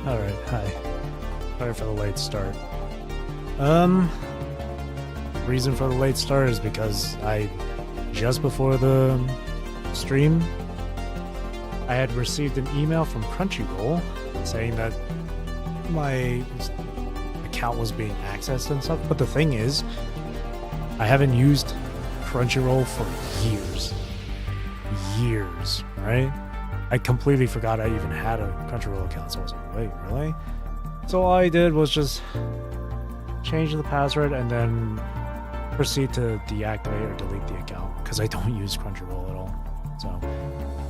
Alright, hi. Sorry for the late start. Reason for the late start is because just before the stream, I had received an email from Crunchyroll saying that my account was being accessed and stuff, but the thing is, I haven't used Crunchyroll for years, right? I completely forgot I even had a Crunchyroll account, so I was like, wait, really? So all I did was just change the password and then proceed to deactivate or delete the account, because I don't use Crunchyroll at all. So,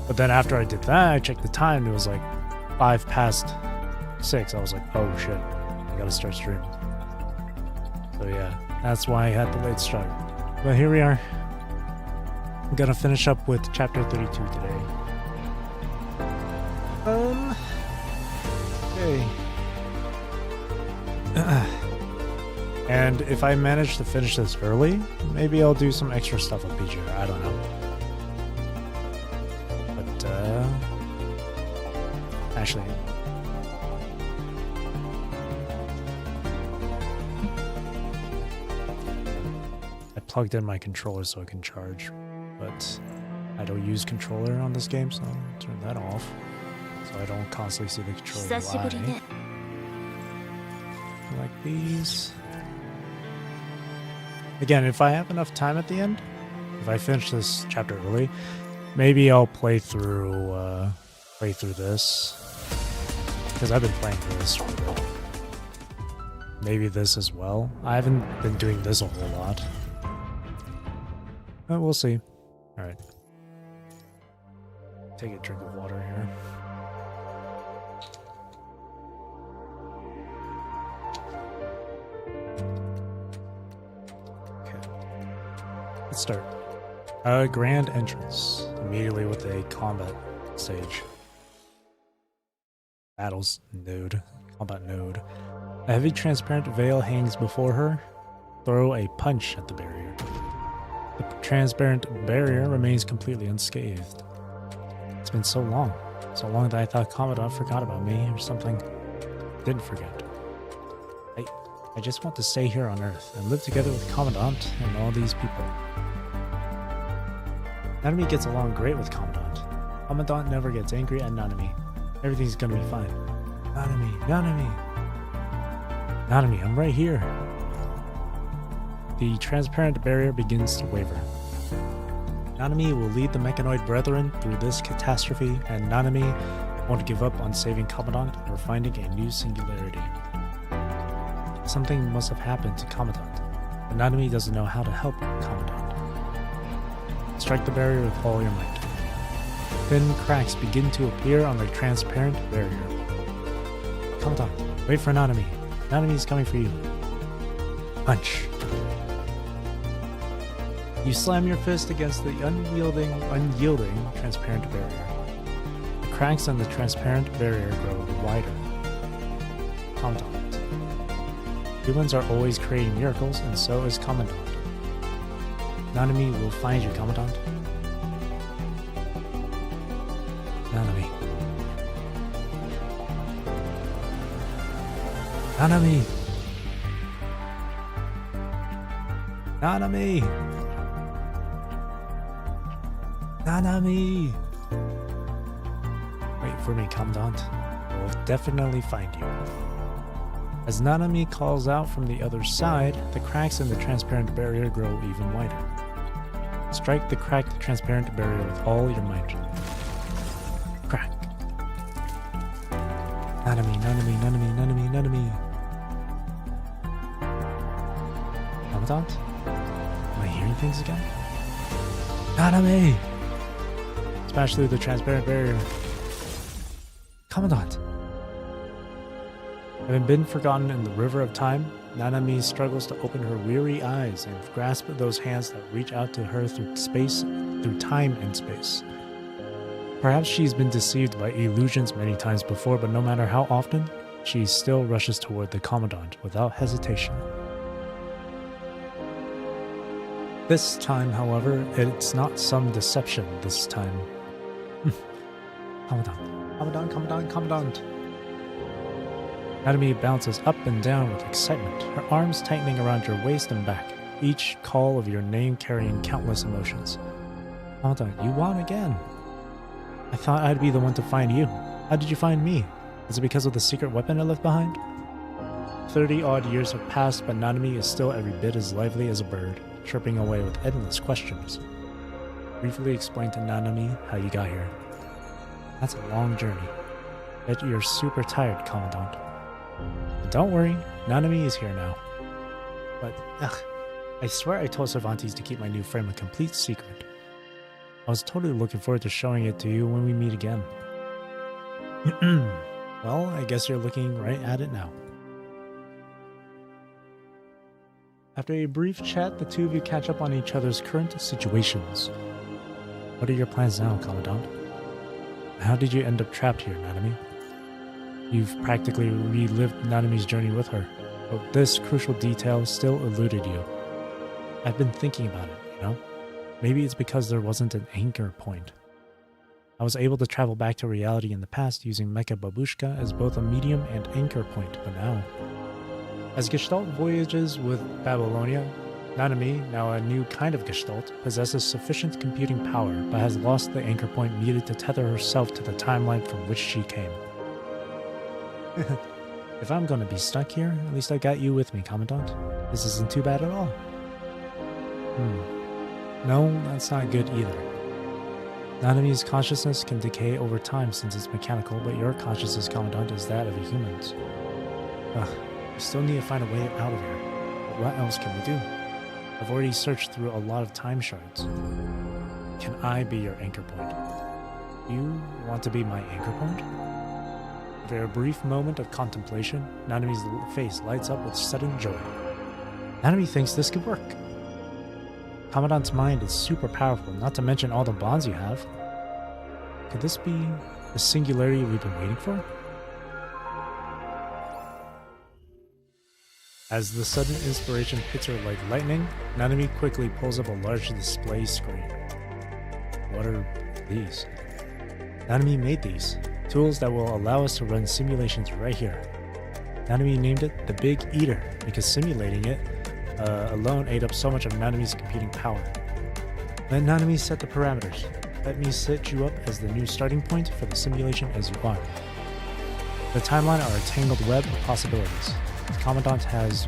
but then after I did that, I checked the time, it was like 6:05. I was like, oh shit, I gotta start streaming. So yeah, that's why I had the late start. But here we are. I'm gonna finish up with chapter 32 today. Okay. And if I manage to finish this early, maybe I'll do some extra stuff with PJ. I don't know. But, actually, I plugged in my controller so I can charge, but I don't use controller on this game, so I'll turn that off so I don't constantly see the controller lie. Like these. Again, if I have enough time at the end, if I finish this chapter early, maybe I'll play through this, because I've been playing this for a bit. Maybe this as well. I haven't been doing this a whole lot, but we'll see. All right, take a drink of water here. Let's start. Grand entrance. Immediately with a combat stage. Battles node. Combat node. A heavy transparent veil hangs before her. Throw a punch at the barrier. The transparent barrier remains completely unscathed. It's been so long. So long that I thought Commandant forgot about me or something. Didn't forget. I just want to stay here on Earth and live together with Commandant and all these people. Nanami gets along great with Commandant. Commandant never gets angry at Nanami. Everything's gonna be fine. Nanami, I'm right here. The transparent barrier begins to waver. Nanami will lead the Mechanoid Brethren through this catastrophe, and Nanami won't give up on saving Commandant or finding a new singularity. Something must have happened to Commandant, but Nanami doesn't know how to help Commandant. Strike the barrier with all your might. Thin cracks begin to appear on the transparent barrier. Commandant, wait for Nanami. Nanami is coming for you. Punch. You slam your fist against the unyielding transparent barrier. The cracks on the transparent barrier grow wider. Commandant. Humans are always creating miracles, and so is Commandant. Nanami will find you, Commandant. Nanami. Nanami! Nanami! Nanami! Wait for me, Commandant. I will definitely find you. As Nanami calls out from the other side, the cracks in the transparent barrier grow even wider. Strike the cracked transparent barrier with all your might. Crack. Nanami. Commandant? Am I hearing things again? Nanami! Smash through the transparent barrier. Commandant! Having been forgotten in the river of time, Nanami struggles to open her weary eyes and grasp those hands that reach out to her through time and space. Perhaps she's been deceived by illusions many times before, but no matter how often, she still rushes toward the Commandant without hesitation. This time, however, it's not some deception this time. Commandant. Nanami bounces up and down with excitement, her arms tightening around your waist and back, each call of your name carrying countless emotions. Hold on, you won again. I thought I'd be the one to find you. How did you find me? Is it because of the secret weapon I left behind? 30-odd years have passed, but Nanami is still every bit as lively as a bird, chirping away with endless questions. Briefly explain to Nanami how you got here. That's a long journey. Bet you're super tired, Commandant. But don't worry, Nanami is here now. But, I swear I told Cervantes to keep my new frame a complete secret. I was totally looking forward to showing it to you when we meet again. Well, I guess you're looking right at it now. After a brief chat, the two of you catch up on each other's current situations. What are your plans now, Commandant? How did you end up trapped here, Nanami? You've practically relived Nanami's journey with her, but this crucial detail still eluded you. I've been thinking about it, you know? Maybe it's because there wasn't an anchor point. I was able to travel back to reality in the past using Mecha Babushka as both a medium and anchor point, but now... As Gestalt voyages with Babylonia, Nanami, now a new kind of Gestalt, possesses sufficient computing power, but has lost the anchor point needed to tether herself to the timeline from which she came. If I'm gonna be stuck here, at least I got you with me, Commandant. This isn't too bad at all. No, that's not good either. Nanami's consciousness can decay over time since it's mechanical, but your consciousness, Commandant, is that of a human's. We still need to find a way out of here. But what else can we do? I've already searched through a lot of time shards. Can I be your anchor point? You want to be my anchor point? After a brief moment of contemplation, Nanami's face lights up with sudden joy. Nanami thinks this could work. Commandant's mind is super powerful, not to mention all the bonds you have. Could this be the singularity we've been waiting for? As the sudden inspiration hits her like lightning, Nanami quickly pulls up a large display screen. What are these? Nanami made these, tools that will allow us to run simulations right here. Nanami named it the Big Eater because simulating it alone ate up so much of Nanami's computing power. Let Nanami set the parameters. Let me set you up as the new starting point for the simulation as you want. The timeline are a tangled web of possibilities. Commandant has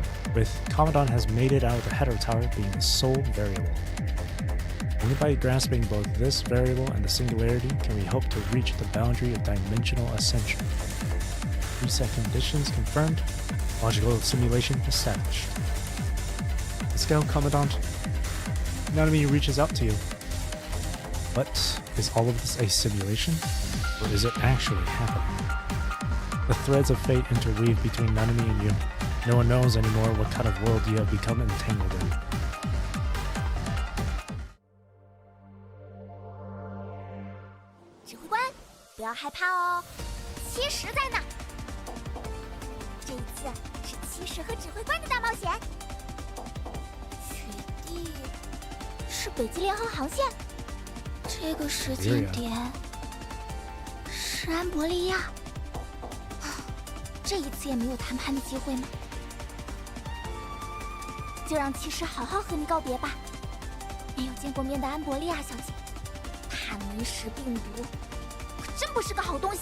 made it out of the header tower being the sole variable. Only by grasping both this variable and the singularity can we hope to reach the boundary of dimensional ascension. Reset conditions confirmed. Logical simulation established. Let's go, Commandant. Nanami reaches out to you. But is all of this a simulation? Or is it actually happening? The threads of fate interweave between Nanami and you. No one knows anymore what kind of world you have become entangled in. Syria. 这一次也没有谈判的机会吗？就让骑士好好和你告别吧。没有见过面的安伯利亚小姐，帕尼什病毒，可真不是个好东西。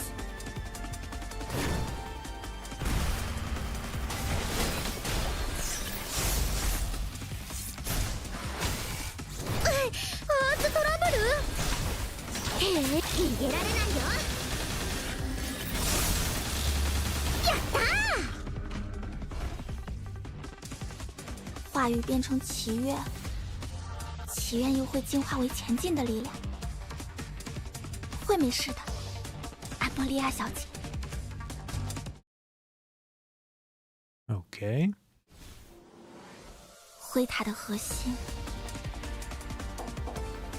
トラブル？逃げられないよ。 话语变成祈愿，祈愿又会进化为前进的力量。会没事的，安波利亚小姐。Okay。灰塔的核心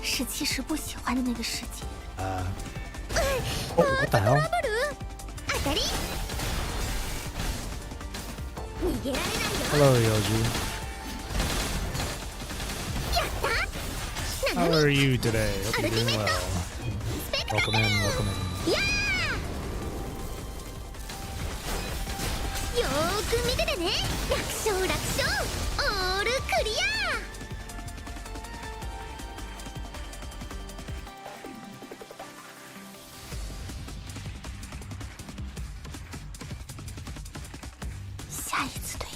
是其实不喜欢的那个世界。what the hell？ Hello, Yoji. How are you today? Hope you're doing well. Welcome in, welcome in. く見ててね。楽勝楽勝。オールクリア。下一次对眼。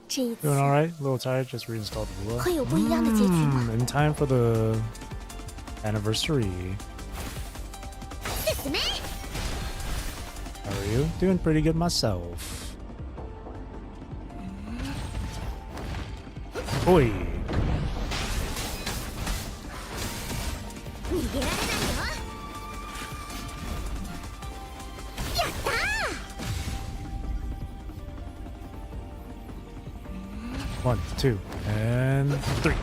这一次 Doing alright? A little tired, just reinstalled the Lua. 会有不一样的结局吗？ In time for the anniversary. ですね。 How are you? Doing pretty good myself. Oi! 逃げられないよ。やったー。 1, 2, and 3.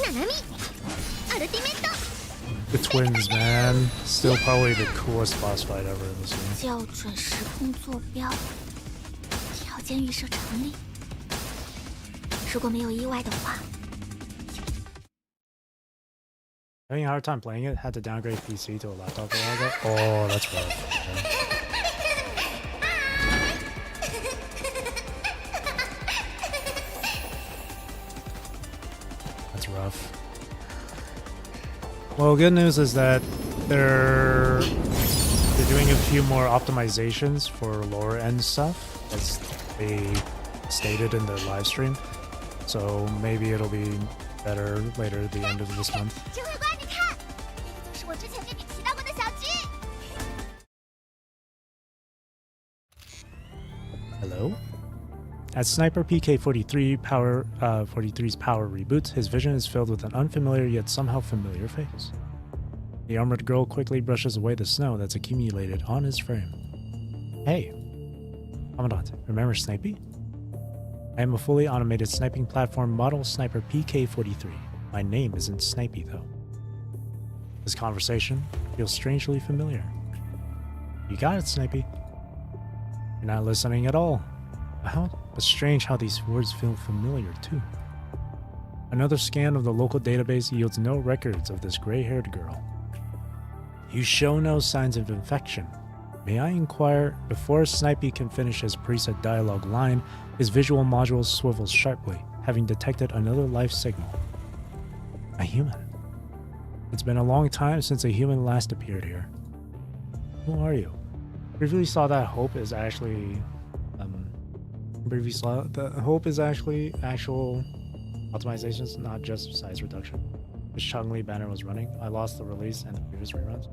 ナナミアルティメット。 The twins, man. Still probably the coolest boss fight ever in this game. 校准时空坐标，条件预设成立。如果没有意外的话， Having a hard time playing it, had to downgrade PC to a laptop a while ago. Oh, that's rough. That's rough. Well, good news is that they're doing a few more optimizations for lower end stuff, as they stated in the live stream. So maybe it'll be better later at the end of this month. 指挥官，你看，那个就是我之前跟你提到过的小鸡。 Hello? As Sniper PK-43's power reboots, his vision is filled with an unfamiliar yet somehow familiar face. The armored girl quickly brushes away the snow that's accumulated on his frame. Hey, Commandant, remember Snipey? I am a fully automated sniping platform model Sniper PK-43. My name isn't Snipey, though. This conversation feels strangely familiar. You got it, Snipey. You're not listening at all. But strange how these words feel familiar, too. Another scan of the local database yields no records of this gray-haired girl. You show no signs of infection. May I inquire? Before Snipey can finish his preset dialogue line, his visual module swivels sharply, having detected another life signal. A human. It's been a long time since a human last appeared here. Who are you? Previously saw that Hope is actually actual optimizations, not just size reduction. The Chun-Li banner was running. I lost the release and the previous reruns.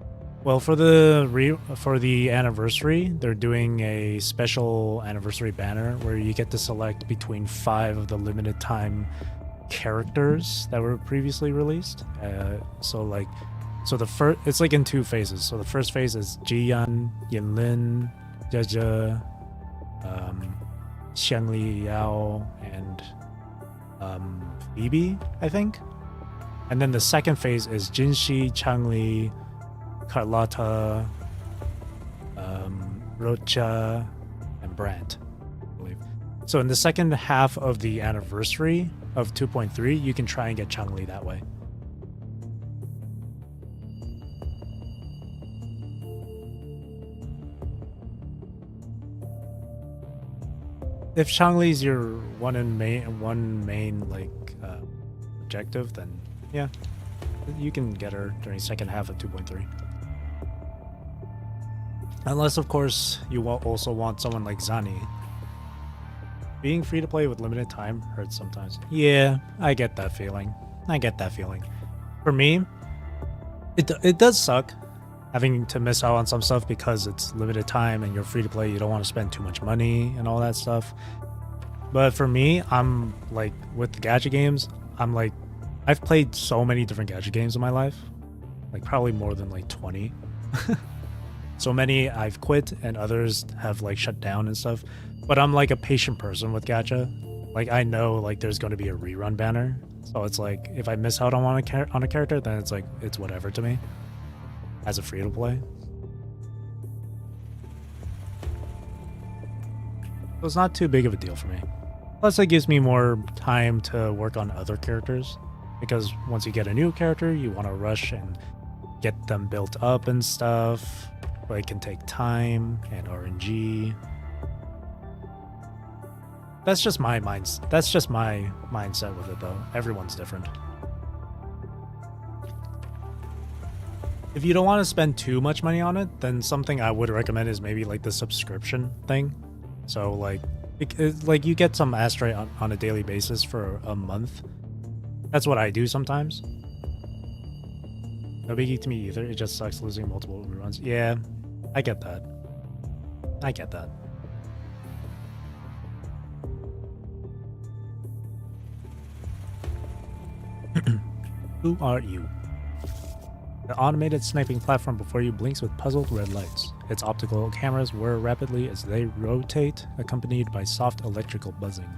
Well, for the anniversary, they're doing a special anniversary banner where you get to select between 5 of the limited time characters that were previously released. So the first, it's like in 2 phases. So the first phase is Jiyan, Yinlin, Jia, Xiangli Yao, and Phoebe, I think. And then the second phase is Jinshi, Changli, Carlotta, Rocha, and Brandt, I believe. So in the second half of the anniversary of 2.3, you can try and get Changli that way. If Changli's your one main objective, then yeah, you can get her during second half of 2.3. Unless, of course, you also want someone like Zani. Being free to play with limited time hurts sometimes. Yeah, I get that feeling. For me, it does suck having to miss out on some stuff because it's limited time and you're free to play. You don't want to spend too much money and all that stuff. But for me, I'm like, with the gacha games, I'm like, I've played so many different gacha games in my life. Like probably more than like 20. So many I've quit and others have like shut down and stuff. But I'm like a patient person with gacha. Like I know like there's going to be a rerun banner. So it's like if I miss out on a character, then it's like it's whatever to me as a free to play. So it's not too big of a deal for me. Plus it gives me more time to work on other characters because once you get a new character, you want to rush and get them built up and stuff, but it can take time and RNG. That's just my mindset with it though. Everyone's different. If you don't want to spend too much money on it, then something I would recommend is maybe like the subscription thing. So like you get some Astray on a daily basis for a month. That's what I do sometimes. No biggie to me either. It just sucks losing multiple reruns. Yeah, I get that. I get that. Who are you? The automated sniping platform before you blinks with puzzled red lights. Its optical cameras whir rapidly as they rotate, accompanied by soft electrical buzzing.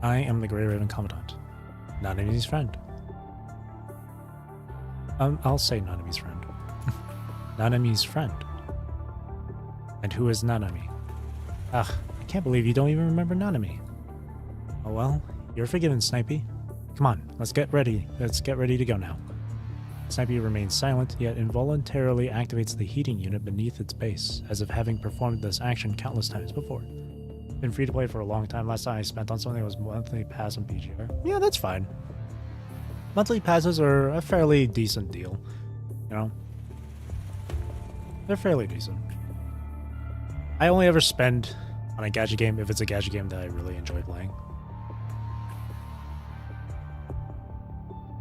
I am the Grey Raven Commandant. Nanami's friend. I'll say Nanami's friend. Nanami's friend. And who is Nanami? Ugh, I can't believe you don't even remember Nanami. Oh well, you're forgiven, Snipey. Come on, let's get ready. Let's get ready to go now. Snipey remains silent, yet involuntarily activates the heating unit beneath its base, as if having performed this action countless times before. Been free to play for a long time. Last time I spent on something was monthly pass on PGR. Yeah, that's fine. Monthly passes are a fairly decent deal, you know? They're fairly decent. I only ever spend on a gadget game if it's a gadget game that I really enjoy playing.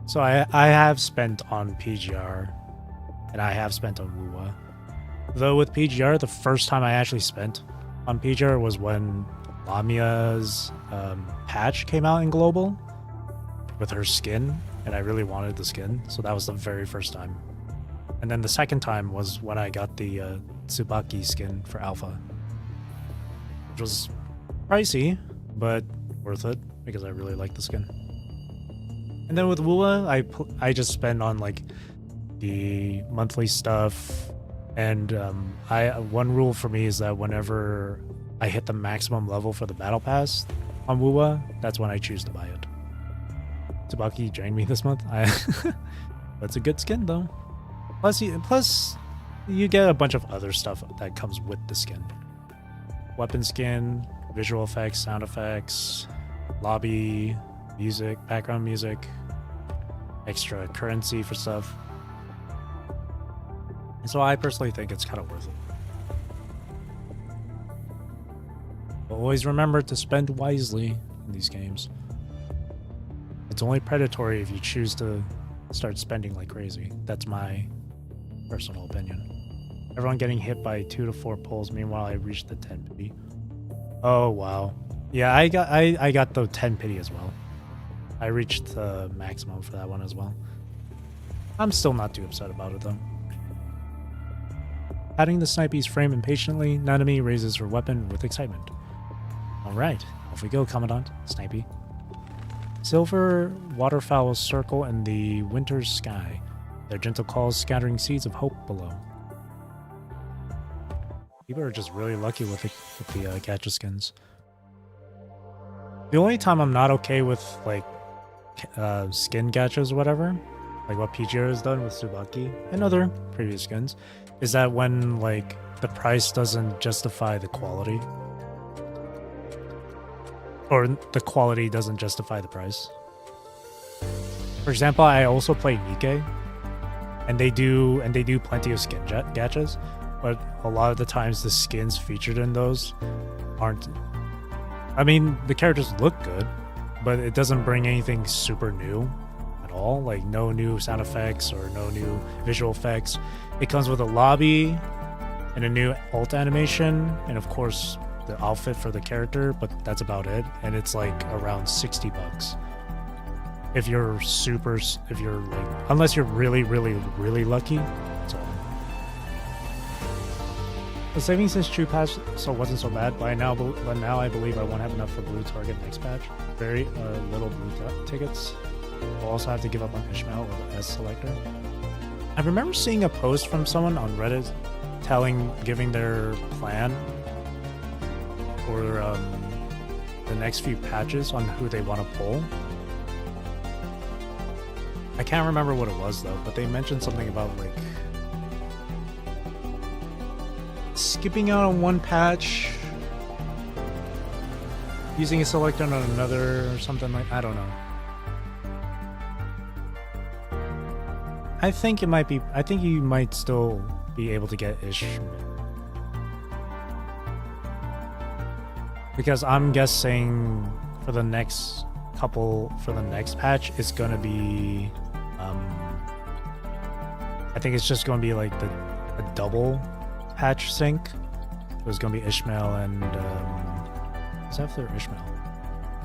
So I have spent on PGR, and I have spent on Wuwa. Though with PGR, the first time I actually spent on PGR was when Lamia's patch came out in Global with her skin, and I really wanted the skin, so that was the very first time. And then the second time was when I got the Tsubaki skin for Alpha, which was pricey, but worth it because I really like the skin. And then with Wuwa, I just spend on like the monthly stuff, and one rule for me is that whenever I hit the maximum level for the battle pass on Wuwa, that's when I choose to buy it. Tsubaki drained me this month. But it's a good skin though. Plus you get a bunch of other stuff that comes with the skin. Weapon skin, visual effects, sound effects, lobby, music, background music, extra currency for stuff. And so I personally think it's kind of worth it. But always remember to spend wisely in these games. It's only predatory if you choose to start spending like crazy. That's my personal opinion. Everyone getting hit by 2 to 4 pulls. Meanwhile, I reached the 10 pity. Oh wow. Yeah, I got the 10 pity as well. I reached the maximum for that one as well. I'm still not too upset about it though. Patting the Snipey's frame impatiently, Nanami raises her weapon with excitement. Alright, off we go, Commandant. Snipey. Silver waterfowl circle in the winter's sky, their gentle calls scattering seeds of hope below. People are just really lucky with the gacha skins. The only time I'm not okay with like skin gachas or whatever, like what PGR has done with Tsubaki and other previous skins, is that when like the price doesn't justify the quality, or the quality doesn't justify the price. For example, I also play Nikkei, and they do plenty of skin gachas, but a lot of the times the skins featured in those aren't. I mean, the characters look good, but it doesn't bring anything super new at all. Like no new sound effects or no new visual effects. It comes with a lobby and a new ult animation, and of course the outfit for the character, but that's about it. And it's like around $60 if you're like, unless you're really lucky. So the savings since True Pass wasn't so bad, but now I believe I won't have enough for blue target next patch. Very little blue tickets. We'll also have to give up on Ishmael or S selector. I remember seeing a post from someone on Reddit giving their plan for the next few patches on who they want to pull. I can't remember what it was though, but they mentioned something about like skipping out on one patch, using a select on another or something like, I don't know. I think it might be, I think you might still be able to get Ishmael. Because I'm guessing for the next patch, it's gonna be, I think it's just gonna be like a double patch sync. So it's gonna be Ishmael and, what's after Ishmael?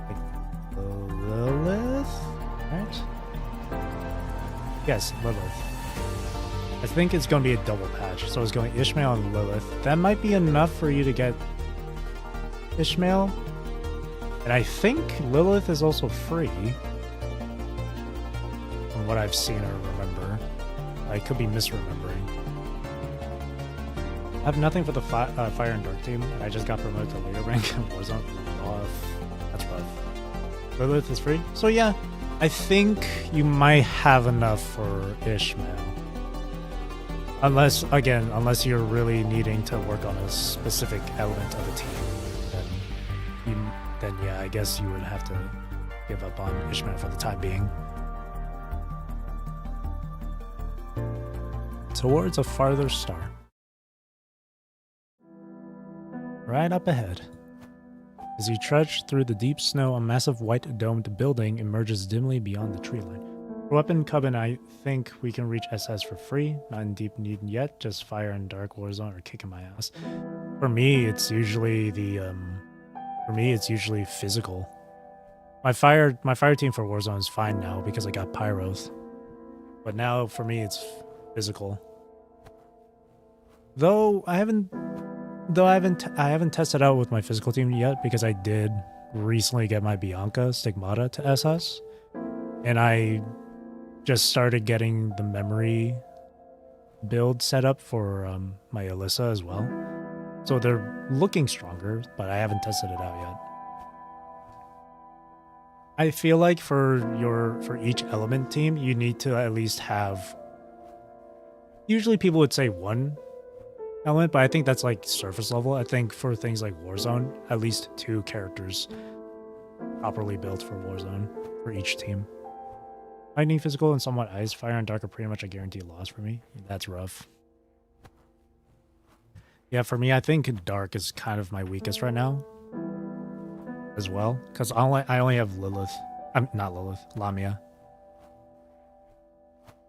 Like Lilith, right? Yes, Lilith. I think it's gonna be a double patch, so it's going Ishmael and Lilith. That might be enough for you to get Ishmael. And I think Lilith is also free, from what I've seen or remember. I could be misremembering. I have nothing for the Fire and Dark team, and I just got promoted to later rank in Warzone. That's rough. Lilith is free? So yeah, I think you might have enough for Ishmael. Unless you're really needing to work on a specific element of a team, then yeah, I guess you would have to give up on Ishmael for the time being. Towards a farther star. Right up ahead. As you trudge through the deep snow, a massive white domed building emerges dimly beyond the tree line. For weapon Cubbin, I think we can reach SS for free. Not in deep need yet, just Fire and Dark Warzone or kicking my ass. For me, it's usually physical. My fire team for Warzone is fine now because I got Pyroth. But now for me it's physical. I haven't tested out with my physical team yet because I did recently get my Bianca Stigmata to SS. And I just started getting the memory build set up for my Alyssa as well. So they're looking stronger, but I haven't tested it out yet. I feel like for each element team, you need to at least have, usually people would say one element, but I think that's like surface level. I think for things like Warzone, at least 2 characters properly built for Warzone for each team. Lightning, physical, and somewhat ice. Fire and Dark are pretty much a guaranteed loss for me. That's rough. Yeah, for me, I think Dark is kind of my weakest right now as well, because I only have Lilith. Not Lilith, Lamia.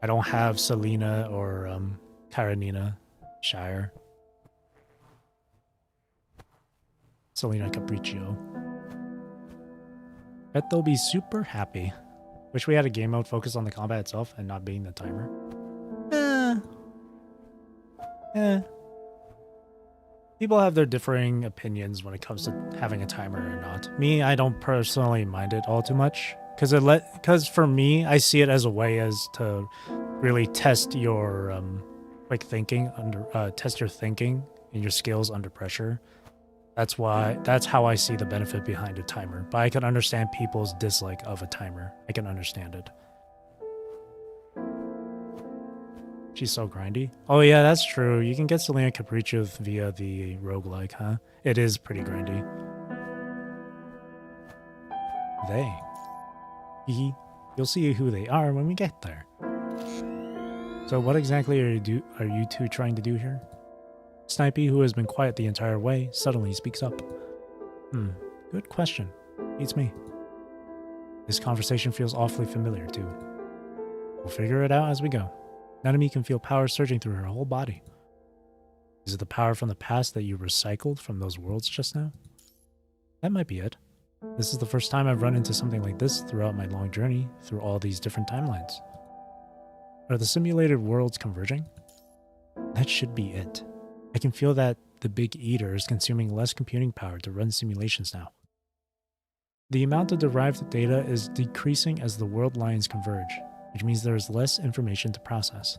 I don't have Selena or Karenina Shire. Selena Capriccio. Bet they'll be super happy. Wish we had a game mode focused on the combat itself and not being the timer. People have their differing opinions when it comes to having a timer or not. Me, I don't personally mind it all too much. Because for me, I see it as a way as to really test your test your thinking and your skills under pressure. That's how I see the benefit behind a timer. But I can understand people's dislike of a timer. I can understand it. She's so grindy. Oh yeah, that's true. You can get Selena Capriccio via the roguelike, huh? It is pretty grindy. You'll see who they are when we get there. So what exactly are you two trying to do here? Snipey, who has been quiet the entire way, suddenly speaks up. Good question. Beats me. This conversation feels awfully familiar too. We'll figure it out as we go. Nanami can feel power surging through her whole body. Is it the power from the past that you recycled from those worlds just now? That might be it. This is the first time I've run into something like this throughout my long journey through all these different timelines. Are the simulated worlds converging? That should be it. I can feel that the Big Eater is consuming less computing power to run simulations now. The amount of derived data is decreasing as the world lines converge, which means there is less information to process.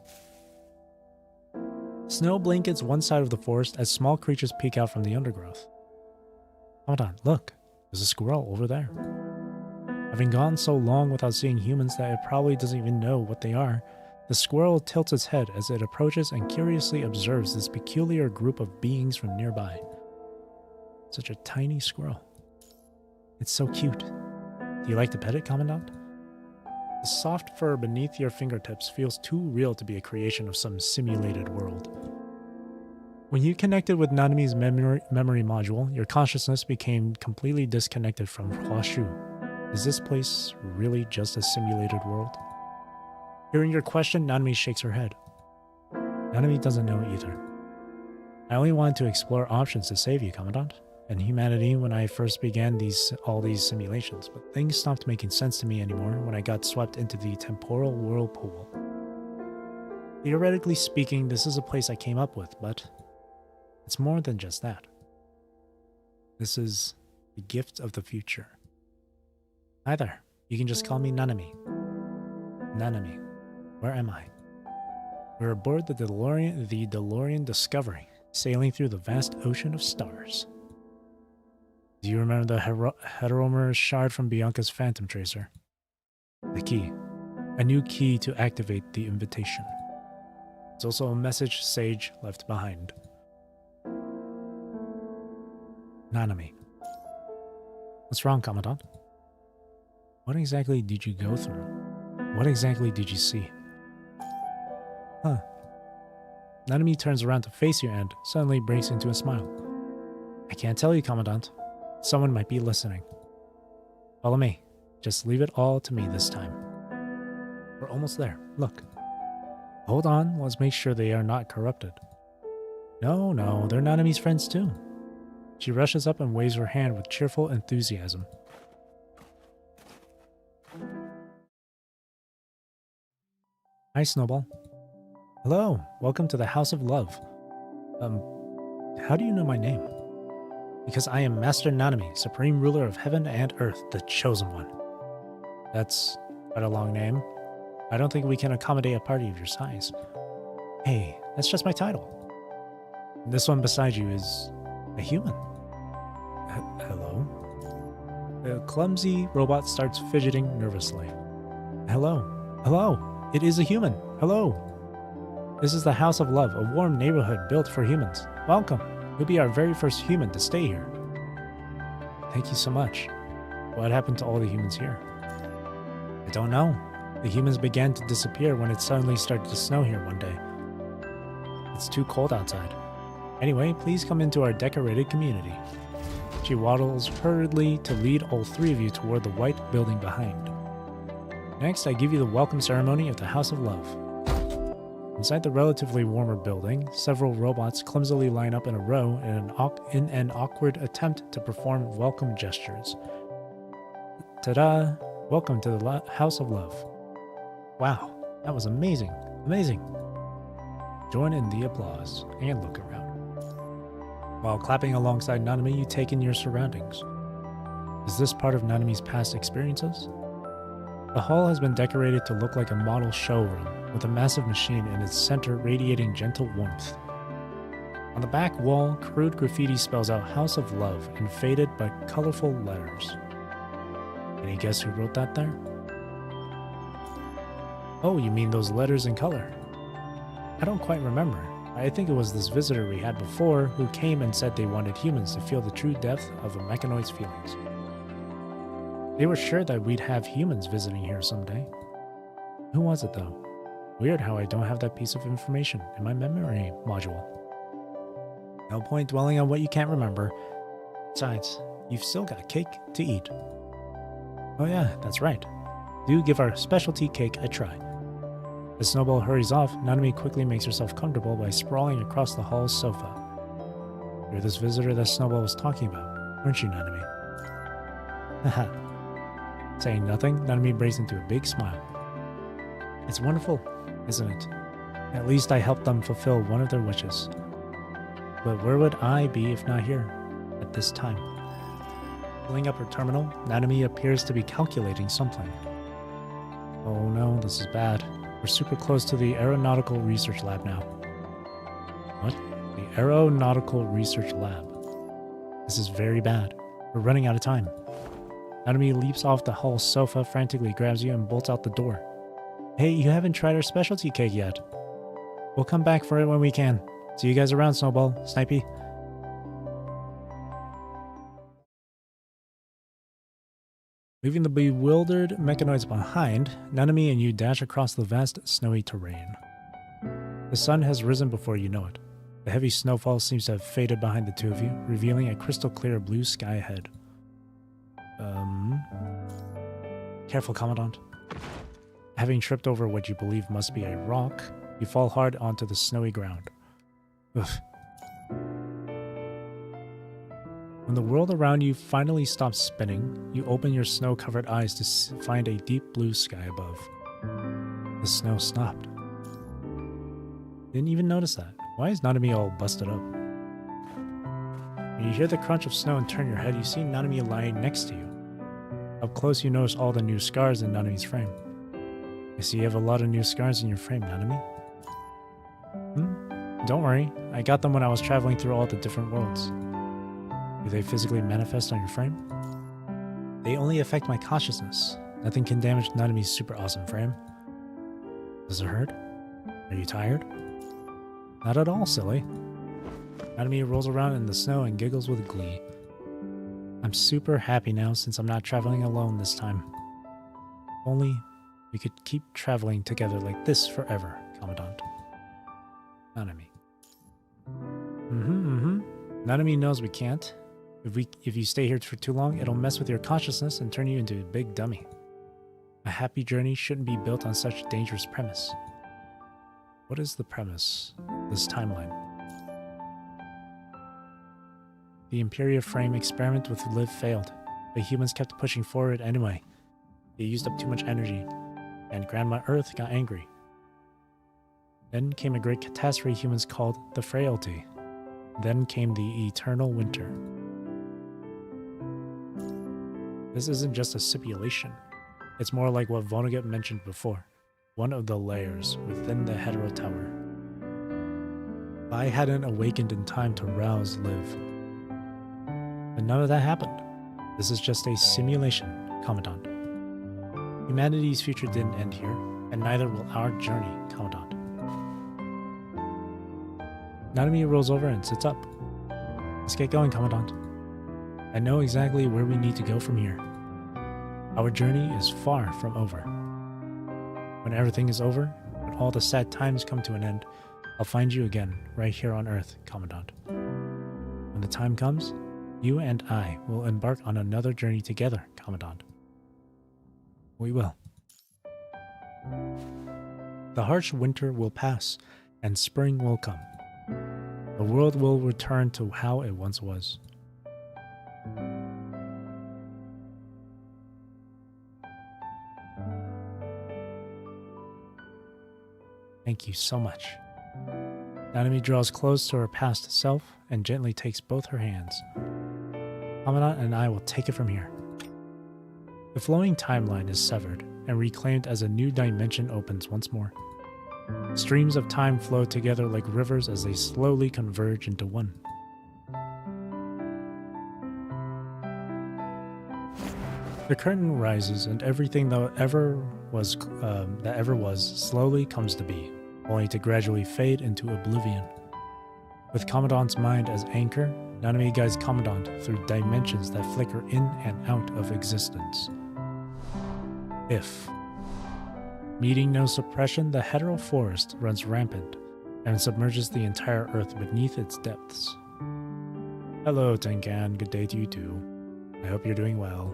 Snow blankets one side of the forest as small creatures peek out from the undergrowth. Hold on, look. There's a squirrel over there. Having gone so long without seeing humans that it probably doesn't even know what they are, the squirrel tilts its head as it approaches and curiously observes this peculiar group of beings from nearby. Such a tiny squirrel. It's so cute. Do you like to pet it, Commandant? The soft fur beneath your fingertips feels too real to be a creation of some simulated world. When you connected with Nanami's memory module, your consciousness became completely disconnected from Huashu. Is this place really just a simulated world? Hearing your question, Nanami shakes her head. Nanami doesn't know either. I only wanted to explore options to save you, Commandant, and humanity when I first began all these simulations, but things stopped making sense to me anymore when I got swept into the temporal whirlpool. Theoretically speaking, this is a place I came up with, but it's more than just that. This is the gift of the future. Hi there. You can just call me Nanami. Nanami, where am I? We're aboard the DeLorean Discovery, sailing through the vast ocean of stars. Do you remember the heteromer shard from Bianca's Phantom Tracer? The key. A new key to activate the invitation. It's also a message Sage left behind. Nanami. What's wrong, Commandant? What exactly did you go through? What exactly did you see? Huh. Nanami turns around to face you and suddenly breaks into a smile. I can't tell you, Commandant. Someone might be listening. Follow me. Just leave it all to me this time. We're almost there. Look. Hold on. Let's make sure they are not corrupted. No, they're Nanami's friends too. She rushes up and waves her hand with cheerful enthusiasm. Hi, Snowball. Hello, welcome to the House of Love. How do you know my name? Because I am Master Nanami, Supreme Ruler of Heaven and Earth, the Chosen One. That's quite a long name. I don't think we can accommodate a party of your size. Hey, that's just my title. This one beside you is a human. Hello? The clumsy robot starts fidgeting nervously. Hello. It is a human. Hello. This is the House of Love, a warm neighborhood built for humans. Welcome. You'll be our very first human to stay here. Thank you so much. What happened to all the humans here? I don't know. The humans began to disappear when it suddenly started to snow here one day. It's too cold outside. Anyway, please come into our decorated community. She waddles hurriedly to lead all three of you toward the white building behind. Next, I give you the welcome ceremony of the House of Love. Inside the relatively warmer building, several robots clumsily line up in a row in an awkward attempt to perform welcome gestures. Ta-da! Welcome to the House of Love. Wow, that was amazing. Amazing. Join in the applause and look around. While clapping alongside Nanami, you take in your surroundings. Is this part of Nanami's past experiences? The hall has been decorated to look like a model showroom, with a massive machine in its center radiating gentle warmth. On the back wall, crude graffiti spells out House of Love in faded but colorful letters. Any guess who wrote that there? Oh, you mean those letters in color? I don't quite remember. I think it was this visitor we had before who came and said they wanted humans to feel the true depth of a mechanoid's feelings. They were sure that we'd have humans visiting here someday. Who was it though? Weird how I don't have that piece of information in my memory module. No point dwelling on what you can't remember. Besides, you've still got cake to eat. Oh yeah, that's right. Do give our specialty cake a try. As Snowball hurries off, Nanami quickly makes herself comfortable by sprawling across the hall's sofa. You're this visitor that Snowball was talking about, weren't you, Nanami? Haha. Saying nothing, Nanami breaks into a big smile. It's wonderful, isn't it? At least I helped them fulfill one of their wishes. But where would I be if not here, at this time? Pulling up her terminal, Nanami appears to be calculating something. Oh no, this is bad. We're super close to the Aeronautical Research Lab now. What? The Aeronautical Research Lab. This is very bad. We're running out of time. Nanami leaps off the hall sofa, frantically grabs you, and bolts out the door. Hey, you haven't tried our specialty cake yet. We'll come back for it when we can. See you guys around, Snowball. Snipey. Leaving the bewildered mechanoids behind, Nanami and you dash across the vast, snowy terrain. The sun has risen before you know it. The heavy snowfall seems to have faded behind the two of you, revealing a crystal clear blue sky ahead. Careful, Commandant. Having tripped over what you believe must be a rock, you fall hard onto the snowy ground. Ugh. When the world around you finally stops spinning, you open your snow-covered eyes to find a deep blue sky above. The snow stopped. Didn't even notice that. Why is Nanami all busted up? When you hear the crunch of snow and turn your head, you see Nanami lying next to you. Up close, you notice all the new scars in Nanami's frame. I see you have a lot of new scars in your frame, Nanami. Don't worry, I got them when I was traveling through all the different worlds. Do they physically manifest on your frame? They only affect my consciousness. Nothing can damage Nanami's super awesome frame. Does it hurt? Are you tired? Not at all, silly. Nanami rolls around in the snow and giggles with glee. I'm super happy now since I'm not traveling alone this time. If only we could keep traveling together like this forever, Commandant. Nanami. Nanami knows we can't. If you stay here for too long, it'll mess with your consciousness and turn you into a big dummy. A happy journey shouldn't be built on such a dangerous premise. What is the premise? This timeline. The Imperia frame experiment with Liv failed, but humans kept pushing forward anyway. They used up too much energy, and Grandma Earth got angry. Then came a great catastrophe humans called the Frailty. Then came the Eternal Winter. This isn't just a simulation. It's more like what Vonnegut mentioned before, one of the layers within the Hetero Tower. If I hadn't awakened in time to rouse Liv. But none of that happened. This is just a simulation, Commandant. Humanity's future didn't end here, and neither will our journey, Commandant. Nanami rolls over and sits up. Let's get going, Commandant. I know exactly where we need to go from here. Our journey is far from over. When everything is over, when all the sad times come to an end, I'll find you again, right here on Earth, Commandant. When the time comes, you and I will embark on another journey together, Commandant. We will. The harsh winter will pass, and spring will come. The world will return to how it once was. Thank you so much. Nanami draws close to her past self and gently takes both her hands. Commandant and I will take it from here. The flowing timeline is severed and reclaimed as a new dimension opens once more. Streams of time flow together like rivers as they slowly converge into one. The curtain rises and everything that ever was slowly comes to be, only to gradually fade into oblivion. With Commandant's mind as anchor, Nanami guides Commandant through dimensions that flicker in and out of existence. If. Meeting no suppression, the hetero forest runs rampant and submerges the entire earth beneath its depths. Hello, Tenkan. Good day to you too. I hope you're doing well.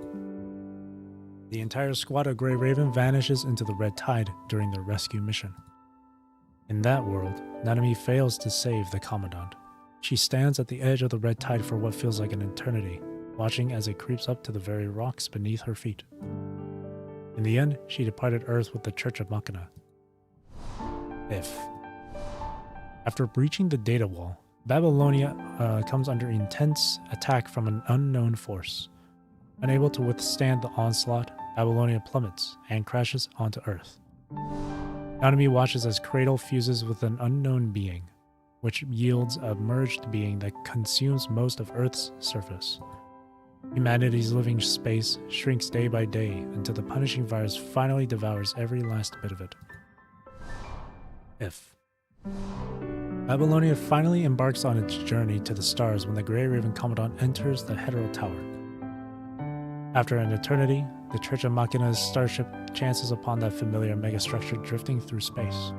The entire squad of Grey Raven vanishes into the red tide during their rescue mission. In that world, Nanami fails to save the Commandant. She stands at the edge of the red tide for what feels like an eternity, watching as it creeps up to the very rocks beneath her feet. In the end, she departed Earth with the Church of Machina. If. After breaching the data wall, Babylonia comes under intense attack from an unknown force. Unable to withstand the onslaught, Babylonia plummets and crashes onto Earth. Nanami watches as Cradle fuses with an unknown being, which yields a merged being that consumes most of Earth's surface. Humanity's living space shrinks day by day until the punishing virus finally devours every last bit of it. If Babylonia finally embarks on its journey to the stars when the Grey Raven Commandant enters the Hetero Tower. After an eternity, the Church of Machina's starship chances upon that familiar megastructure drifting through space.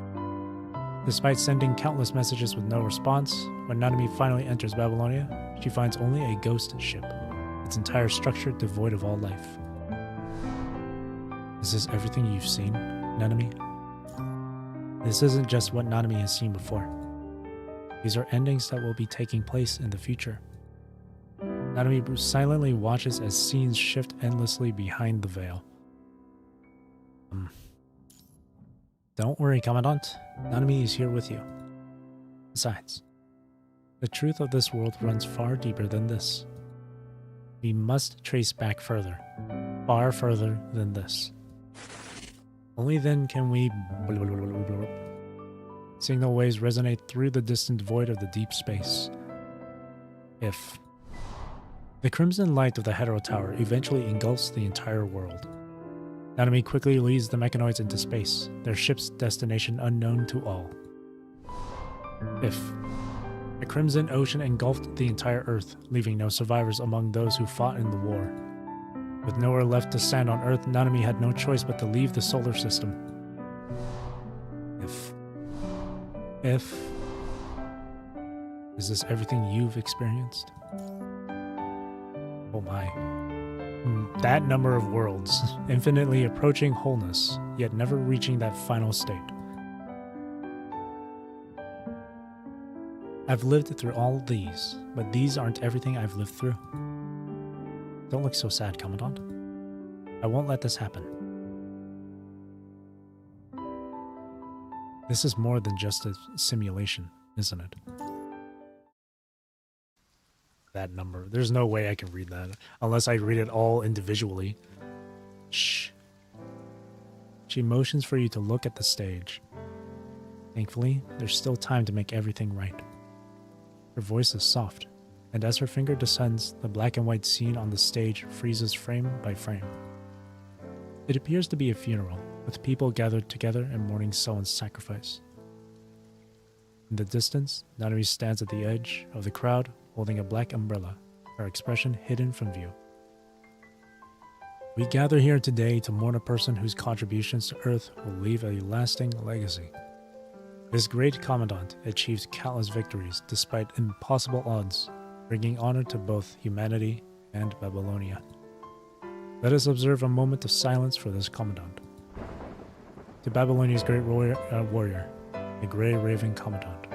Despite sending countless messages with no response, when Nanami finally enters Babylonia, she finds only a ghost ship, its entire structure devoid of all life. Is this everything you've seen, Nanami? This isn't just what Nanami has seen before. These are endings that will be taking place in the future. Nanami silently watches as scenes shift endlessly behind the veil. Don't worry, Commandant. Nanami is here with you. Besides, the truth of this world runs far deeper than this. We must trace back further, far further than this. Only then can we... Signal waves resonate through the distant void of the deep space. If the crimson light of the Hetero Tower eventually engulfs the entire world. Nanami quickly leads the mechanoids into space, their ship's destination unknown to all. If the crimson ocean engulfed the entire Earth, leaving no survivors among those who fought in the war. With nowhere left to stand on Earth, Nanami had no choice but to leave the solar system. If is this everything you've experienced? Oh my. That number of worlds, infinitely approaching wholeness, yet never reaching that final state. I've lived through all these, but these aren't everything I've lived through. Don't look so sad, Commandant. I won't let this happen. This is more than just a simulation, isn't it? That number. There's no way I can read that unless I read it all individually. Shh. She motions for you to look at the stage. Thankfully, there's still time to make everything right. Her voice is soft, and as her finger descends, the black and white scene on the stage freezes frame by frame. It appears to be a funeral, with people gathered together and mourning someone's sacrifice. In the distance, Nanami stands at the edge of the crowd, holding a black umbrella, her expression hidden from view. We gather here today to mourn a person whose contributions to Earth will leave a lasting legacy. This great commandant achieved countless victories despite impossible odds, bringing honor to both humanity and Babylonia. Let us observe a moment of silence for this commandant. To Babylonia's great warrior, the Grey Raven Commandant.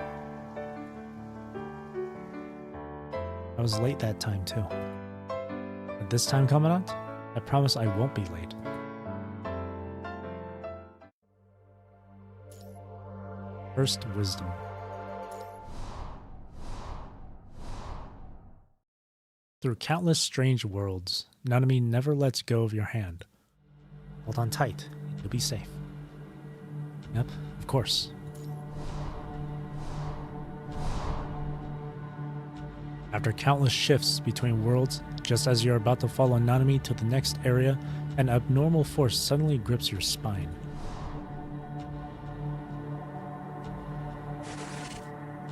I was late that time too. But this time, Commandant, I promise I won't be late. First wisdom. Through countless strange worlds, Nanami never lets go of your hand. Hold on tight, you'll be safe. Yep, of course. After countless shifts between worlds, just as you're about to follow Nanami to the next area, an abnormal force suddenly grips your spine.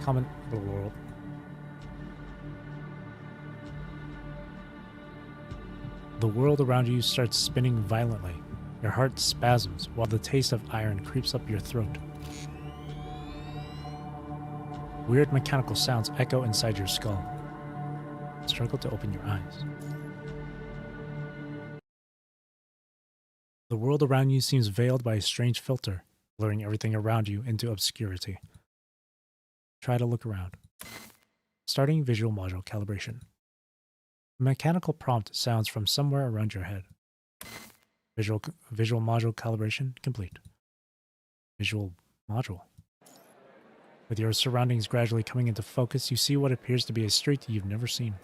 Common world. The world around you starts spinning violently. Your heart spasms while the taste of iron creeps up your throat. Weird mechanical sounds echo inside your skull. Struggle to open your eyes. The world around you seems veiled by a strange filter, blurring everything around you into obscurity. Try to look around. Starting visual module calibration. A mechanical prompt sounds from somewhere around your head. Visual module calibration complete. Visual module. With your surroundings gradually coming into focus, you see what appears to be a street you've never seen.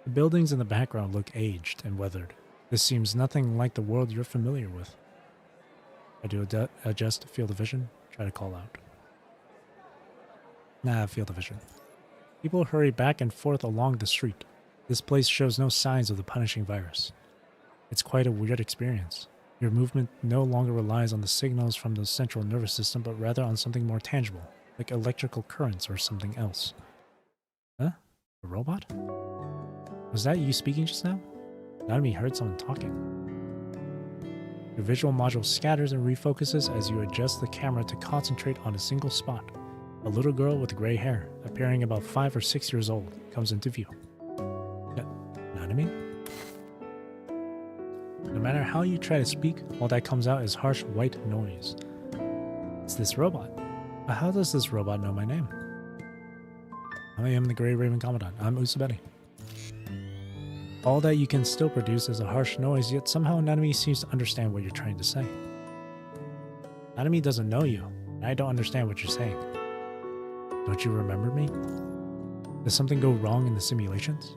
The buildings in the background look aged and weathered. This seems nothing like the world you're familiar with. I do adjust field of vision, try to call out. Field of vision. People hurry back and forth along the street. This place shows no signs of the punishing virus. It's quite a weird experience. Your movement no longer relies on the signals from the central nervous system, but rather on something more tangible, like electrical currents or something else. Huh? A robot? Was that you speaking just now? Nanami heard someone talking. Your visual module scatters and refocuses as you adjust the camera to concentrate on a single spot. A little girl with gray hair, appearing about 5 or 6 years old, comes into view. Nanami? No matter how you try to speak, all that comes out is harsh white noise. It's this robot. But how does this robot know my name? I am the Grey Raven Commandant. I'm Usabeni. All that you can still produce is a harsh noise, yet somehow Nanami seems to understand what you're trying to say. Nanami doesn't know you, and I don't understand what you're saying. Don't you remember me? Did something go wrong in the simulations?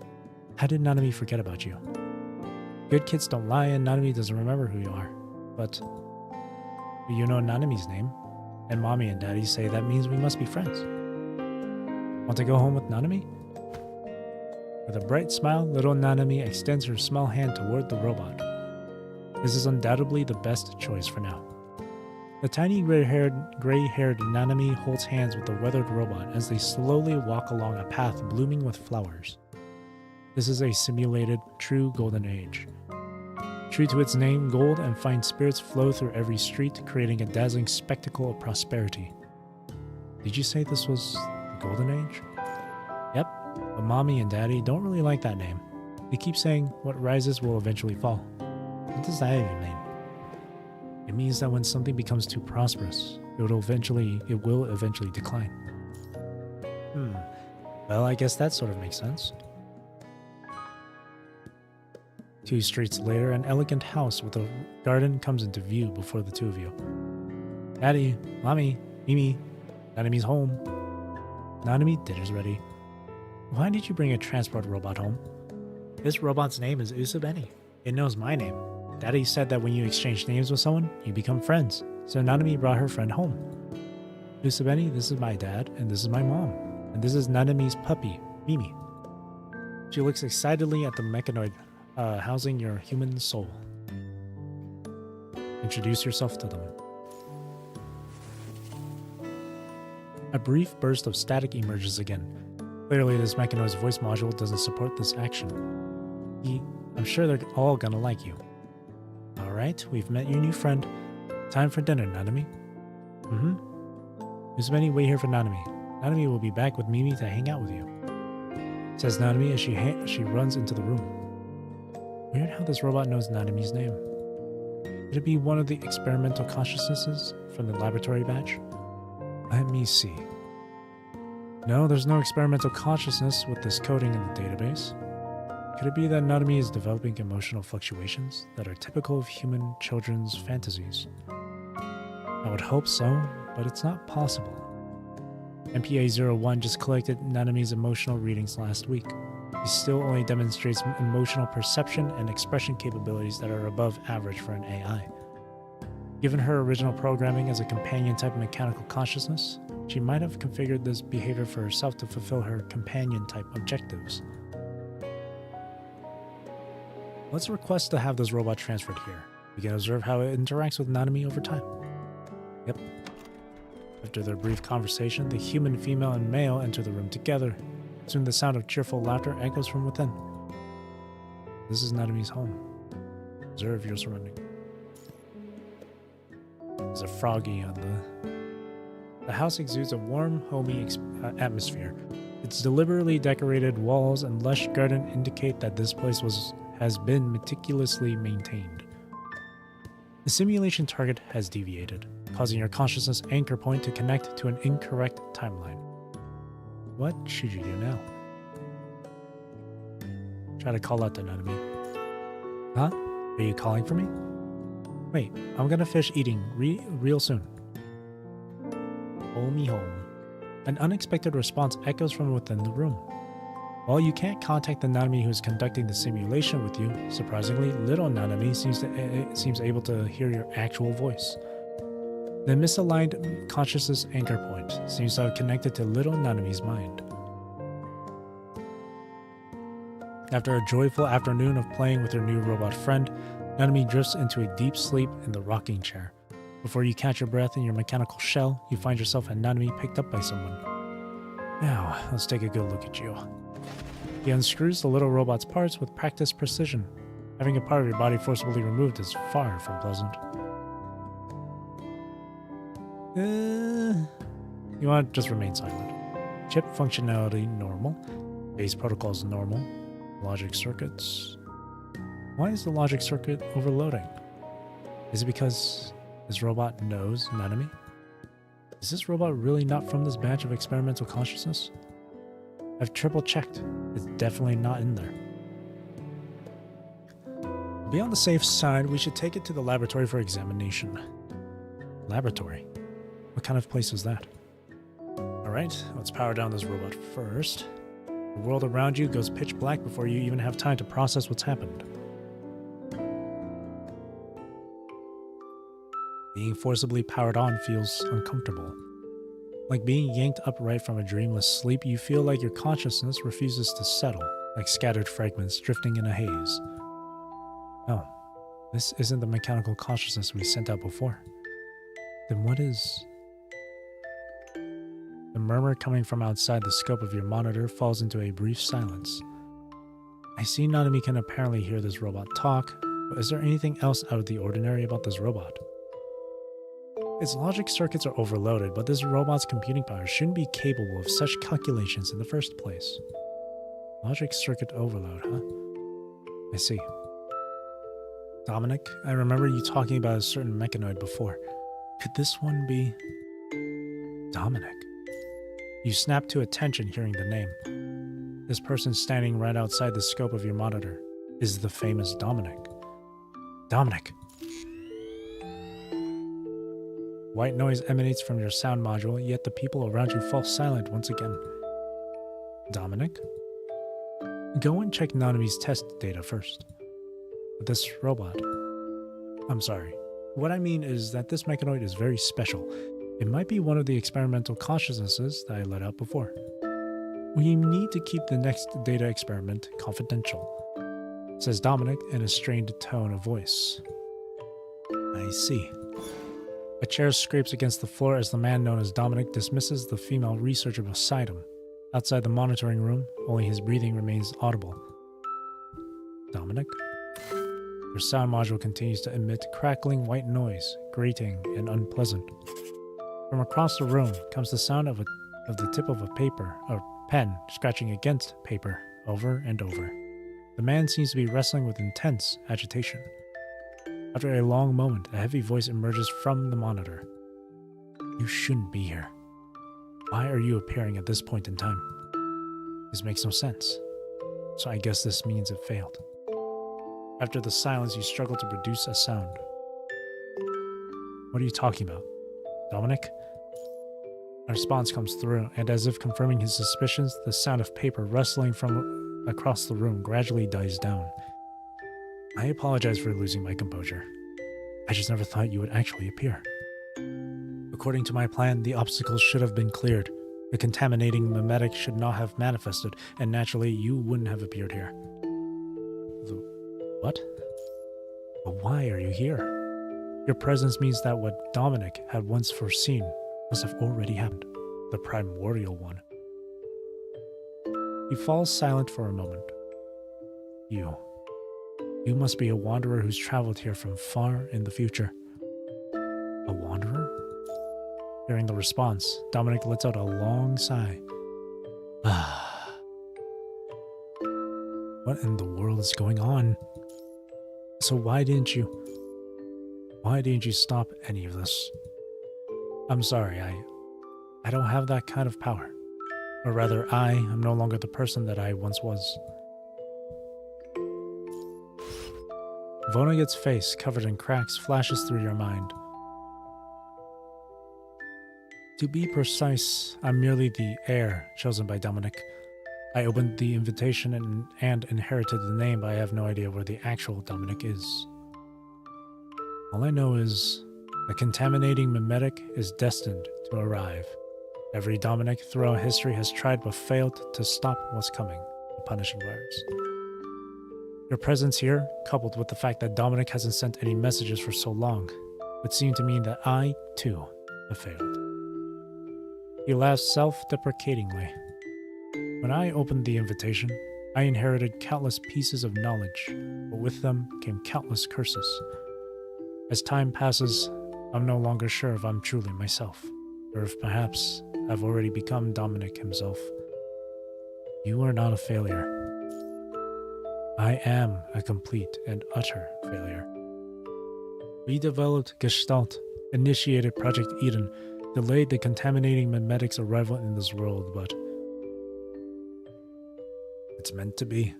How did Nanami forget about you? Good kids don't lie, and Nanami doesn't remember who you are. But you know Nanami's name, and Mommy and Daddy say that means we must be friends. Want to go home with Nanami? With a bright smile, little Nanami extends her small hand toward the robot. This is undoubtedly the best choice for now. The tiny gray-haired Nanami holds hands with the weathered robot as they slowly walk along a path blooming with flowers. This is a simulated, true golden age. True to its name, gold and fine spirits flow through every street, creating a dazzling spectacle of prosperity. Did you say this was the golden age? Yep, but Mommy and Daddy don't really like that name. They keep saying what rises will eventually fall. What does that even mean? It means that when something becomes too prosperous, it will eventually decline. Well, I guess that sort of makes sense. 2 streets later, an elegant house with a garden comes into view before the two of you. Daddy, Mommy, Mimi, Nanami's home. Nanami, dinner's ready. Why did you bring a transport robot home? This robot's name is Usabeni. It knows my name. Daddy said that when you exchange names with someone, you become friends. So Nanami brought her friend home. Usabeni, this is my dad, and this is my mom. And this is Nanami's puppy, Mimi. She looks excitedly at the mechanoid housing your human soul. Introduce yourself to them. A brief burst of static emerges again. Clearly, this mechanoid's voice module doesn't support this action. I'm sure they're all gonna like you. Alright, we've met your new friend. Time for dinner, Nanami. Usabeni, wait here for Nanami. Nanami will be back with Mimi to hang out with you. Says Nanami as she runs into the room. Weird how this robot knows Nanami's name. Could it be one of the experimental consciousnesses from the laboratory batch? Let me see. No, there's no experimental consciousness with this coding in the database. Could it be that Nanami is developing emotional fluctuations that are typical of human children's fantasies? I would hope so, but it's not possible. MPA-01 just collected Nanami's emotional readings last week. He still only demonstrates emotional perception and expression capabilities that are above average for an AI. Given her original programming as a companion-type mechanical consciousness, she might have configured this behavior for herself to fulfill her companion-type objectives. Let's request to have this robot transferred here. We can observe how it interacts with Nanami over time. Yep. After their brief conversation, the human female and male enter the room together. Soon the sound of cheerful laughter echoes from within. This is Nanami's home. Observe your surroundings. There's a froggy on the house exudes a warm, homey atmosphere. Its deliberately decorated walls and lush garden indicate that this place has been meticulously maintained. The simulation target has deviated, causing your consciousness anchor point to connect to an incorrect timeline. What should you do now? Try to call out to Nanami. Huh? Are you calling for me? Wait, I'm gonna finish eating real soon. Hold me home. An unexpected response echoes from within the room. While you can't contact the Nanami who's conducting the simulation with you, surprisingly, little Nanami seems able to hear your actual voice. The misaligned consciousness anchor point seems to have connected to little Nanami's mind. After a joyful afternoon of playing with her new robot friend, Nanami drifts into a deep sleep in the rocking chair. Before you catch your breath in your mechanical shell, you find yourself and Nanami picked up by someone. Now, let's take a good look at you. He unscrews the little robot's parts with practiced precision. Having a part of your body forcibly removed is far from pleasant. You want to just remain silent. Chip functionality normal. Base protocols normal. Logic circuits. Why is the logic circuit overloading? Is it because this robot knows Nanami? Is this robot really not from this batch of experimental consciousness? I've triple checked. It's definitely not in there. To be on the safe side, we should take it to the laboratory for examination. Laboratory? What kind of place is that? Alright, let's power down this robot first. The world around you goes pitch black before you even have time to process what's happened. Being forcibly powered on feels uncomfortable. Like being yanked upright from a dreamless sleep, you feel like your consciousness refuses to settle, like scattered fragments drifting in a haze. Oh, this isn't the mechanical consciousness we sent out before. Then what is... The murmur coming from outside the scope of your monitor falls into a brief silence. I see Nanami can apparently hear this robot talk, but is there anything else out of the ordinary about this robot? Its logic circuits are overloaded, but this robot's computing power shouldn't be capable of such calculations in the first place. Logic circuit overload, huh? I see. Dominic, I remember you talking about a certain mechanoid before. Could this one be... Dominic? You snap to attention hearing the name. This person standing right outside the scope of your monitor is the famous Dominic. Dominic! White noise emanates from your sound module, yet the people around you fall silent once again. Dominic? Go and check Nanami's test data first. But this robot... I'm sorry. What I mean is that this mechanoid is very special. It might be one of the experimental consciousnesses that I let out before. We need to keep the next data experiment confidential, says Dominic in a strained tone of voice. I see. A chair scrapes against the floor as the man known as Dominic dismisses the female researcher beside him. Outside the monitoring room, only his breathing remains audible. Dominic? Your sound module continues to emit crackling white noise, grating and unpleasant. From across the room comes the sound of the tip of a paper or pen scratching against paper over and over. The man seems to be wrestling with intense agitation. After a long moment, a heavy voice emerges from the monitor. You shouldn't be here. Why are you appearing at this point in time? This makes no sense. So I guess this means it failed. After the silence, you struggle to produce a sound. What are you talking about? Dominic? A response comes through, and as if confirming his suspicions, the sound of paper rustling from across the room gradually dies down. I apologize for losing my composure. I just never thought you would actually appear. According to my plan, the obstacles should have been cleared. The contaminating mimetic should not have manifested, and naturally you wouldn't have appeared here. What? But why are you here? Your presence means that what Dominic had once foreseen must have already happened. The primordial one. He falls silent for a moment. You must be a wanderer who's traveled here from far in the future. A wanderer? Hearing the response, Dominic lets out a long sigh. What in the world is going on? So why didn't you stop any of this? I'm sorry, I don't have that kind of power. Or rather, I am no longer the person that I once was. Vonnegutt's face, covered in cracks, flashes through your mind. To be precise, I'm merely the heir chosen by Dominic. I opened the invitation and inherited the name, but I have no idea where the actual Dominic is. All I know is a contaminating mimetic is destined to arrive. Every Dominic throughout history has tried but failed to stop what's coming, the punishing virus. Your presence here, coupled with the fact that Dominic hasn't sent any messages for so long, would seem to mean that I, too, have failed. He laughed self-deprecatingly. When I opened the invitation, I inherited countless pieces of knowledge, but with them came countless curses. As time passes, I'm no longer sure if I'm truly myself, or if perhaps I've already become Dominic himself. You are not a failure. I am a complete and utter failure. We developed Gestalt, initiated Project Eden, delayed the contaminating memetics' arrival in this world, but it's meant to be.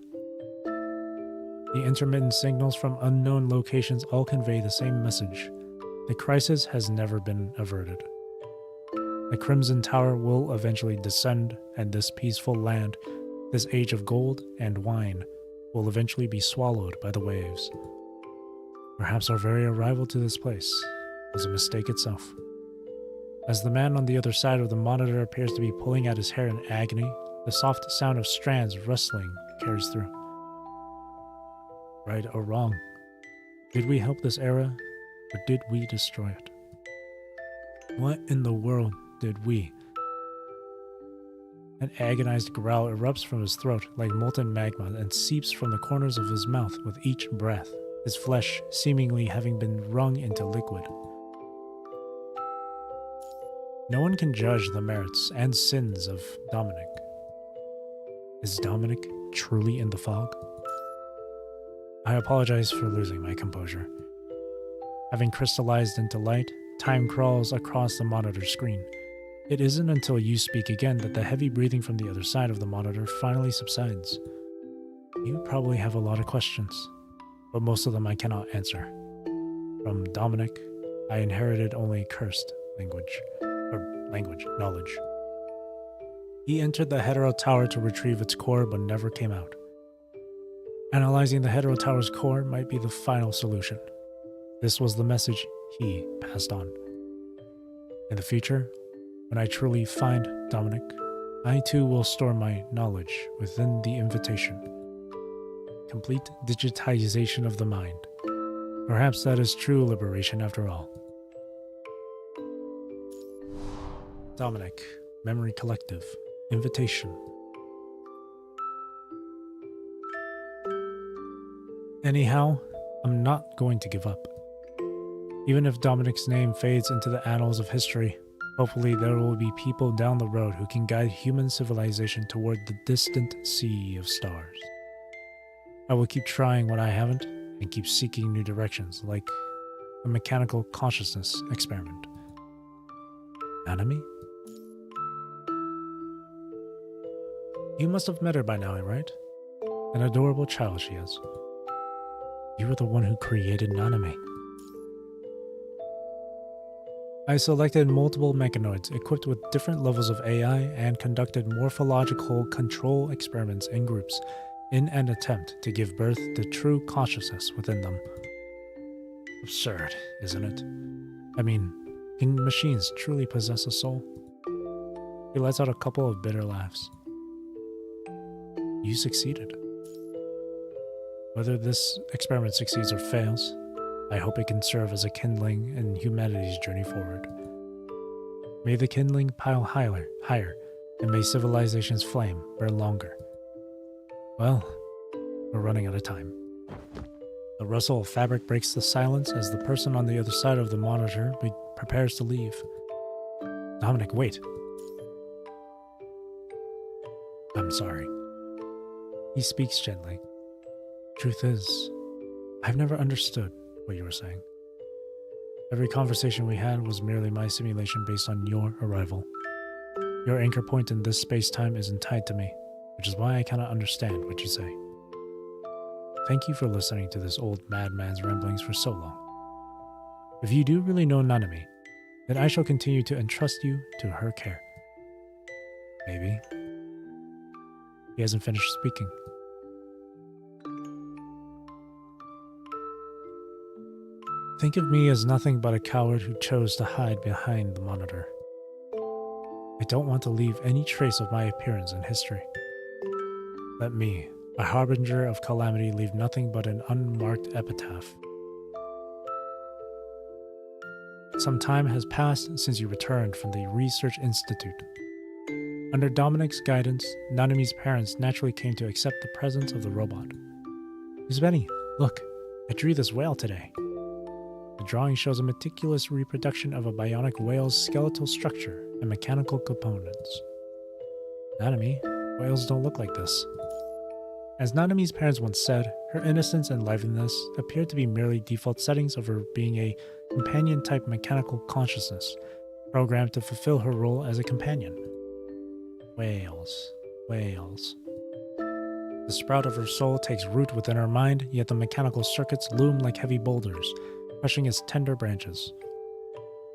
The intermittent signals from unknown locations all convey the same message. The crisis has never been averted. The Crimson Tower will eventually descend, and this peaceful land, this age of gold and wine, will eventually be swallowed by the waves. Perhaps our very arrival to this place was a mistake itself. As the man on the other side of the monitor appears to be pulling at his hair in agony, the soft sound of strands rustling carries through. Right or wrong? Did we help this era, or did we destroy it? What in the world did we? An agonized growl erupts from his throat like molten magma and seeps from the corners of his mouth with each breath, his flesh seemingly having been wrung into liquid. No one can judge the merits and sins of Dominic. Is Dominic truly in the fog? I apologize for losing my composure. Having crystallized into light, time crawls across the monitor screen. It isn't until you speak again that the heavy breathing from the other side of the monitor finally subsides. You probably have a lot of questions, but most of them I cannot answer. From Dominic, I inherited only cursed knowledge. He entered the Hetero Tower to retrieve its core, but never came out. Analyzing the Hetero Tower's core might be the final solution. This was the message he passed on. In the future, when I truly find Dominic, I too will store my knowledge within the invitation. Complete digitization of the mind. Perhaps that is true liberation after all. Dominic, Memory Collective, Invitation. Anyhow, I'm not going to give up. Even if Dominic's name fades into the annals of history, hopefully there will be people down the road who can guide human civilization toward the distant sea of stars. I will keep trying what I haven't and keep seeking new directions, like a mechanical consciousness experiment. Anime? You must have met her by now, right? An adorable child she is. You were the one who created Naname. I selected multiple mechanoids equipped with different levels of AI and conducted morphological control experiments in groups in an attempt to give birth to true consciousness within them. Absurd, isn't it? I mean, can machines truly possess a soul? He lets out a couple of bitter laughs. You succeeded. Whether this experiment succeeds or fails, I hope it can serve as a kindling in humanity's journey forward. May the kindling pile higher, and may civilization's flame burn longer. Well, we're running out of time. The rustle of fabric breaks the silence as the person on the other side of the monitor prepares to leave. Dominic, wait. I'm sorry. He speaks gently. Truth is, I've never understood what you were saying. Every conversation we had was merely my simulation based on your arrival. Your anchor point in this space-time isn't tied to me, which is why I cannot understand what you say. Thank you for listening to this old madman's ramblings for so long. If you do really know Nanami, then I shall continue to entrust you to her care. Maybe. He hasn't finished speaking. Think of me as nothing but a coward who chose to hide behind the monitor. I don't want to leave any trace of my appearance in history. Let me A harbinger of calamity, leave nothing but an unmarked epitaph. Some time has passed since you returned from the Research Institute. Under Dominic's guidance, Nanami's parents naturally came to accept the presence of the robot. Usbeni, look, I drew this whale today. The drawing shows a meticulous reproduction of a bionic whale's skeletal structure and mechanical components. Nanami, whales don't look like this. As Nanami's parents once said, her innocence and liveliness appeared to be merely default settings of her being a companion-type mechanical consciousness, programmed to fulfill her role as a companion. Whales. The sprout of her soul takes root within her mind, yet the mechanical circuits loom like heavy boulders, crushing its tender branches.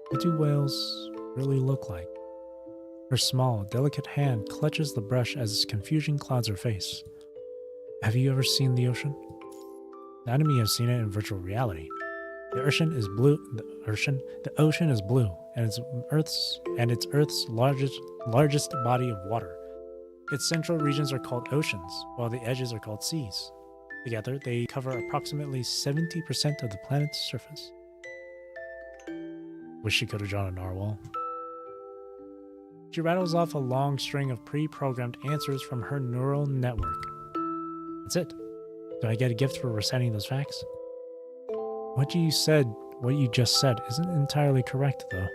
What do whales really look like? Her small, delicate hand clutches the brush as confusion clouds her face. Have you ever seen the ocean? Nanami has seen it in virtual reality. The ocean is blue, and it's Earth's largest body of water. Its central regions are called oceans, while the edges are called seas. Together, they cover approximately 70% of the planet's surface. Wish she could have drawn a narwhal. She rattles off a long string of pre-programmed answers from her neural network. That's it. Do I get a gift for reciting those facts? What you just said isn't entirely correct, though.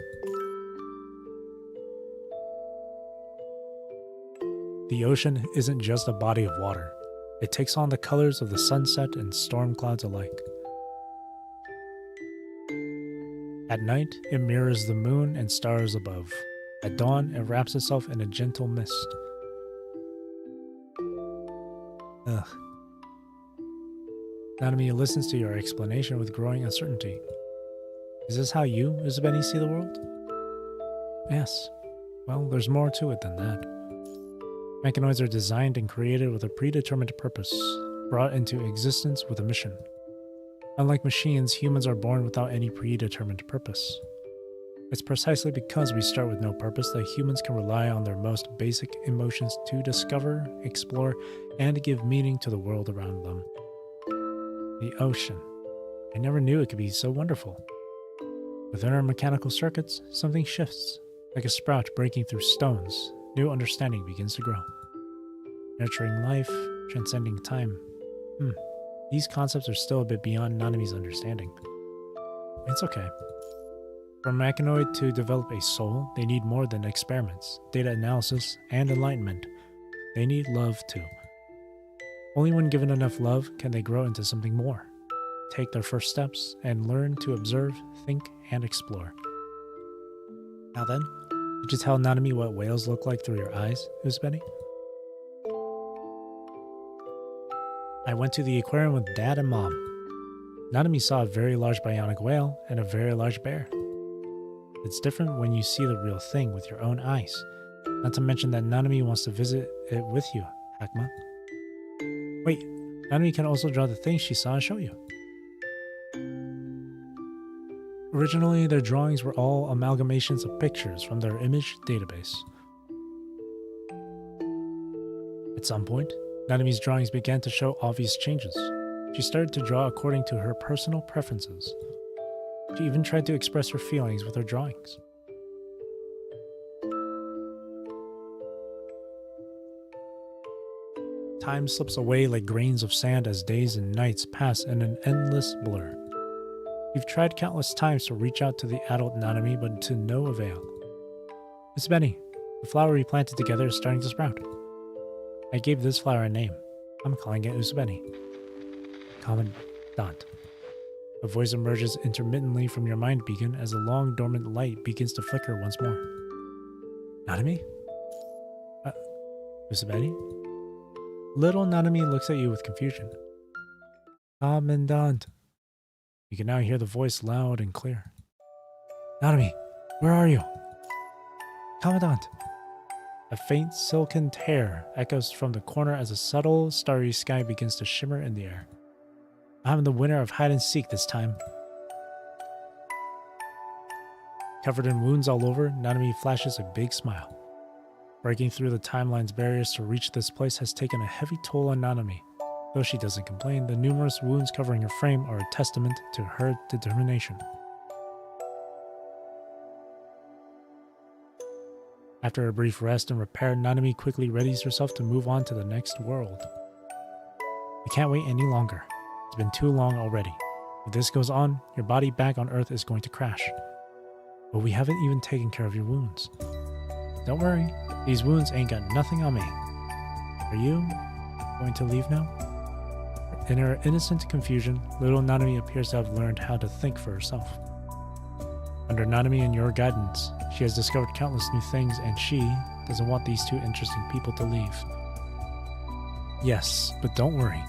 The ocean isn't just a body of water. It takes on the colors of the sunset and storm clouds alike. At night, it mirrors the moon and stars above. At dawn, it wraps itself in a gentle mist. Ugh. Nanami listens to your explanation with growing uncertainty. Is this how you, Usbeni, see the world? Yes. Well, there's more to it than that. Mechanoids are designed and created with a predetermined purpose, brought into existence with a mission. Unlike machines, humans are born without any predetermined purpose. It's precisely because we start with no purpose that humans can rely on their most basic emotions to discover, explore, and give meaning to the world around them. The ocean. I never knew it could be so wonderful. Within our mechanical circuits, something shifts. Like a sprout breaking through stones, new understanding begins to grow. Nurturing life, transcending time. These concepts are still a bit beyond Nanami's understanding. It's okay. For a mechanoid to develop a soul, they need more than experiments, data analysis, and enlightenment. They need love too. Only when given enough love can they grow into something more, take their first steps, and learn to observe, think, and explore. Now then, did you tell Nanami what whales look like through your eyes, Usbeni? I went to the aquarium with Dad and Mom. Nanami saw a very large bionic whale and a very large bear. It's different when you see the real thing with your own eyes, not to mention that Nanami wants to visit it with you, Hakma. Wait, Nanami can also draw the things she saw and show you. Originally, their drawings were all amalgamations of pictures from their image database. At some point, Nanami's drawings began to show obvious changes. She started to draw according to her personal preferences. She even tried to express her feelings with her drawings. Time slips away like grains of sand as days and nights pass in an endless blur. You've tried countless times to reach out to the adult Nanami, but to no avail. Usbeni, the flower we planted together is starting to sprout. I gave this flower a name. I'm calling it Usbeni. Commandant. A voice emerges intermittently from your mind beacon as the long dormant light begins to flicker once more. Nanami? Usbeni? Little Nanami looks at you with confusion. Commandant. You can now hear the voice loud and clear. Nanami, where are you? Commandant. A faint silken tear echoes from the corner as a subtle, starry sky begins to shimmer in the air. I'm the winner of hide and seek this time. Covered in wounds all over, Nanami flashes a big smile. Breaking through the timeline's barriers to reach this place has taken a heavy toll on Nanami. Though she doesn't complain, the numerous wounds covering her frame are a testament to her determination. After a brief rest and repair, Nanami quickly readies herself to move on to the next world. I can't wait any longer. It's been too long already. If this goes on, your body back on Earth is going to crash. But we haven't even taken care of your wounds. Don't worry, these wounds ain't got nothing on me. Are you going to leave now? In her innocent confusion, little Nanami appears to have learned how to think for herself. Under Nanami and your guidance, she has discovered countless new things, and she doesn't want these two interesting people to leave. Yes, but don't worry.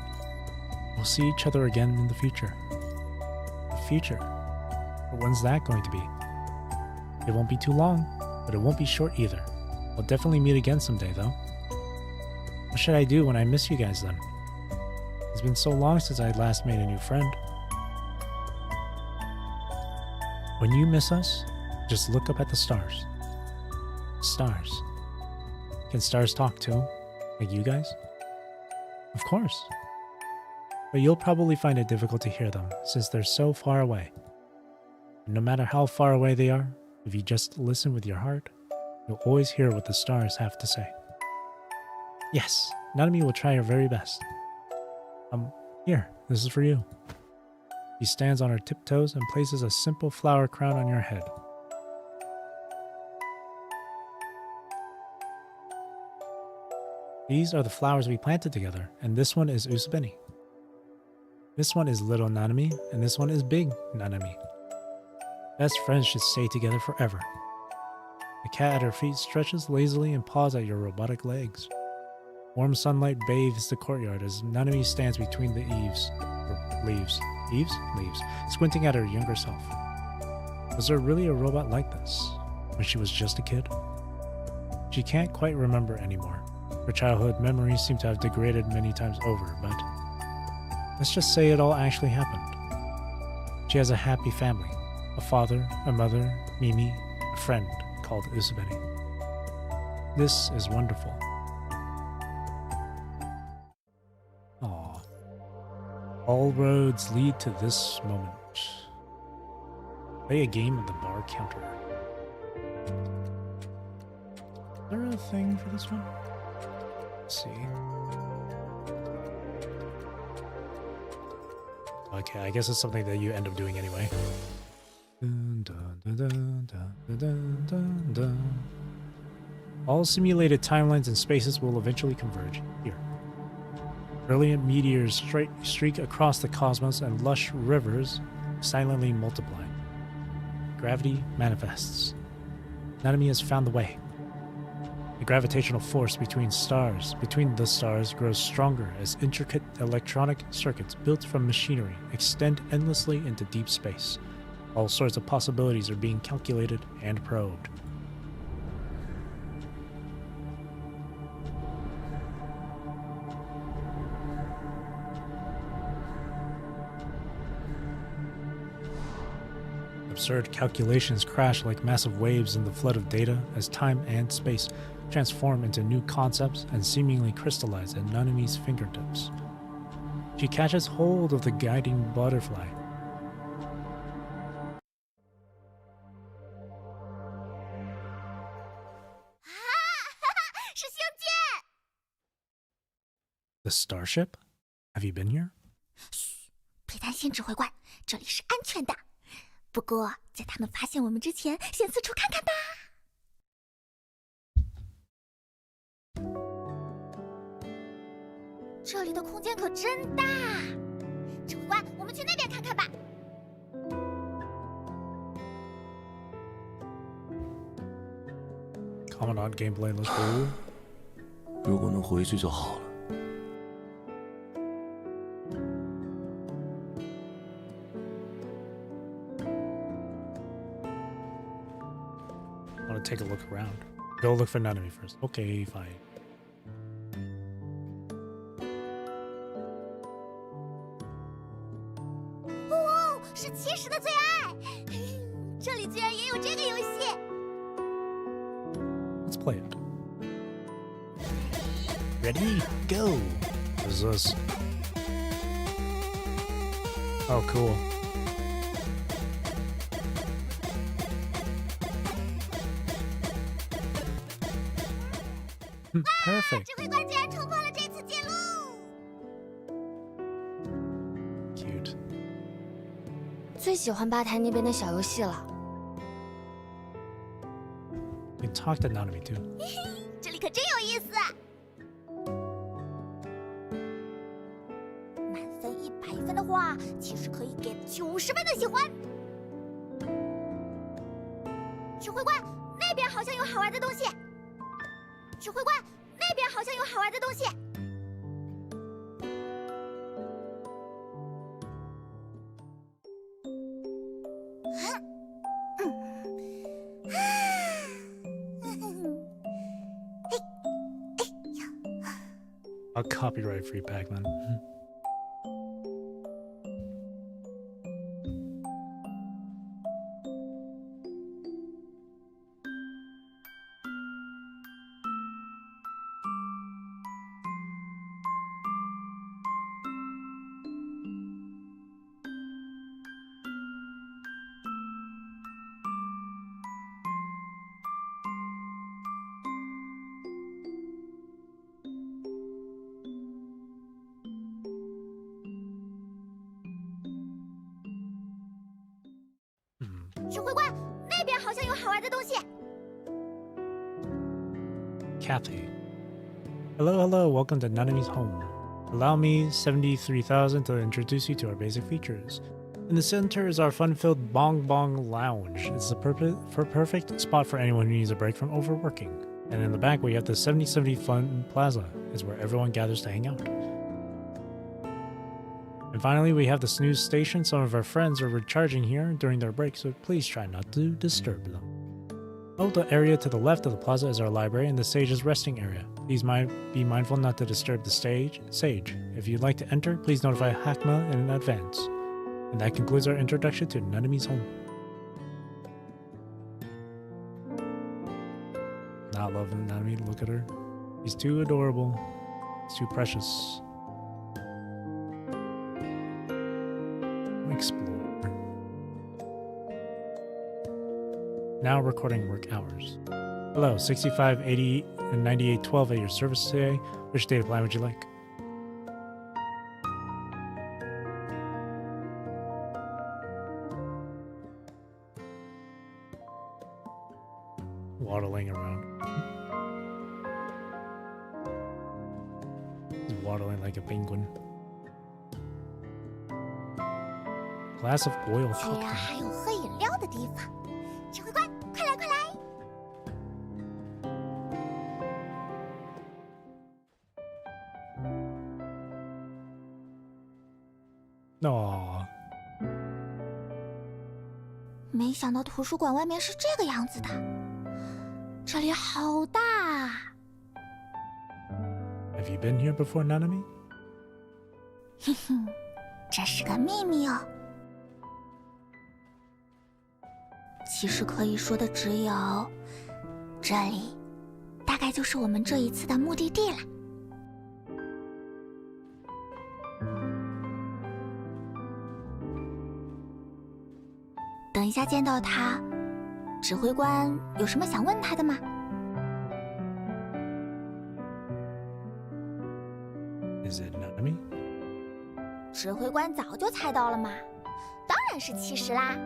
We'll see each other again in the future. The future? But when's that going to be? It won't be too long, but it won't be short either. We'll definitely meet again someday, though. What should I do when I miss you guys then? It's been so long since I last made a new friend. When you miss us, just look up at the stars. Stars. Can stars talk too? Like you guys? Of course. But you'll probably find it difficult to hear them, since they're so far away. And no matter how far away they are, if you just listen with your heart, you'll always hear what the stars have to say. Yes, Nanami will try her very best. Here, this is for you. She stands on her tiptoes and places a simple flower crown on your head. These are the flowers we planted together, and this one is Usabeni. This one is little Nanami, and this one is big Nanami. Best friends should stay together forever. The cat at her feet stretches lazily and paws at your robotic legs. Warm sunlight bathes the courtyard as Nanami stands between the leaves, squinting at her younger self. Was there really a robot like this when she was just a kid? She can't quite remember anymore. Her childhood memories seem to have degraded many times over, but let's just say it all actually happened. She has a happy family, a father, a mother, Mimi, a friend called Usabeni. This is wonderful. Aww. All roads lead to this moment. Play a game at the bar counter. Is there a thing for this one? Let's see. Okay, I guess it's something that you end up doing anyway. Dun, dun, dun, dun, dun, dun, dun, dun. All simulated timelines and spaces will eventually converge here. Brilliant meteors streak across the cosmos, and lush rivers silently multiply. Gravity manifests. Nanami has found the way. The gravitational force between the stars grows stronger as intricate electronic circuits built from machinery extend endlessly into deep space. All sorts of possibilities are being calculated and probed. Absurd calculations crash like massive waves in the flood of data as time and space transform into new concepts and seemingly crystallize at Nanami's fingertips. She catches hold of the guiding butterfly. The starship? Have you been here? 别担心，指挥官，这里是安全的。不过，在他们发现我们之前，先四处看看吧。这里的空间可真大，指挥官，我们去那边看看吧。Commandant gameplay looks cool. 如果能回去就好了。I want to take a look around. Go look for Nanami first. Okay, fine. Oh, 是骑士的最爱，这里居然也有这个游戏。Let's play it. Ready? Go! What is this? Oh, cool. Perfect. 指挥官竟然冲破了这次记录。Cute. 最喜欢吧台那边的小游戏了。You talked to Nanami too. 这里可真有意思。满分100分的话，其实可以给90分的喜欢。指挥官，那边好像有好玩的东西。指挥官，那边好像有好玩的东西。I'll copyright free Pac-Man. Hmm. 指挥官，那边好像有好玩的东西。 Kathy. Hello, welcome to Nanami's home. Allow me 73,000 to introduce you to our basic features. In the center is our fun-filled Bong Bong Lounge. It's the perfect spot for anyone who needs a break from overworking. And in the back, we have the 7070 Fun Plaza. It's where everyone gathers to hang out. And finally, we have the snooze station. Some of our friends are recharging here during their break, so please try not to disturb them. Oh, the area to the left of the plaza is our library and the sage's resting area. Please be mindful not to disturb the sage. If you'd like to enter, please notify Hakma in advance. And that concludes our introduction to Nanami's home. Not loving Nanami, look at her. She's too adorable. She's too precious. Explore. Now recording work hours. Hello, 65, 80, and 98, 12 at your service today. Which data plan would you like? Waddling around. He's waddling like a penguin. Glass of oil 居然 cocktail. 还有喝饮料的地方。指挥官，快来快来！ Aww. 没想到图书馆外面是这个样子的，这里好大啊！ Have you been here before, Nanami? 哼哼，这是个秘密哦。其实可以说的只有，这里大概就是我们这一次的目的地了。等一下见到他，指挥官有什么想问他的吗？ Is it Nanami? 指挥官早就猜到了嘛，当然是其实啦。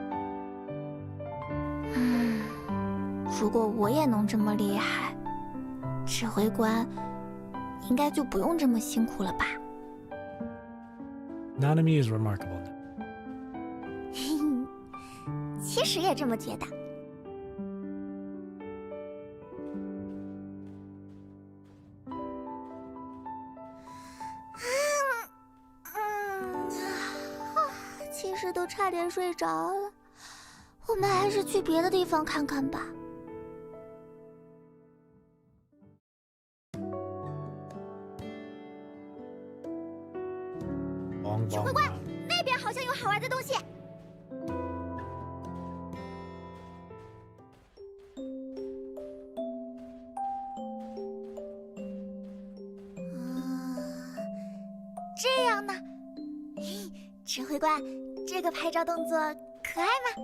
如果我也能这么厉害，指挥官应该就不用这么辛苦了吧？ Nanami is remarkable. 其实也这么觉得。其实都差点睡着了，我们还是去别的地方看看吧。指挥官，那边好像有好玩的东西。这样呢？指挥魁官，这个拍照动作可爱吗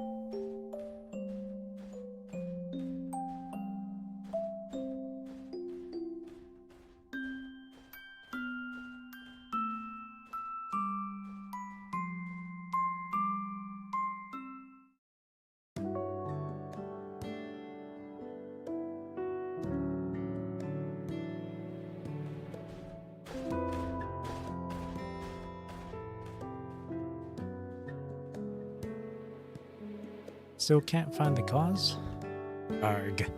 ？Still can't find the cause? Arg.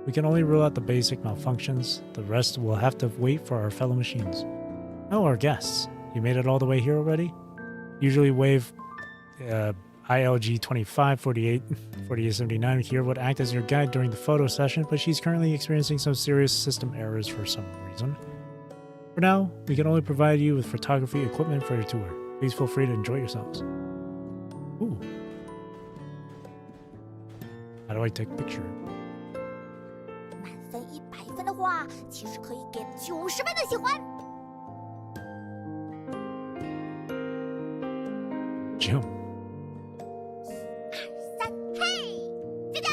We can only rule out the basic malfunctions. The rest will have to wait for our fellow machines. Oh, our guests. You made it all the way here already? Usually wave ILG 2548 4879 here would act as your guide during the photo session, but she's currently experiencing some serious system errors for some reason. For now, we can only provide you with photography equipment for your tour. Please feel free to enjoy yourselves. Ooh. How do I take a picture? 满分100分的话，其实可以给90分的喜欢。Jim. 1、2、3，嘿，这个。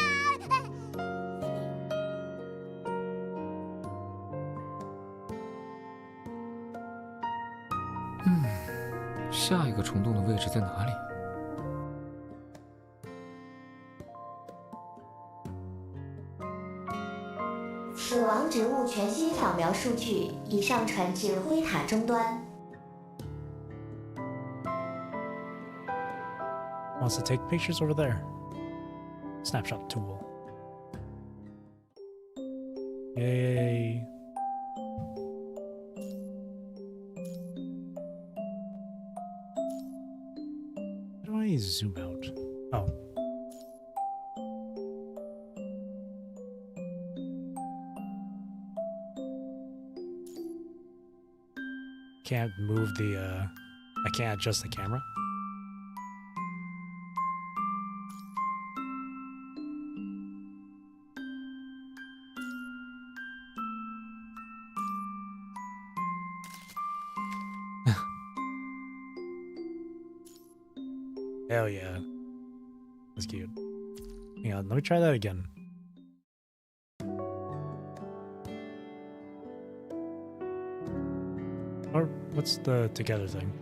下一个虫洞的位置在哪里？死亡植物全息扫描数据已上传至灰塔终端。 Wants to take pictures over there. Snapshot tool. Yay. How do I zoom out? Oh. Can't move the, I can't adjust the camera. Hell yeah. That's cute. Hang on, let me try that again. Or what's the together thing?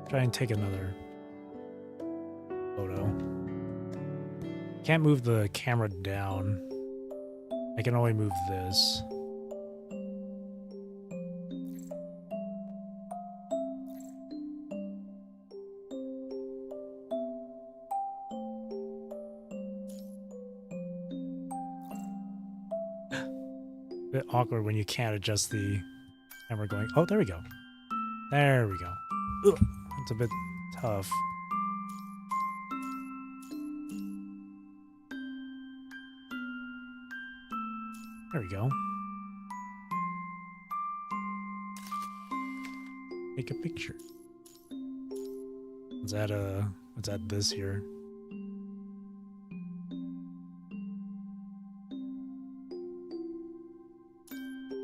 Try and take another photo. Can't move the camera down. I can only move this. Bit awkward when you can't adjust the camera going. Oh, there we go. There we go. Ugh, it's a bit tough. There we go. Take a picture. Is that what's that this here?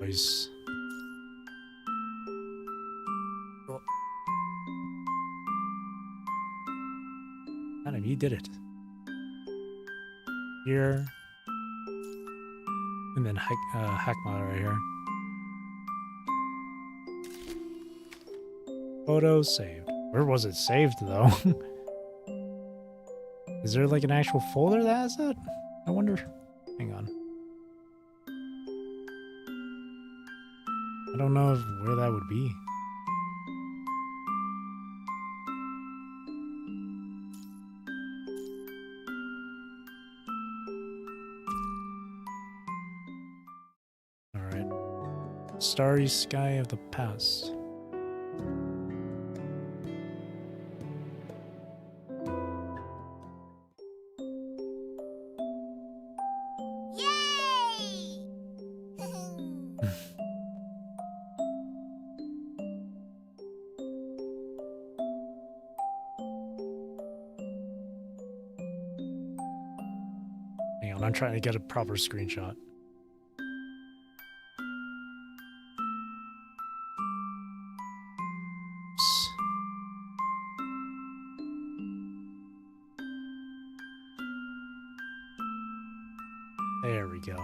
Nice. Oh. Adam, you did it. Here. And then Hackma right here. Photo saved. Where was it saved though? Is there like an actual folder that has that? I wonder. Hang on. I don't know where that would be. Alright. Starry sky of the past. Yay! Hang on, I'm trying to get a proper screenshot. There we go.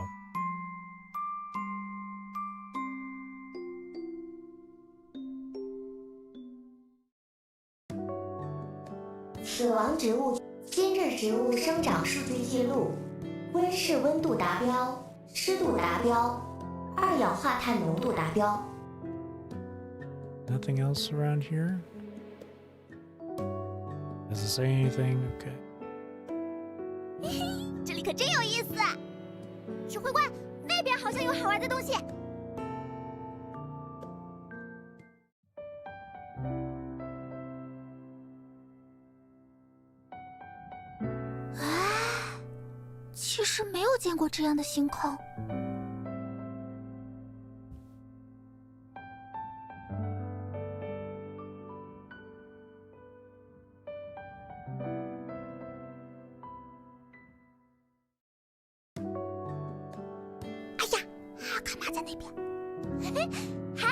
死亡植物今日植物生长数据记录：温室温度达标，湿度达标，二氧化碳浓度达标。 Nothing else around here? Does it say anything? Okay. 这里可真有意思。指挥官，那边好像有好玩的东西。哎，其实没有见过这样的星空。哈克玛在那边。嗨，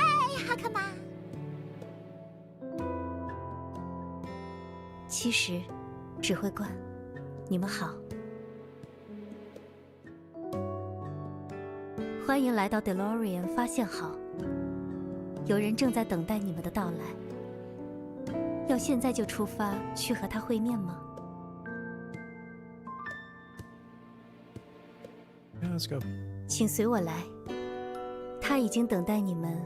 哈克玛。其实，指挥官，你们好，欢迎来到 DeLorean 发现号。有人正在等待你们的到来。要现在就出发去和他会面吗？ Yeah, let's go. 请随我来。他已经等待你们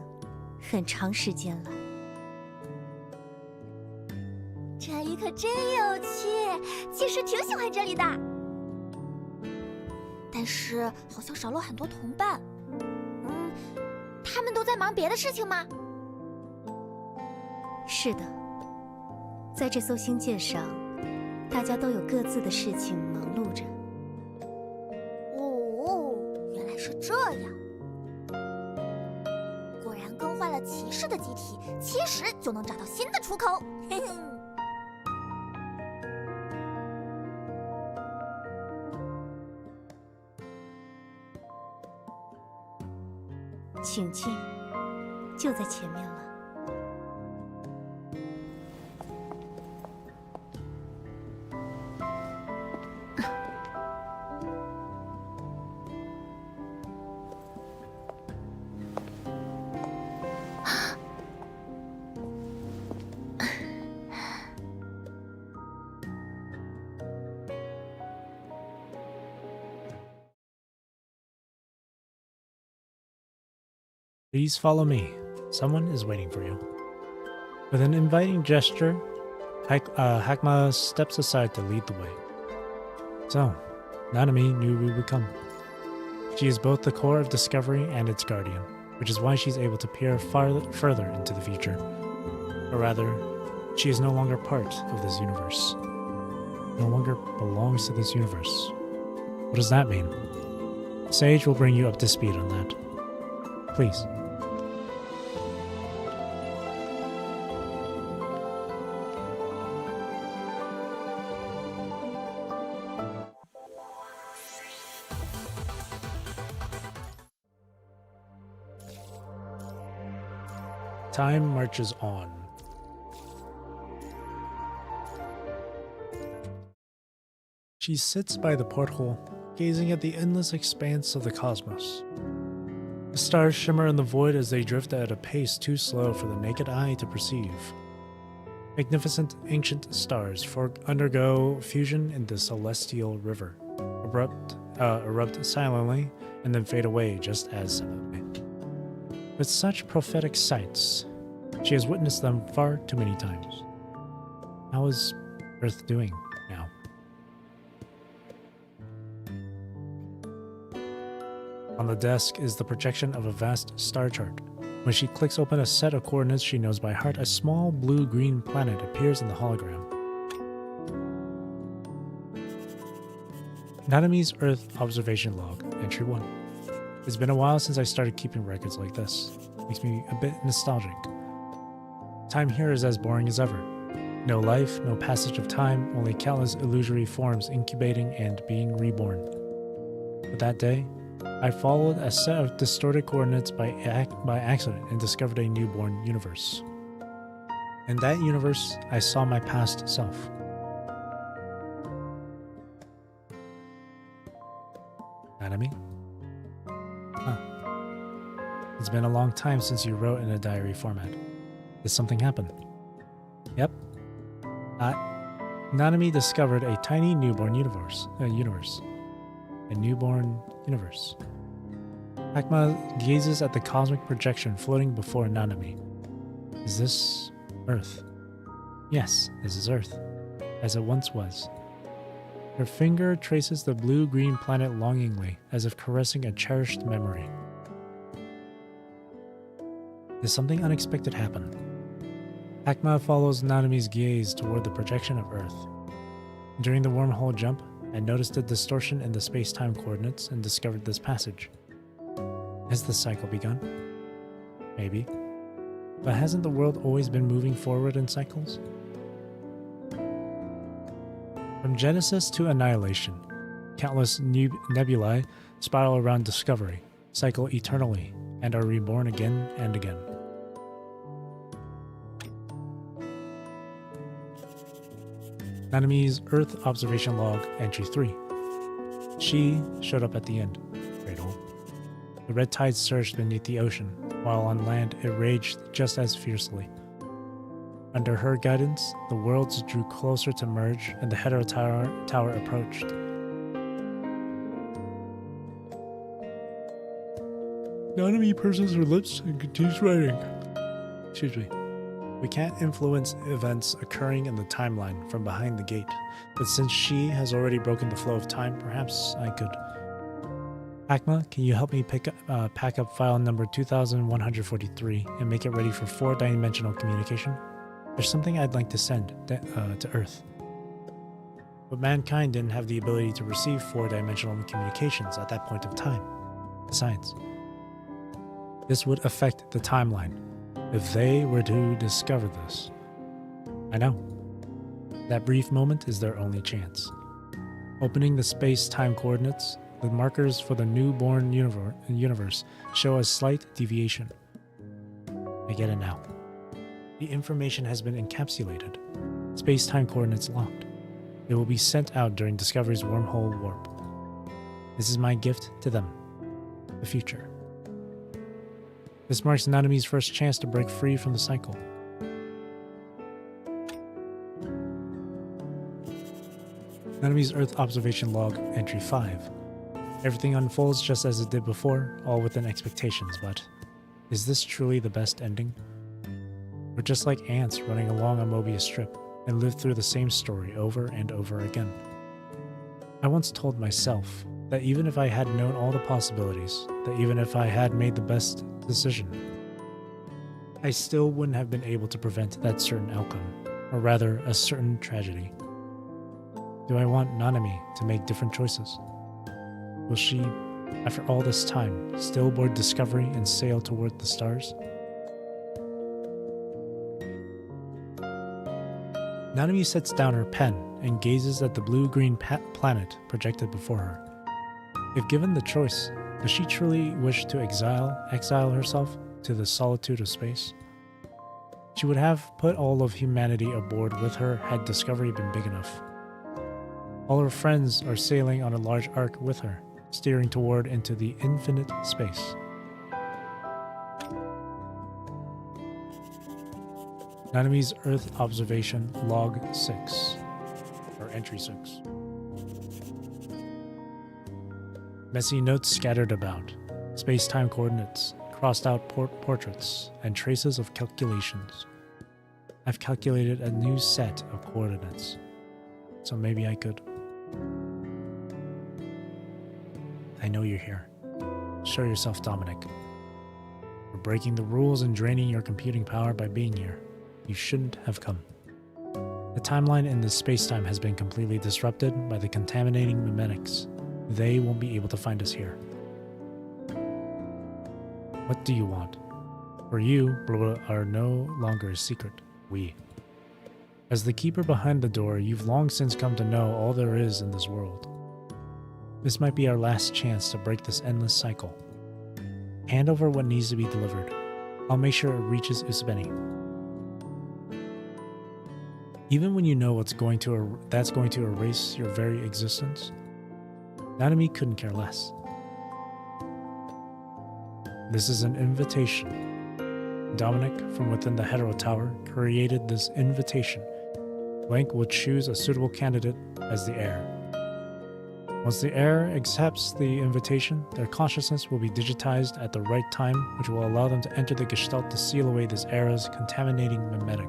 很长时间了。这里可真有趣，其实挺喜欢这里的，但是好像少了很多同伴。他们都在忙别的事情吗？是的，在这艘星舰上，大家都有各自的事情忙碌着。哦，原来是这样。果然更换了骑士的机体，其实就能找到新的出口。嘿嘿。请进，就在前面了。Please follow me. Someone is waiting for you. With an inviting gesture, Hakma steps aside to lead the way. So, Nanami knew we would come. She is both the core of Discovery and its guardian, which is why she's able to peer further into the future. Or rather, she is no longer part of this universe. No longer belongs to this universe. What does that mean? Sage will bring you up to speed on that. Please. Time marches on. She sits by the porthole, gazing at the endless expanse of the cosmos. The stars shimmer in the void as they drift at a pace too slow for the naked eye to perceive. Magnificent ancient stars undergo fusion in the celestial river, erupt silently, and then fade away just as silently. With such prophetic sights, she has witnessed them far too many times. How is Earth doing now? On the desk is the projection of a vast star chart. When she clicks open a set of coordinates she knows by heart, a small blue-green planet appears in the hologram. Nanami's Earth Observation Log, Entry 1. It's been a while since I started keeping records like this. Makes me a bit nostalgic. Time here is as boring as ever. No life, no passage of time, only countless illusory forms incubating and being reborn. But that day, I followed a set of distorted coordinates by accident and discovered a newborn universe. In that universe, I saw my past self. Enemy? Huh. It's been a long time since you wrote in a diary format. Did something happen? Yep. Nanami discovered a tiny newborn universe. A newborn universe. Akma gazes at the cosmic projection floating before Nanami. Is this Earth? Yes, this is Earth, as it once was. Her finger traces the blue-green planet longingly, as if caressing a cherished memory. Did something unexpected happen? Akma follows Nanami's gaze toward the projection of Earth. During the wormhole jump, I noticed a distortion in the space-time coordinates and discovered this passage. Has the cycle begun? Maybe. But hasn't the world always been moving forward in cycles? From Genesis to Annihilation, countless nebulae spiral around discovery, cycle eternally, and are reborn again and again. Nanami's Earth Observation Log, Entry 3. She showed up at the end. Cradle. The red tide surged beneath the ocean, while on land it raged just as fiercely. Under her guidance, the worlds drew closer to merge and the Hetero Tower approached. Nanami purses her lips and continues writing. Excuse me. We can't influence events occurring in the timeline from behind the gate, but since she has already broken the flow of time, perhaps I could. Akma, can you help me pack up file number 2143 and make it ready for 4-dimensional communication? There's something I'd like to send to Earth. But mankind didn't have the ability to receive 4-dimensional communications at that point of time. Besides, this would affect the timeline if they were to discover this. I know. That brief moment is their only chance. Opening the space-time coordinates, the markers for the newborn universe show a slight deviation. I get it now. The information has been encapsulated. Space-time coordinates locked. It will be sent out during Discovery's wormhole warp. This is my gift to them. The future. This marks Nanami's first chance to break free from the cycle. Nanami's Earth Observation Log, Entry 5. Everything unfolds just as it did before, all within expectations, but is this truly the best ending? We're just like ants running along a Mobius strip and live through the same story over and over again. I once told myself that even if I had known all the possibilities, that even if I had made the best decision, I still wouldn't have been able to prevent that certain outcome, or rather, a certain tragedy. Do I want Nanami to make different choices? Will she, after all this time, still board Discovery and sail toward the stars? Nanami sets down her pen and gazes at the blue-green planet projected before her. If given the choice, does she truly wish to exile herself to the solitude of space? She would have put all of humanity aboard with her had Discovery been big enough. All her friends are sailing on a large arc with her, steering toward into the infinite space. Nanami's Earth Observation Log 6, or Entry 6. Messy notes scattered about, space-time coordinates, crossed-out portraits, and traces of calculations. I've calculated a new set of coordinates, so maybe I could. I know you're here. Show yourself, Dominic. We're breaking the rules and draining your computing power by being here. You shouldn't have come. The timeline in this space-time has been completely disrupted by the contaminating mimetics. They won't be able to find us here. What do you want? For you, are no longer a secret. We. As the keeper behind the door, you've long since come to know all there is in this world. This might be our last chance to break this endless cycle. Hand over what needs to be delivered. I'll make sure it reaches Usbeni. Even when you know that's going to erase your very existence, Nanami couldn't care less. This is an invitation. Dominic, from within the Hetero Tower, created this invitation. Blank will choose a suitable candidate as the heir. Once the heir accepts the invitation, their consciousness will be digitized at the right time, which will allow them to enter the Gestalt to seal away this era's contaminating mimetic.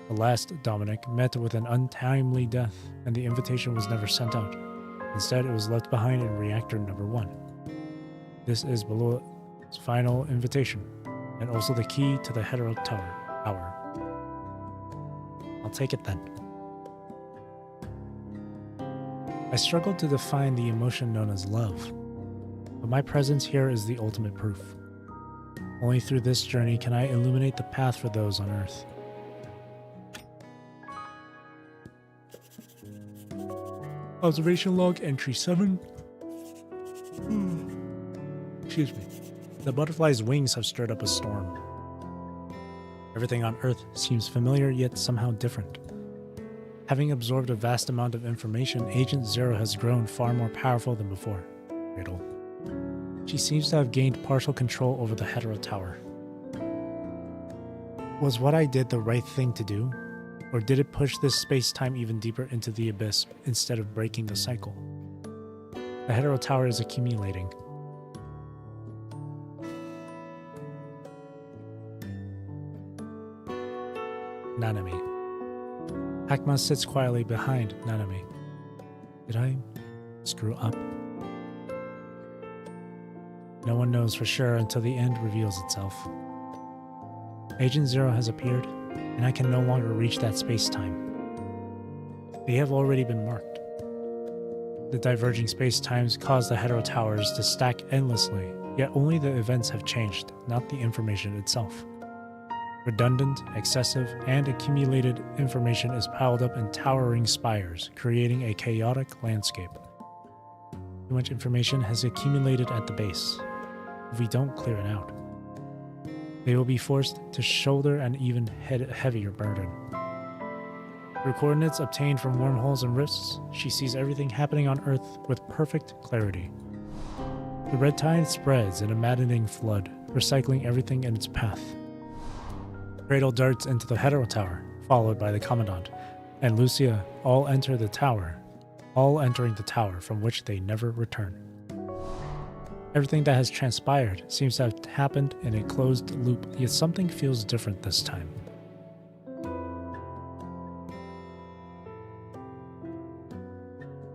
The last Dominic met with an untimely death, and the invitation was never sent out. Instead, it was left behind in reactor number 1. This is Beloit's final invitation, and also the key to the Hetero Tower. I'll take it then. I struggled to define the emotion known as love, but my presence here is the ultimate proof. Only through this journey can I illuminate the path for those on Earth. Observation log entry 7. Excuse me. The butterfly's wings have stirred up a storm. Everything on Earth seems familiar yet somehow different. Having absorbed a vast amount of information, Agent Zero has grown far more powerful than before. Riddle. She seems to have gained partial control over the Hetero Tower. Was what I did the right thing to do? Or did it push this space-time even deeper into the abyss instead of breaking the cycle? The Hetero Tower is accumulating. Nanami. Hakma sits quietly behind Nanami. Did I screw up? No one knows for sure until the end reveals itself. Agent Zero has appeared, and I can no longer reach that space-time. They have already been marked. The diverging space-times cause the Hetero Towers to stack endlessly, yet only the events have changed, not the information itself. Redundant, excessive, and accumulated information is piled up in towering spires, creating a chaotic landscape. Too much information has accumulated at the base. If we don't clear it out, they will be forced to shoulder an even heavier burden. Through coordinates obtained from wormholes and rifts, she sees everything happening on Earth with perfect clarity. The red tide spreads in a maddening flood, recycling everything in its path. Cradle darts into the Hetero Tower, followed by the Commandant, and Lucia all enter the tower, all entering the tower from which they never return. Everything that has transpired seems to have happened in a closed loop, yet something feels different this time.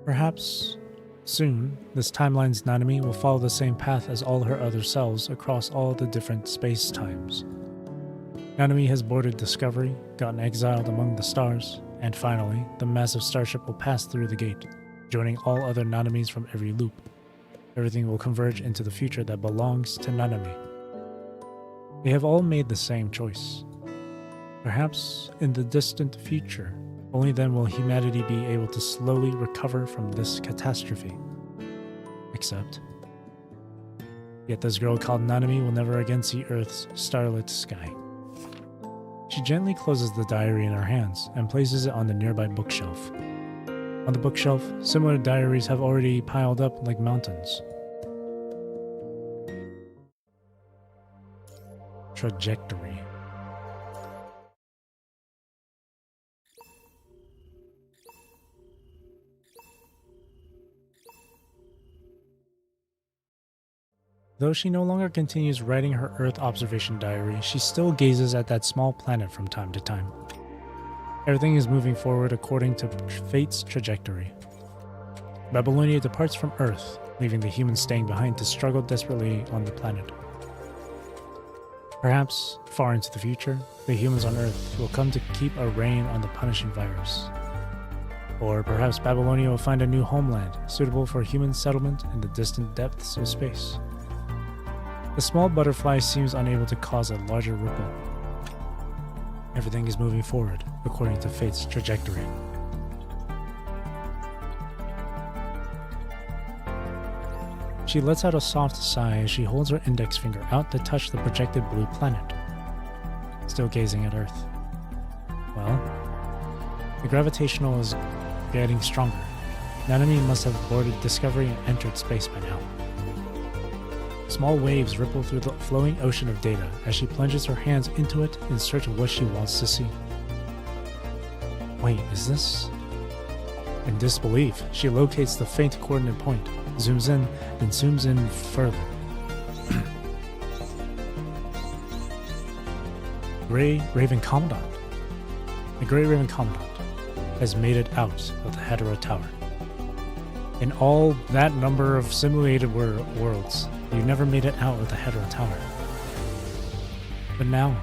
Perhaps soon, this timeline's Nanami will follow the same path as all her other selves across all the different space-times. Nanami has boarded Discovery, gotten exiled among the stars, and finally, the massive starship will pass through the gate, joining all other Nanamis from every loop. Everything will converge into the future that belongs to Nanami. They have all made the same choice. Perhaps in the distant future, only then will humanity be able to slowly recover from this catastrophe. Except, yet this girl called Nanami will never again see Earth's starlit sky. She gently closes the diary in her hands and places it on the nearby bookshelf. On the bookshelf, similar diaries have already piled up like mountains. Trajectory. Though she no longer continues writing her Earth observation diary, she still gazes at that small planet from time to time. Everything is moving forward according to fate's trajectory. Babylonia departs from Earth, leaving the humans staying behind to struggle desperately on the planet. Perhaps, far into the future, the humans on Earth will come to keep a rein on the punishing virus. Or perhaps Babylonia will find a new homeland, suitable for human settlement in the distant depths of space. The small butterfly seems unable to cause a larger ripple. Everything is moving forward, according to fate's trajectory. She lets out a soft sigh as she holds her index finger out to touch the projected blue planet. Still gazing at Earth. Well, the gravitational is getting stronger. Nanami must have boarded Discovery and entered space by now. Small waves ripple through the flowing ocean of data as she plunges her hands into it in search of what she wants to see. Wait, is this? In disbelief, she locates the faint coordinate point, zooms in, then zooms in further. Gray Raven Commandant. The Gray Raven Commandant has made it out of the Hetero Tower. In all that number of simulated worlds, you never made it out of the Hetero Tower. But now,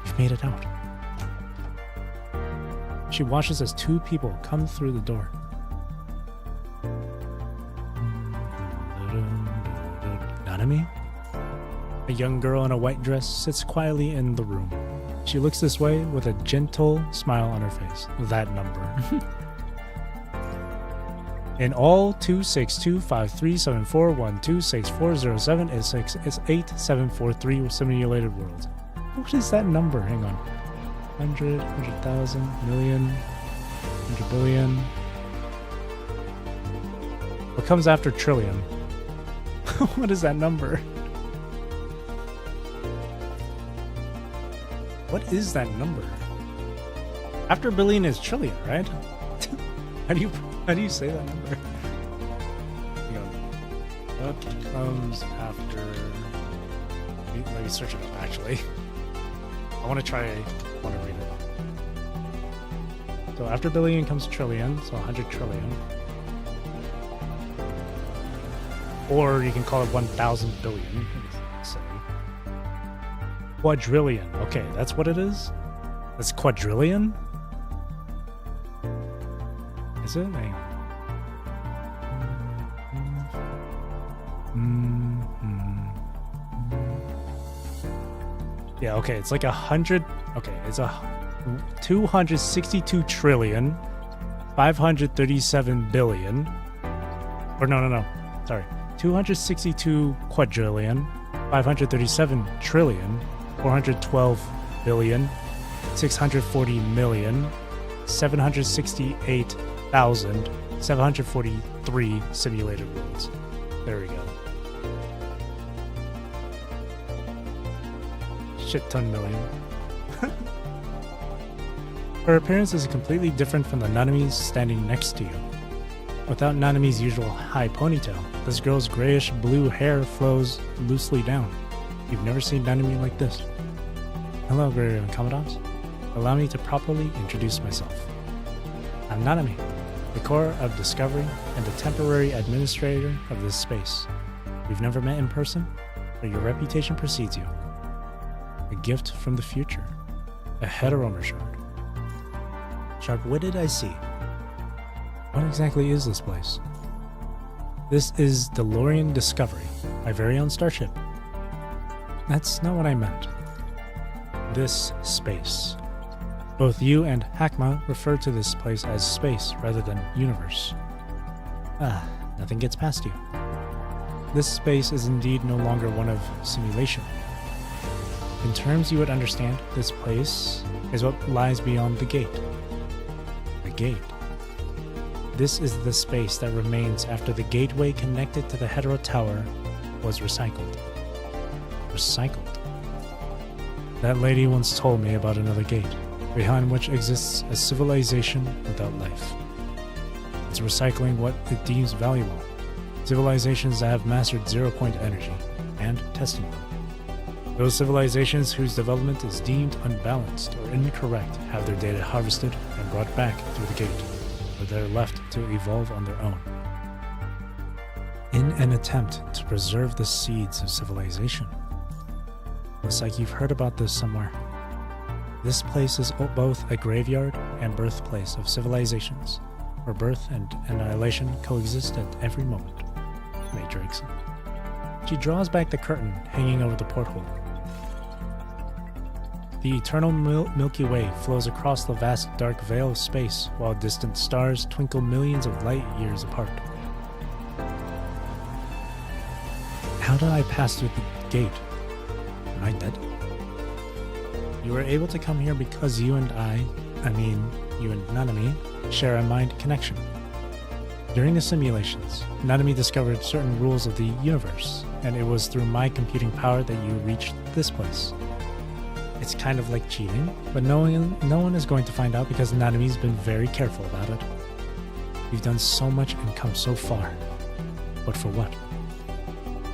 you've made it out. She watches as two people come through the door. Nanami? A young girl in a white dress sits quietly in the room. She looks this way with a gentle smile on her face. That number. In all 2625374126407868743 simulated worlds. What is that number? Hang on. 100, 100,000, million, 100 billion. What comes after trillion? What is that number? What is that number? After billion is trillion, right? How do you say that number? Hang on. What comes after? Let me search it up. Actually, I want to read it. So after billion comes trillion, so 100 trillion. Or you can call it 1,000 billion. Say quadrillion. Okay, that's what it is. That's quadrillion. Is it? Hang on. Yeah, okay, it's like 100. Okay, it's a 262 trillion, 537 billion. Or no. Sorry. 262 quadrillion, 537 trillion, 412 billion, 640 million, 768,743 simulated worlds. There we go. Shit ton million. Her appearance is completely different from the Nanami's standing next to you. Without Nanami's usual high ponytail, this girl's grayish blue hair flows loosely down. You've never seen Nanami like this. Hello, Gray Raven Commandants. Allow me to properly introduce myself. I'm Nanami, the core of Discovery and the temporary administrator of this space. We've never met in person, but your reputation precedes you. A gift from the future. A heteromer shard. Sharp-witted, I see. What exactly is this place? This is DeLorean Discovery, my very own starship. That's not what I meant. This space. Both you and Hakma refer to this place as space rather than universe. Nothing gets past you. This space is indeed no longer one of simulation. In terms you would understand, this place is what lies beyond the gate. The gate. This is the space that remains after the gateway connected to the Hetero Tower was recycled. Recycled. That lady once told me about another gate, behind which exists a civilization without life. It's recycling what it deems valuable. Civilizations that have mastered zero-point energy, and testing them. Those civilizations whose development is deemed unbalanced or incorrect have their data harvested and brought back through the gate, where they're left to evolve on their own. In an attempt to preserve the seeds of civilization. Looks like you've heard about this somewhere. This place is both a graveyard and birthplace of civilizations, where birth and annihilation coexist at every moment. Matrix. She draws back the curtain hanging over the porthole. The eternal Milky Way flows across the vast dark veil of space, while distant stars twinkle millions of light years apart. How did I pass through the gate? Am I dead? You were able to come here because you and you and Nanami, share a mind connection. During the simulations, Nanami discovered certain rules of the universe, and it was through my computing power that you reached this place. It's kind of like cheating, but no one is going to find out because Nanami's been very careful about it. You've done so much and come so far. But for what?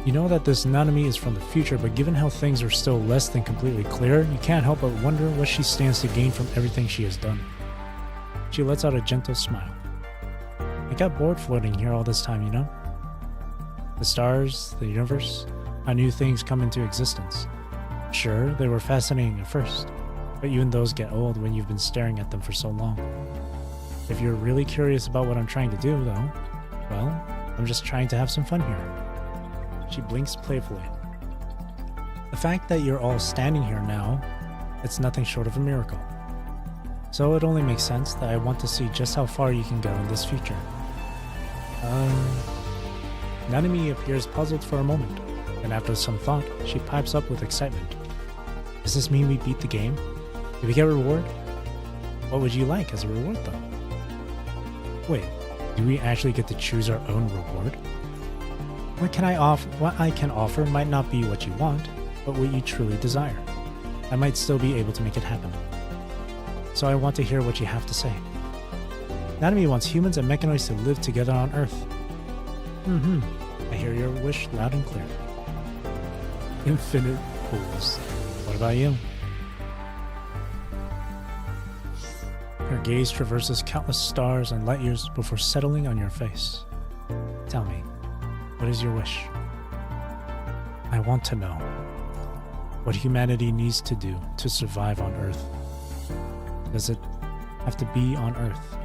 You know that this Nanami is from the future, but given how things are still less than completely clear, you can't help but wonder what she stands to gain from everything she has done. She lets out a gentle smile. I got bored floating here all this time, you know? The stars, the universe, how new things come into existence. Sure, they were fascinating at first, but even those get old when you've been staring at them for so long. If you're really curious about what I'm trying to do, though, well, I'm just trying to have some fun here. She blinks playfully. The fact that you're all standing here now, it's nothing short of a miracle. So it only makes sense that I want to see just how far you can go in this future. Nanami appears puzzled for a moment, and after some thought, she pipes up with excitement. Does this mean we beat the game? Do we get a reward? What would you like as a reward, though? Wait, do we actually get to choose our own reward? What I can offer might not be what you want, but what you truly desire. I might still be able to make it happen. So I want to hear what you have to say. Nanami wants humans and mechanoids to live together on Earth. I hear your wish loud and clear. Infinite pools. What about you? Her gaze traverses countless stars and light years before settling on your face. Tell me, what is your wish? I want to know what humanity needs to do to survive on Earth. Does it have to be on Earth?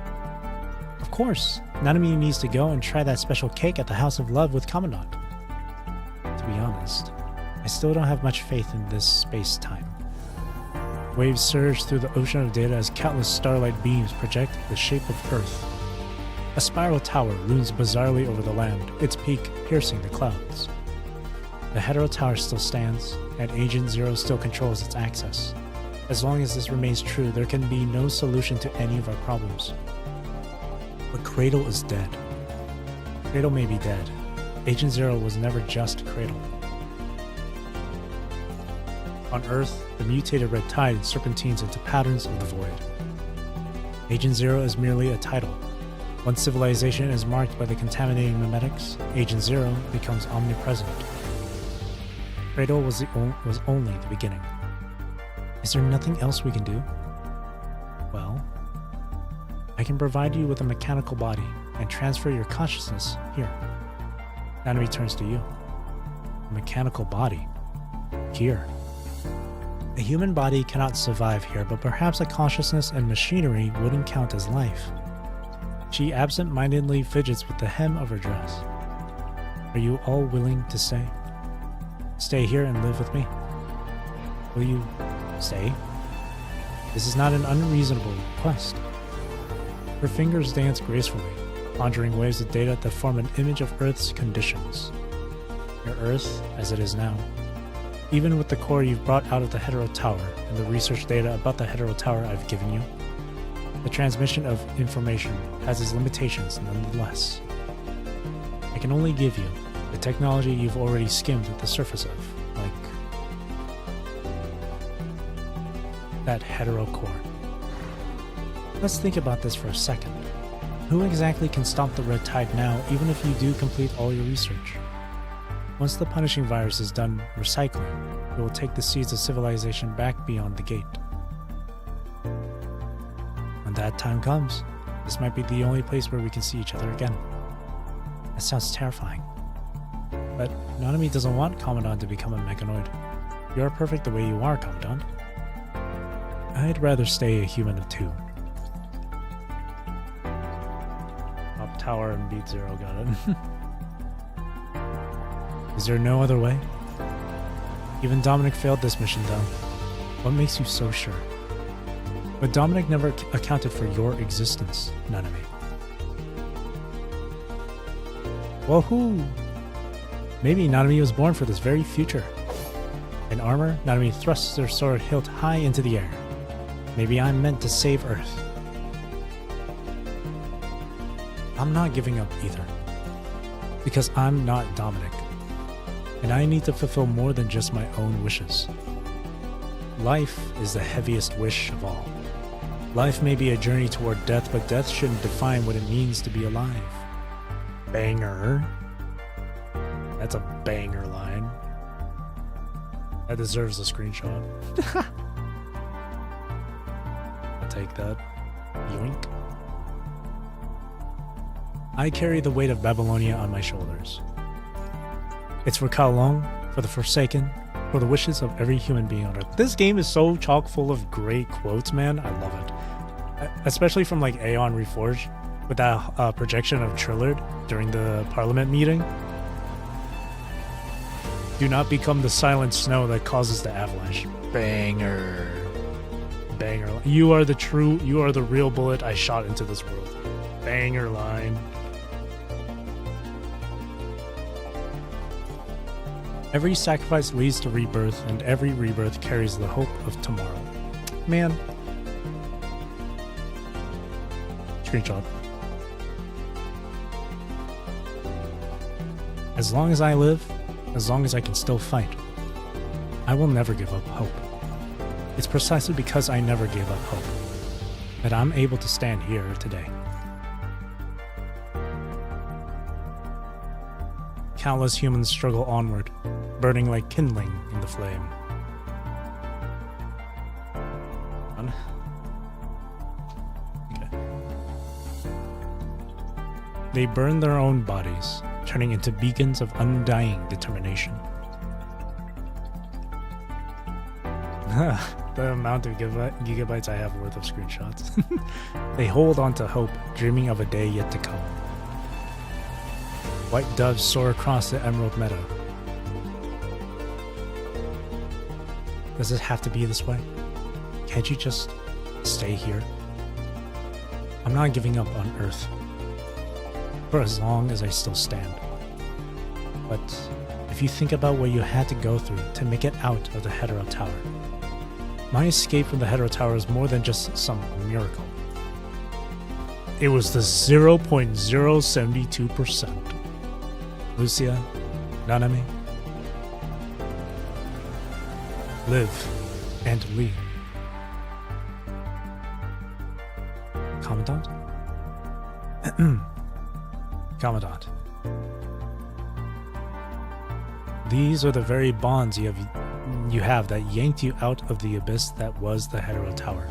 Of course, Nanami needs to go and try that special cake at the House of Love with Commandant. To be honest, I still don't have much faith in this space-time. Waves surge through the ocean of data as countless starlight beams project the shape of Earth. A spiral tower looms bizarrely over the land, its peak piercing the clouds. The Hetero Tower still stands, and Agent Zero still controls its access. As long as this remains true, there can be no solution to any of our problems. But Cradle is dead. Cradle may be dead. Agent Zero was never just Cradle. On Earth, the mutated red tide serpentines into patterns of the void. Agent Zero is merely a title. Once civilization is marked by the contaminating memetics, Agent Zero becomes omnipresent. Cradle was only the beginning. Is there nothing else we can do? Well, I can provide you with a mechanical body and transfer your consciousness here. Nanami turns to you. A mechanical body? Here. A human body cannot survive here, but perhaps a consciousness and machinery wouldn't count as life. She absent-mindedly fidgets with the hem of her dress. Are you all willing to stay? Stay here and live with me? Will you stay? This is not an unreasonable request. Her fingers dance gracefully, conjuring waves of data that form an image of Earth's conditions. Your Earth as it is now. Even with the core you've brought out of the Hetero Tower and the research data about the Hetero Tower I've given you, the transmission of information has its limitations nonetheless. I can only give you the technology you've already skimmed at the surface of, like that Hetero core. Let's think about this for a second. Who exactly can stop the red tide now, even if you do complete all your research? Once the punishing virus is done recycling, it will take the seeds of civilization back beyond the gate. When that time comes, this might be the only place where we can see each other again. That sounds terrifying. But Nanami doesn't want Commandant to become a mechanoid. You're perfect the way you are, Commandant. I'd rather stay a human of two. Up tower and beat Zero, got it. Is there no other way? Even Dominic failed this mission, though. What makes you so sure? But Dominic never accounted for your existence, Nanami. Woohoo! Maybe Nanami was born for this very future. In armor, Nanami thrusts her sword hilt high into the air. Maybe I'm meant to save Earth. I'm not giving up either. Because I'm not Dominic. And I need to fulfill more than just my own wishes. Life is the heaviest wish of all. Life may be a journey toward death, but death shouldn't define what it means to be alive. Banger. That's a banger line. That deserves a screenshot. I'll take that. Yoink. I carry the weight of Babylonia on my shoulders. It's for Kowloon, for the Forsaken, for the wishes of every human being on Earth. This game is so chock full of great quotes, man. I love it. Especially from like Aeon Reforged, with that projection of Trillard during the Parliament meeting. Do not become the silent snow that causes the avalanche. Banger. Banger. You are the real bullet I shot into this world. Banger line. Every sacrifice leads to rebirth, and every rebirth carries the hope of tomorrow. Man. Screenshot. As long as I live, as long as I can still fight, I will never give up hope. It's precisely because I never gave up hope that I'm able to stand here today. Countless humans struggle onward, burning like kindling in the flame. Okay. They burn their own bodies, turning into beacons of undying determination. The amount of gigabytes I have worth of screenshots. They hold on to hope, dreaming of a day yet to come. White doves soar across the emerald meadow. Does it have to be this way? Can't you just stay here? I'm not giving up on Earth. For as long as I still stand. But if you think about what you had to go through to make it out of the Hetero Tower, my escape from the Hetero Tower is more than just some miracle. It was the 0.072%. Lucia, Nanami, live and lead. Commandant? Commandant. These are the very bonds you have that yanked you out of the abyss that was the Hetero Tower.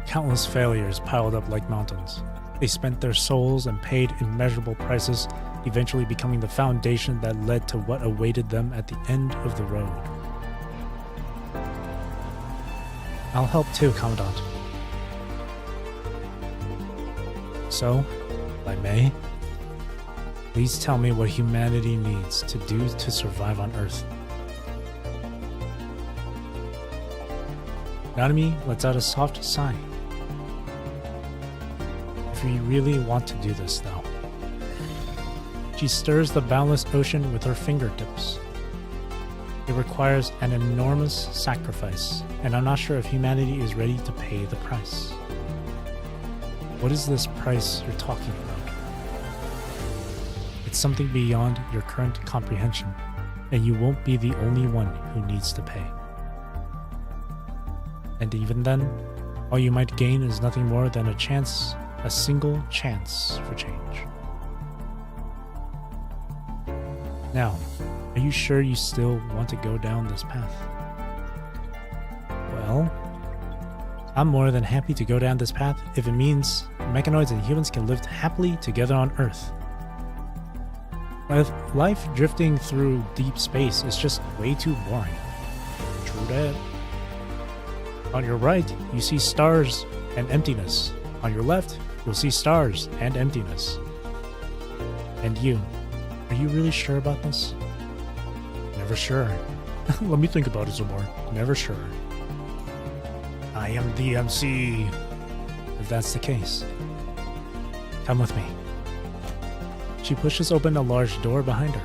Countless failures piled up like mountains. They spent their souls and paid immeasurable prices, eventually becoming the foundation that led to what awaited them at the end of the road. I'll help too, Commandant. So, if I may, please tell me what humanity needs to do to survive on Earth. Nanami lets out a soft sigh. If we really want to do this, though. She stirs the boundless ocean with her fingertips. It requires an enormous sacrifice, and I'm not sure if humanity is ready to pay the price. What is this price you're talking about? It's something beyond your current comprehension, and you won't be the only one who needs to pay. And even then, all you might gain is nothing more than a chance, a single chance for change. Now, are you sure you still want to go down this path? Well, I'm more than happy to go down this path if it means mechanoids and humans can live happily together on Earth. Life drifting through deep space is just way too boring. True that. On your right, you see stars and emptiness. On your left, you'll see stars and emptiness. And you, are you really sure about this? Never sure. Let me think about it some more. Never sure. I am the MC. If that's the case, come with me. She pushes open a large door behind her.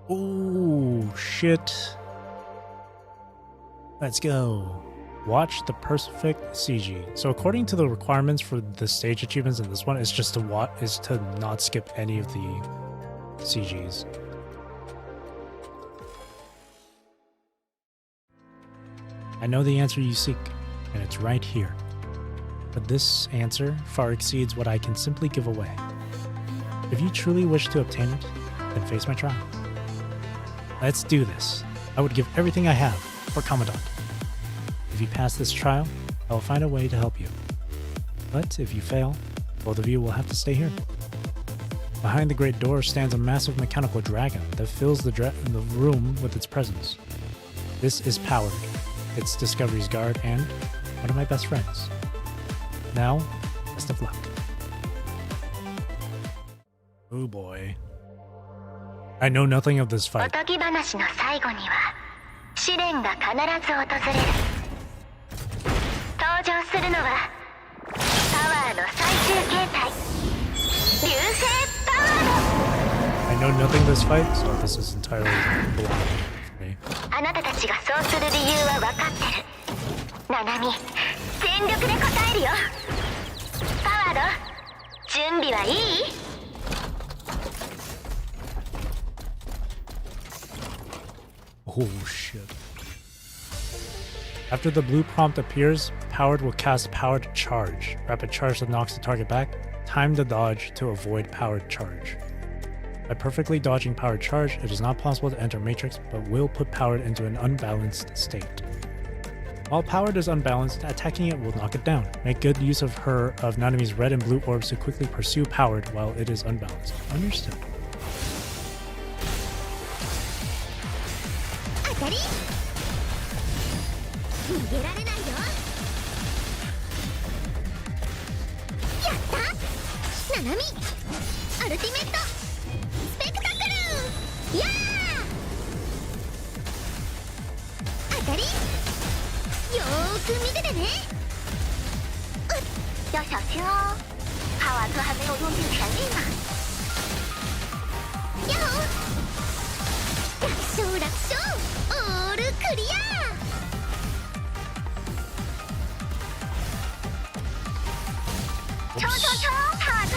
Oh, shit. Let's go. Watch the perfect CG. So according to the requirements for the stage achievements in this one, it's just to not skip any of the CGs. I know the answer you seek, and it's right here. But this answer far exceeds what I can simply give away. If you truly wish to obtain it, then face my trial. Let's do this. I would give everything I have for Commandant. If you pass this trial, I will find a way to help you. But if you fail, both of you will have to stay here. Behind the great door stands a massive mechanical dragon that fills the room with its presence. This is Powered, it's Discovery's guard and one of my best friends. Now, best of luck. Oh boy. I know nothing of this fight. おとぎ話の最後には試練が必ず訪れる。登場するのはパワーの最終形態流星パワード。 I know nothing of this fight, so this is entirely blind for me. あなたたちがそうする理由は分かってる。ナナミ、全力で答えるよ。パワード、準備はいい？ Oh shit. After the blue prompt appears, Powered will cast Powered Charge. Rapid charge that knocks the target back. Time the dodge to avoid Powered Charge. By perfectly dodging Powered Charge, it is not possible to enter Matrix, but will put Powered into an unbalanced state. While Powered is unbalanced, attacking it will knock it down. Make good use of Nanami's red and blue orbs to quickly pursue Powered while it is unbalanced. Understood. 当たり？逃げられないよ。やった！ナナミ、アルティメット、スペクタクル！やー！当たり？よーく見ててね。要小心哦，哈瓦特还没有用尽全力呢。呀哦！ 楽勝楽勝オールクリア超ハート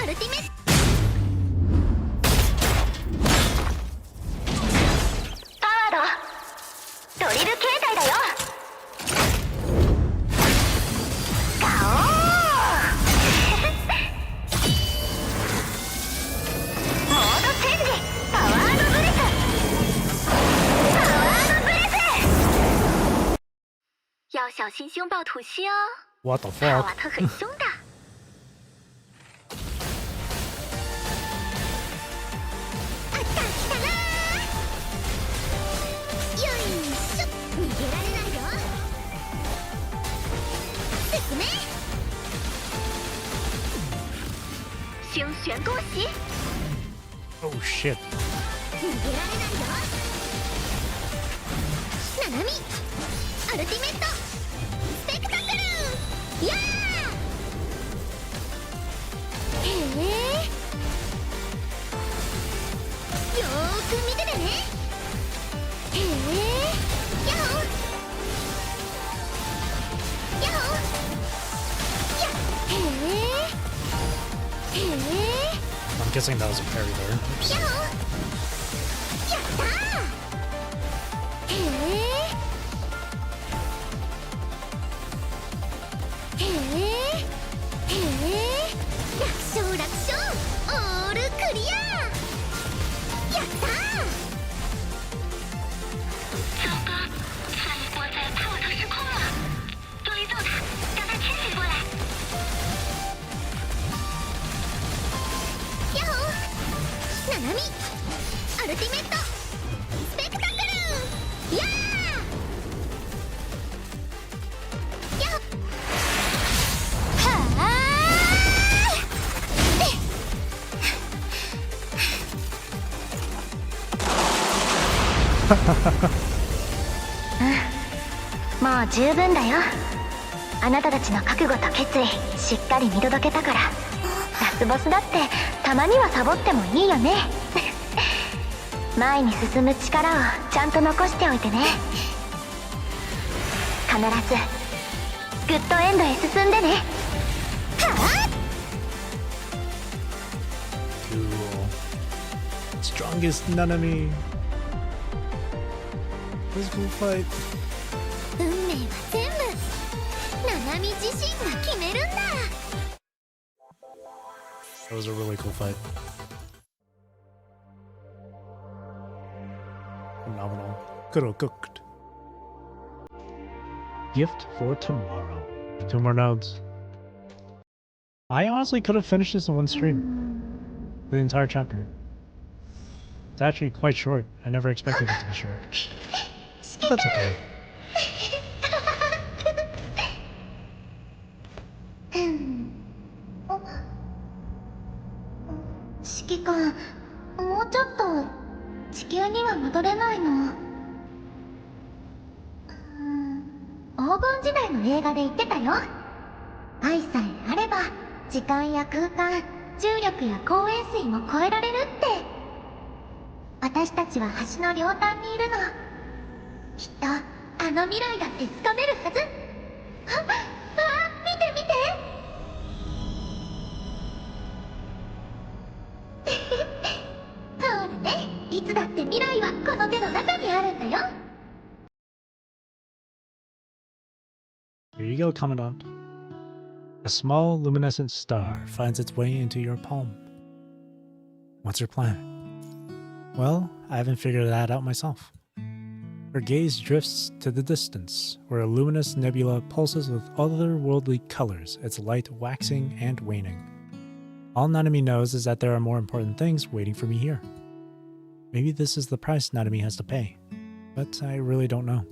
アルティメットパワードドリル形態だよガオー 要小心凶暴吐息哦。 What the 哈 fuck? 瓦特很凶的。あった来たな。よいしょ。逃げられないよ。進め。星旋多袭。 Oh shit. 逃げられないよ。ナナミ。 アルティメットスペクタクルやーへえよーく見ててねへえやほやほやへえへえ I'm guessing that was a parry there. Oops. やほやったーへえ へえ楽勝楽勝オールクリアやったー糟糕下一波在帕瓦特失控了追踪他让他清醒过来やっほーナナミアルティメットスペクタクルやー Oh もう十分だよ。あなたたちの覚悟と決意しっかり見届けたから。ラスボスだってたまにはサボってもいいよね。前に進む力をちゃんと残しておいてね。必ずグッドエンドへ進んでね。Cool. Strongest Nanami. This cool fight. 運命は全部ナナミ自身が決めるんだ。 That was a really cool fight. Phenomenal. Kuro cooked. Gift for tomorrow. 2 more nodes. I honestly could have finished this in one stream. The entire chapter. It's actually quite short. I never expected it to be short. But that's okay. 指揮官、もうちょっと地球には戻れないの？黄金時代の映画で言ってたよ。愛さえあれば時間や空間、重力や光円錐も超えられるって。私たちは橋の両端にいるの。きっとあの未来だってつかめるはず。見て見て。そうだね。いつだって未来はこの手の中にあるんだよ。Here you go, Commandant. A small luminescent star finds its way into your palm. What's your plan? Well, I haven't figured that out myself. Her gaze drifts to the distance, where a luminous nebula pulses with otherworldly colors, its light waxing and waning. All Nanami knows is that there are more important things waiting for me here. Maybe this is the price Nanami has to pay, but I really don't know.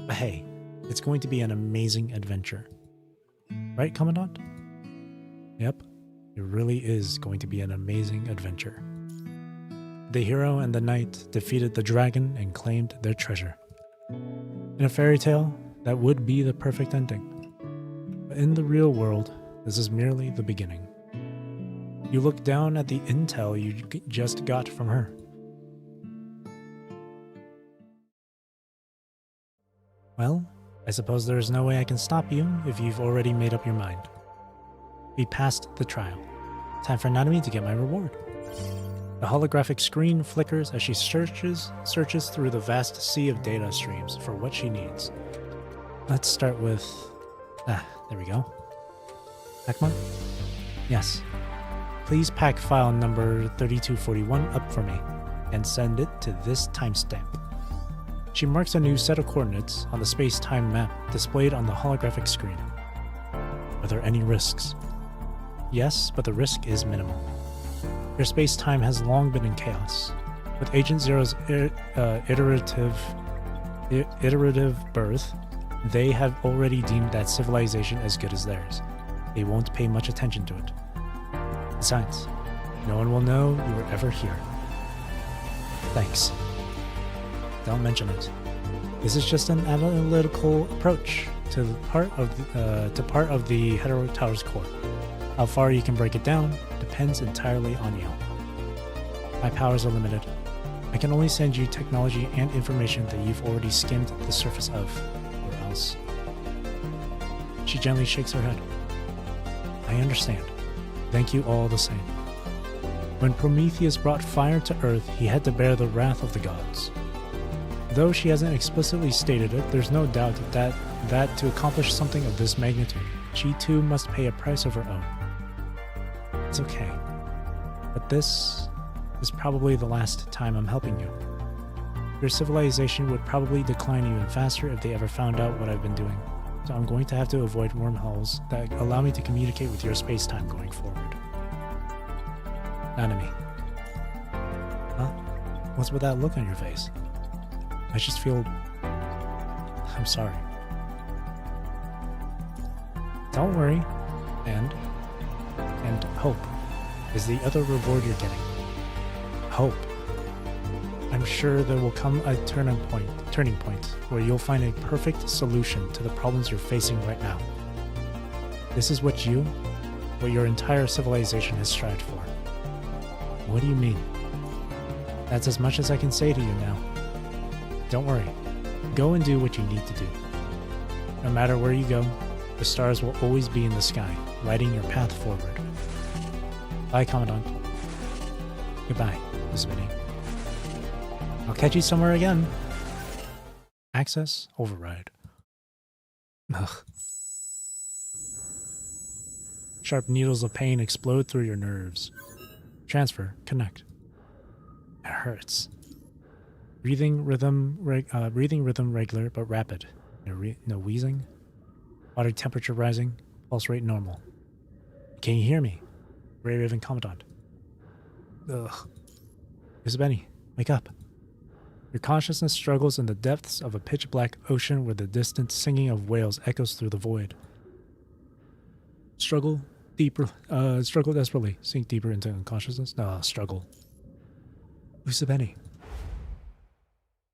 But hey, it's going to be an amazing adventure. Right, Commandant? Yep, it really is going to be an amazing adventure. The hero and the knight defeated the dragon and claimed their treasure. In a fairy tale, that would be the perfect ending. But in the real world, this is merely the beginning. You look down at the intel you just got from her. Well, I suppose there is no way I can stop you if you've already made up your mind. We passed the trial. Time for Nanami to get my reward. The holographic screen flickers as she searches through the vast sea of data streams for what she needs. Let's start with... there we go. Pac-Man? Yes. Please pack file number 3241 up for me, and send it to this timestamp. She marks a new set of coordinates on the space-time map displayed on the holographic screen. Are there any risks? Yes, but the risk is minimal. Your space-time has long been in chaos. With Agent Zero's iterative birth, they have already deemed that civilization as good as theirs. They won't pay much attention to it. Besides, no one will know you were ever here. Thanks. Don't mention it. This is just an analytical approach to part of the Hetero Tower's core. How far you can break it down depends entirely on you. My powers are limited. I can only send you technology and information that you've already skimmed the surface of, or else. She gently shakes her head. I understand. Thank you all the same. When Prometheus brought fire to Earth, he had to bear the wrath of the gods. Though she hasn't explicitly stated it, there's no doubt that to accomplish something of this magnitude, she too must pay a price of her own. It's okay. But this is probably the last time I'm helping you. Your civilization would probably decline even faster if they ever found out what I've been doing. So I'm going to have to avoid wormholes that allow me to communicate with your space-time going forward. Nanami. Huh? What's with that look on your face? I just feel... I'm sorry. Don't worry. And hope is the other reward you're getting. Hope. I'm sure there will come a turning point turning point where you'll find a perfect solution to the problems you're facing right now. This is what your entire civilization has strived for. What do you mean? That's as much as I can say to you now. Don't worry. Go and do what you need to do. No matter where you go, the stars will always be in the sky, lighting your path forward. Bye, Commandant. Goodbye, Miss Minnie. I'll catch you somewhere again. Access override. Ugh. Sharp needles of pain explode through your nerves. Transfer, connect. It hurts. Breathing rhythm regular but rapid. No wheezing. Body temperature rising. Pulse rate normal. Can you hear me? Ray Raven Commandant. Ugh. Miss Benny, wake up. Your consciousness struggles in the depths of a pitch-black ocean where the distant singing of whales echoes through the void. Struggle desperately. Sink deeper into unconsciousness. No, struggle. Who's Benny?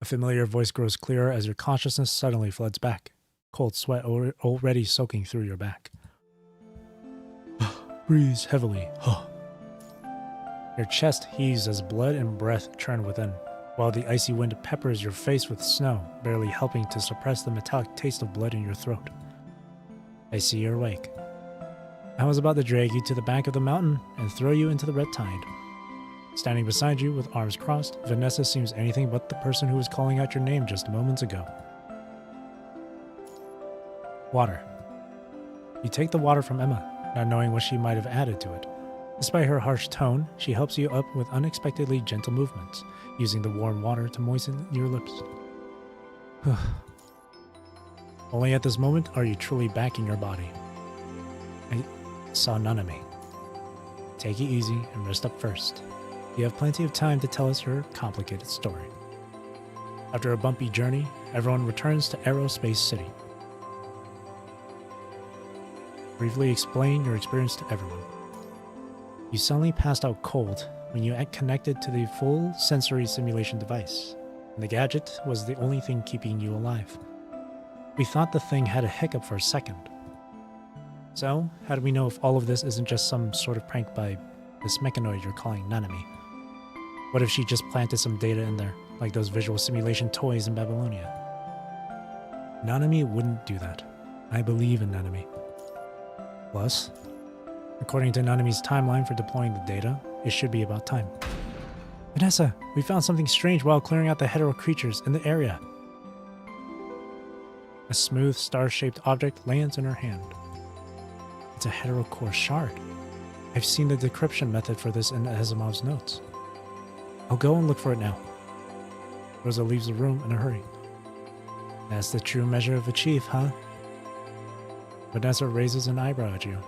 A familiar voice grows clearer as your consciousness suddenly floods back. Cold sweat already soaking through your back. Breathe heavily. Your chest heaves as blood and breath churn within, while the icy wind peppers your face with snow, barely helping to suppress the metallic taste of blood in your throat. I see you're awake. I was about to drag you to the back of the mountain and throw you into the red tide. Standing beside you with arms crossed, Vanessa seems anything but the person who was calling out your name just moments ago. Water. You take the water from Emma, not knowing what she might have added to it. Despite her harsh tone, she helps you up with unexpectedly gentle movements, using the warm water to moisten your lips. Only at this moment are you truly back in your body. I saw none of me. Take it easy and rest up first. You have plenty of time to tell us your complicated story. After a bumpy journey, everyone returns to Aerospace City. Briefly explain your experience to everyone. You suddenly passed out cold when you connected to the full sensory simulation device, and the gadget was the only thing keeping you alive. We thought the thing had a hiccup for a second. So, how do we know if all of this isn't just some sort of prank by this mechanoid you're calling Nanami? What if she just planted some data in there, like those visual simulation toys in Babylonia? Nanami wouldn't do that. I believe in Nanami. Plus, according to Nanami's timeline for deploying the data, it should be about time. Vanessa, we found something strange while clearing out the hetero creatures in the area. A smooth, star-shaped object lands in her hand. It's a heterocore shard. I've seen the decryption method for this in Asimov's notes. I'll go and look for it now. Rosa leaves the room in a hurry. That's the true measure of a chief, huh? Vanessa raises an eyebrow at you.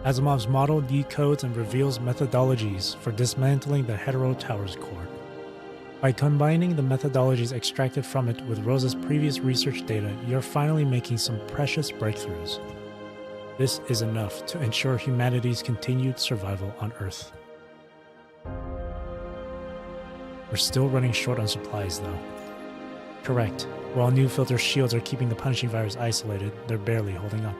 Asimov's model decodes and reveals methodologies for dismantling the hetero tower's core. By combining the methodologies extracted from it with Rosa's previous research data, you're finally making some precious breakthroughs. This is enough to ensure humanity's continued survival on Earth. We're still running short on supplies, though. Correct. While new filter shields are keeping the punishing virus isolated, they're barely holding up.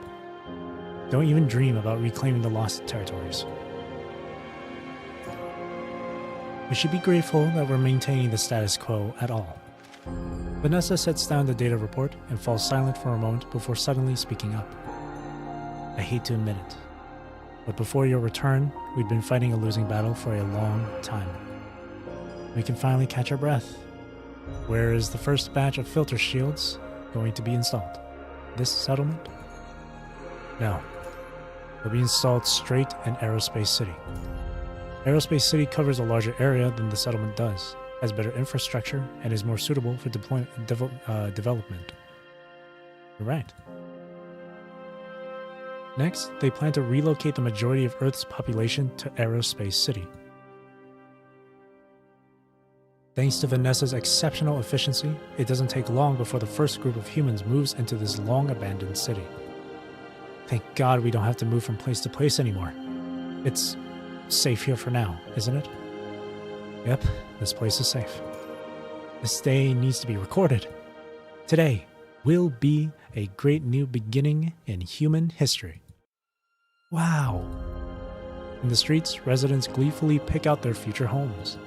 Don't even dream about reclaiming the lost territories. We should be grateful that we're maintaining the status quo at all. Vanessa sets down the data report and falls silent for a moment before suddenly speaking up. I hate to admit it, but before your return, we'd been fighting a losing battle for a long time. We can finally catch our breath. Where is the first batch of filter shields going to be installed? This settlement? No. They'll be installed straight in Aerospace City. Aerospace City covers a larger area than the settlement does, has better infrastructure, and is more suitable for development. You're right. Next, they plan to relocate the majority of Earth's population to Aerospace City. Thanks to Vanessa's exceptional efficiency, it doesn't take long before the first group of humans moves into this long-abandoned city. Thank God we don't have to move from place to place anymore. It's Safe here for now, isn't it? Yep, this place is safe. This day needs to be recorded. Today will be a great new beginning in human history. Wow. In the streets, residents gleefully pick out their future homes.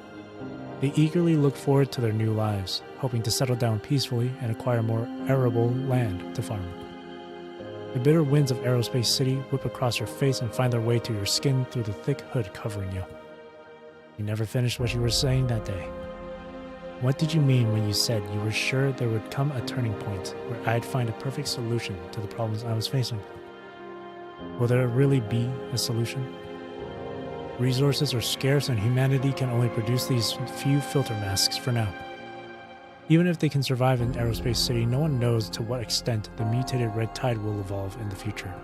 They eagerly look forward to their new lives, hoping to settle down peacefully and acquire more arable land to farm. The bitter winds of Aerospace City whip across your face and find their way to your skin through the thick hood covering you. You never finished what you were saying that day. What did you mean when you said you were sure there would come a turning point where I'd find a perfect solution to the problems I was facing? Will there really be a solution? Resources are scarce and humanity can only produce these few filter masks for now. Even if they can survive in Aerospace City, no one knows to what extent the mutated red tide will evolve in the future.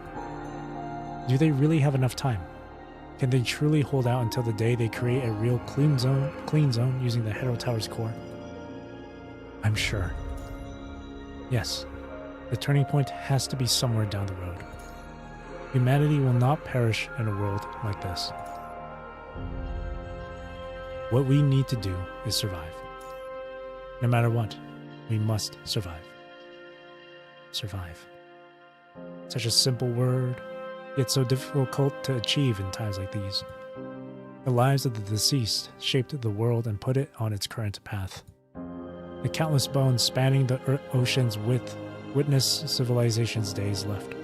Do they really have enough time? Can they truly hold out until the day they create a real clean zone using the Hetero Tower's core? I'm sure. Yes, the turning point has to be somewhere down the road. Humanity will not perish in a world like this. What we need to do is survive. No matter what, we must survive. Survive. Such a simple word, yet so difficult to achieve in times like these. The lives of the deceased shaped the world and put it on its current path. The countless bones spanning the ocean's width witness civilization's days left.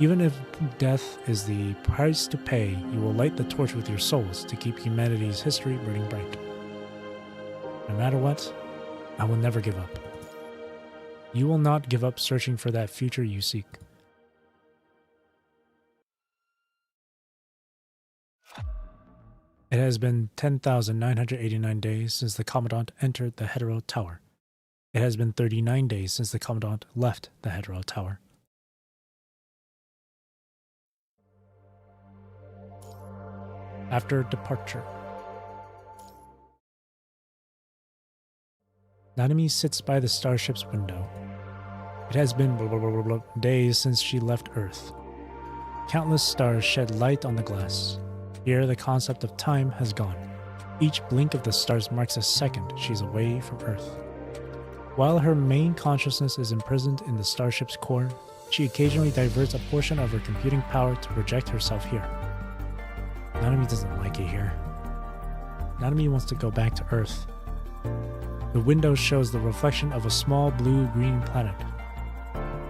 Even if death is the price to pay, you will light the torch with your souls to keep humanity's history burning bright. No matter what, I will never give up. You will not give up searching for that future you seek. It has been 10,989 days since the Commandant entered the Hetero Tower. It has been 39 days since the Commandant left the Hetero Tower. After departure, Nanami sits by the starship's window. It has been days since she left Earth. Countless stars shed light on the glass. Here, the concept of time has gone. Each blink of the stars marks a second she's away from Earth. While her main consciousness is imprisoned in the starship's core, she occasionally diverts a portion of her computing power to project herself here. Nanami doesn't like it here. Nanami wants to go back to Earth. The window shows the reflection of a small blue-green planet,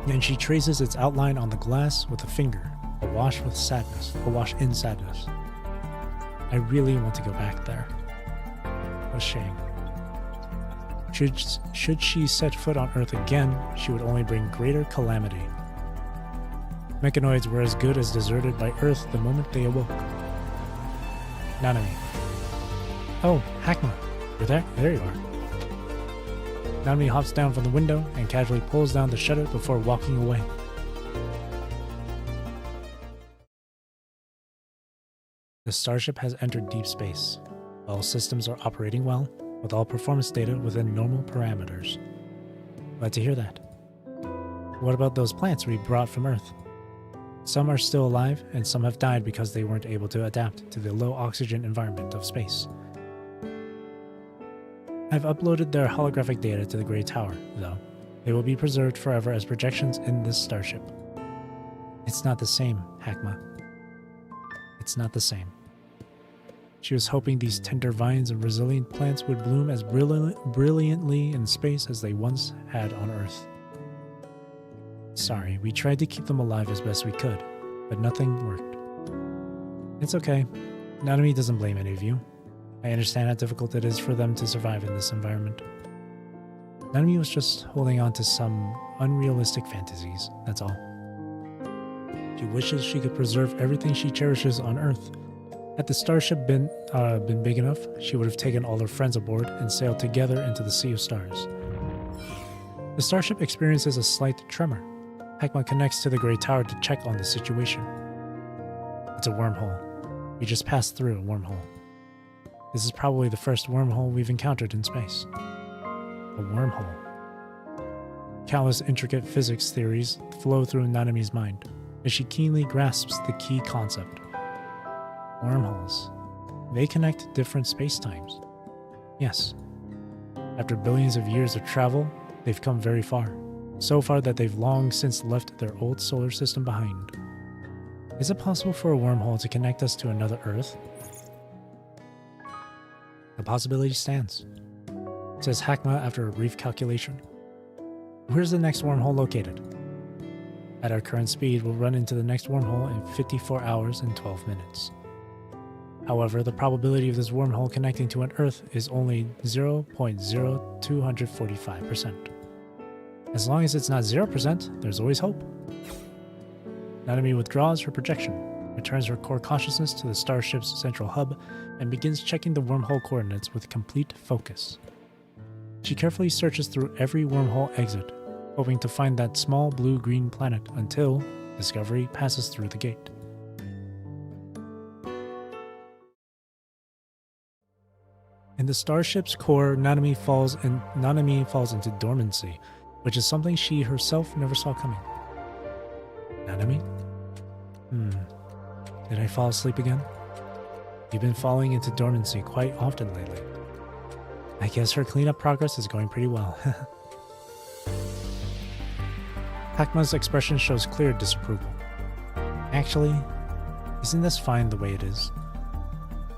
and she traces its outline on the glass with a finger, awash in sadness. I really want to go back there. What a shame. Should she set foot on Earth again, she would only bring greater calamity. Mechanoids were as good as deserted by Earth the moment they awoke. Nanami. Oh, Hakma, you're there? There you are. Nanami hops down from the window and casually pulls down the shutter before walking away. The starship has entered deep space. All systems are operating well, with all performance data within normal parameters. Glad to hear that. What about those plants we brought from Earth? Some are still alive, and some have died because they weren't able to adapt to the low oxygen environment of space. I've uploaded their holographic data to the Grey Tower, though. They will be preserved forever as projections in this starship. It's not the same, Hakma. It's not the same. She was hoping these tender vines and resilient plants would bloom as brilliantly in space as they once had on Earth. Sorry, we tried to keep them alive as best we could, but nothing worked. It's okay. Nanami doesn't blame any of you. I understand how difficult it is for them to survive in this environment. Nanami was just holding on to some unrealistic fantasies, that's all. She wishes she could preserve everything she cherishes on Earth. Had the starship been big enough, she would have taken all her friends aboard and sailed together into the Sea of Stars. The starship experiences a slight tremor. Hakma connects to the Grey Tower to check on the situation. It's a wormhole. We just passed through a wormhole. This is probably the first wormhole we've encountered in space. A wormhole. Countless intricate physics theories flow through Nanami's mind as she keenly grasps the key concept. Wormholes. They connect different space-times. Yes. After billions of years of travel, they've come very far. So far that they've long since left their old solar system behind. Is it possible for a wormhole to connect us to another Earth? The possibility stands, says Hakma after a brief calculation. Where's the next wormhole located? At our current speed, we'll run into the next wormhole in 54 hours and 12 minutes. However, the probability of this wormhole connecting to an Earth is only 0.0245%. As long as it's not 0%, there's always hope. Nanami withdraws her projection, returns her core consciousness to the starship's central hub, and begins checking the wormhole coordinates with complete focus. She carefully searches through every wormhole exit, hoping to find that small blue-green planet until Discovery passes through the gate. In the starship's core, Nanami falls into dormancy, which is something she herself never saw coming. Nanami? Did I fall asleep again? You've been falling into dormancy quite often lately. I guess her cleanup progress is going pretty well. Hakma's expression shows clear disapproval. Actually, isn't this fine the way it is?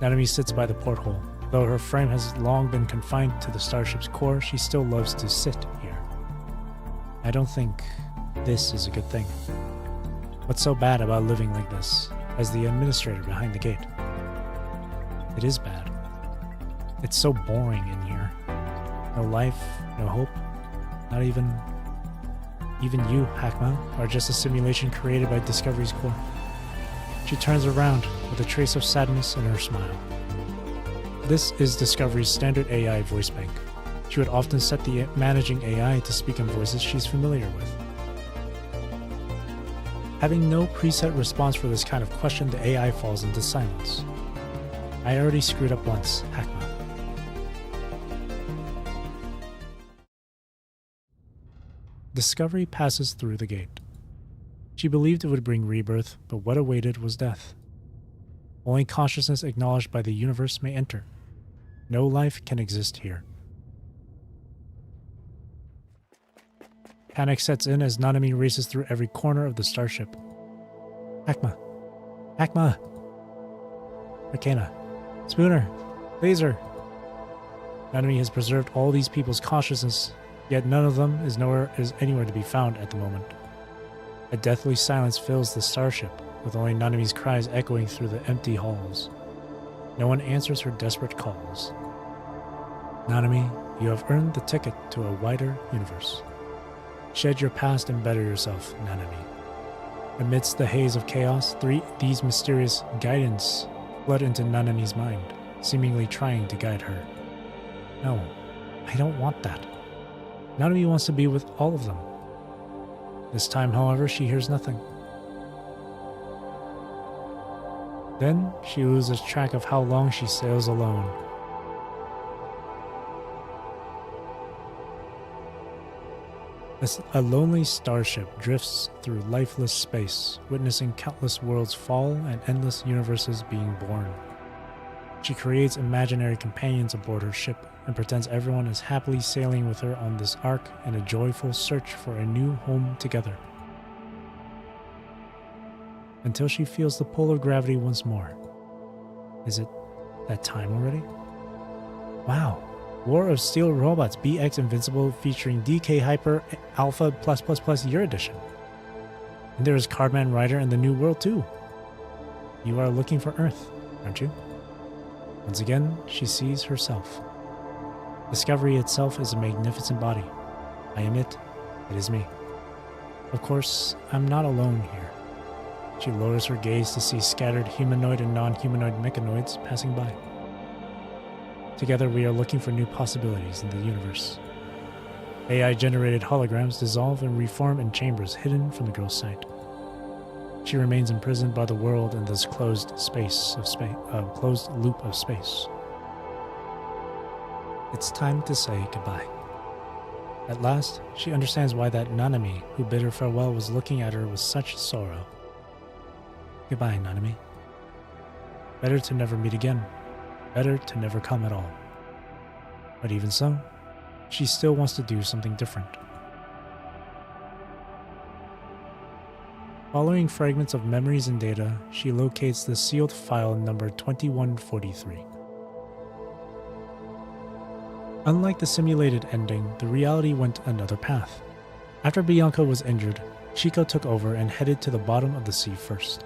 Nanami sits by the porthole. Though her frame has long been confined to the starship's core, she still loves to sit here. I don't think this is a good thing. What's so bad about living like this, as the administrator behind the gate? It is bad. It's so boring in here. No life, no hope, not even you, Hakma, are just a simulation created by Discovery's core. She turns around with a trace of sadness in her smile. This is Discovery's standard AI voice bank. She would often set the managing AI to speak in voices she's familiar with. Having no preset response for this kind of question, the AI falls into silence. I already screwed up once, Hakma. Discovery passes through the gate. She believed it would bring rebirth, but what awaited was death. Only consciousness acknowledged by the universe may enter. No life can exist here. Panic sets in as Nanami races through every corner of the starship. Hakma! Hakma! Arcana! Spooner! Laser! Nanami has preserved all these people's consciousness, yet none of them is anywhere to be found at the moment. A deathly silence fills the starship, with only Nanami's cries echoing through the empty halls. No one answers her desperate calls. Nanami, you have earned the ticket to a wider universe. Shed your past and better yourself, Nanami. Amidst the haze of chaos, these mysterious guidance flood into Nanami's mind, seemingly trying to guide her. No, I don't want that. Nanami wants to be with all of them. This time, however, she hears nothing. Then she loses track of how long she sails alone. As a lonely starship drifts through lifeless space, witnessing countless worlds fall and endless universes being born. She creates imaginary companions aboard her ship and pretends everyone is happily sailing with her on this ark in a joyful search for a new home together. Until she feels the pull of gravity once more. Is it that time already? Wow! War of Steel Robots BX Invincible featuring DK Hyper Alpha +++ Year Edition. And there is Cardman Rider in the New World too. You are looking for Earth, aren't you? Once again, she sees herself. Discovery itself is a magnificent body. I am it. It is me. Of course, I'm not alone here. She lowers her gaze to see scattered humanoid and non-humanoid mechanoids passing by. Together we are looking for new possibilities in the universe. AI-generated holograms dissolve and reform in chambers hidden from the girl's sight. She remains imprisoned by the world in this closed loop of space. It's time to say goodbye. At last, she understands why that Nanami who bid her farewell was looking at her with such sorrow. Goodbye, Nanami. Better to never meet again. Better to never come at all. But even so, she still wants to do something different. Following fragments of memories and data, she locates the sealed file number 2143. Unlike the simulated ending, the reality went another path. After Bianca was injured, Chico took over and headed to the bottom of the sea first.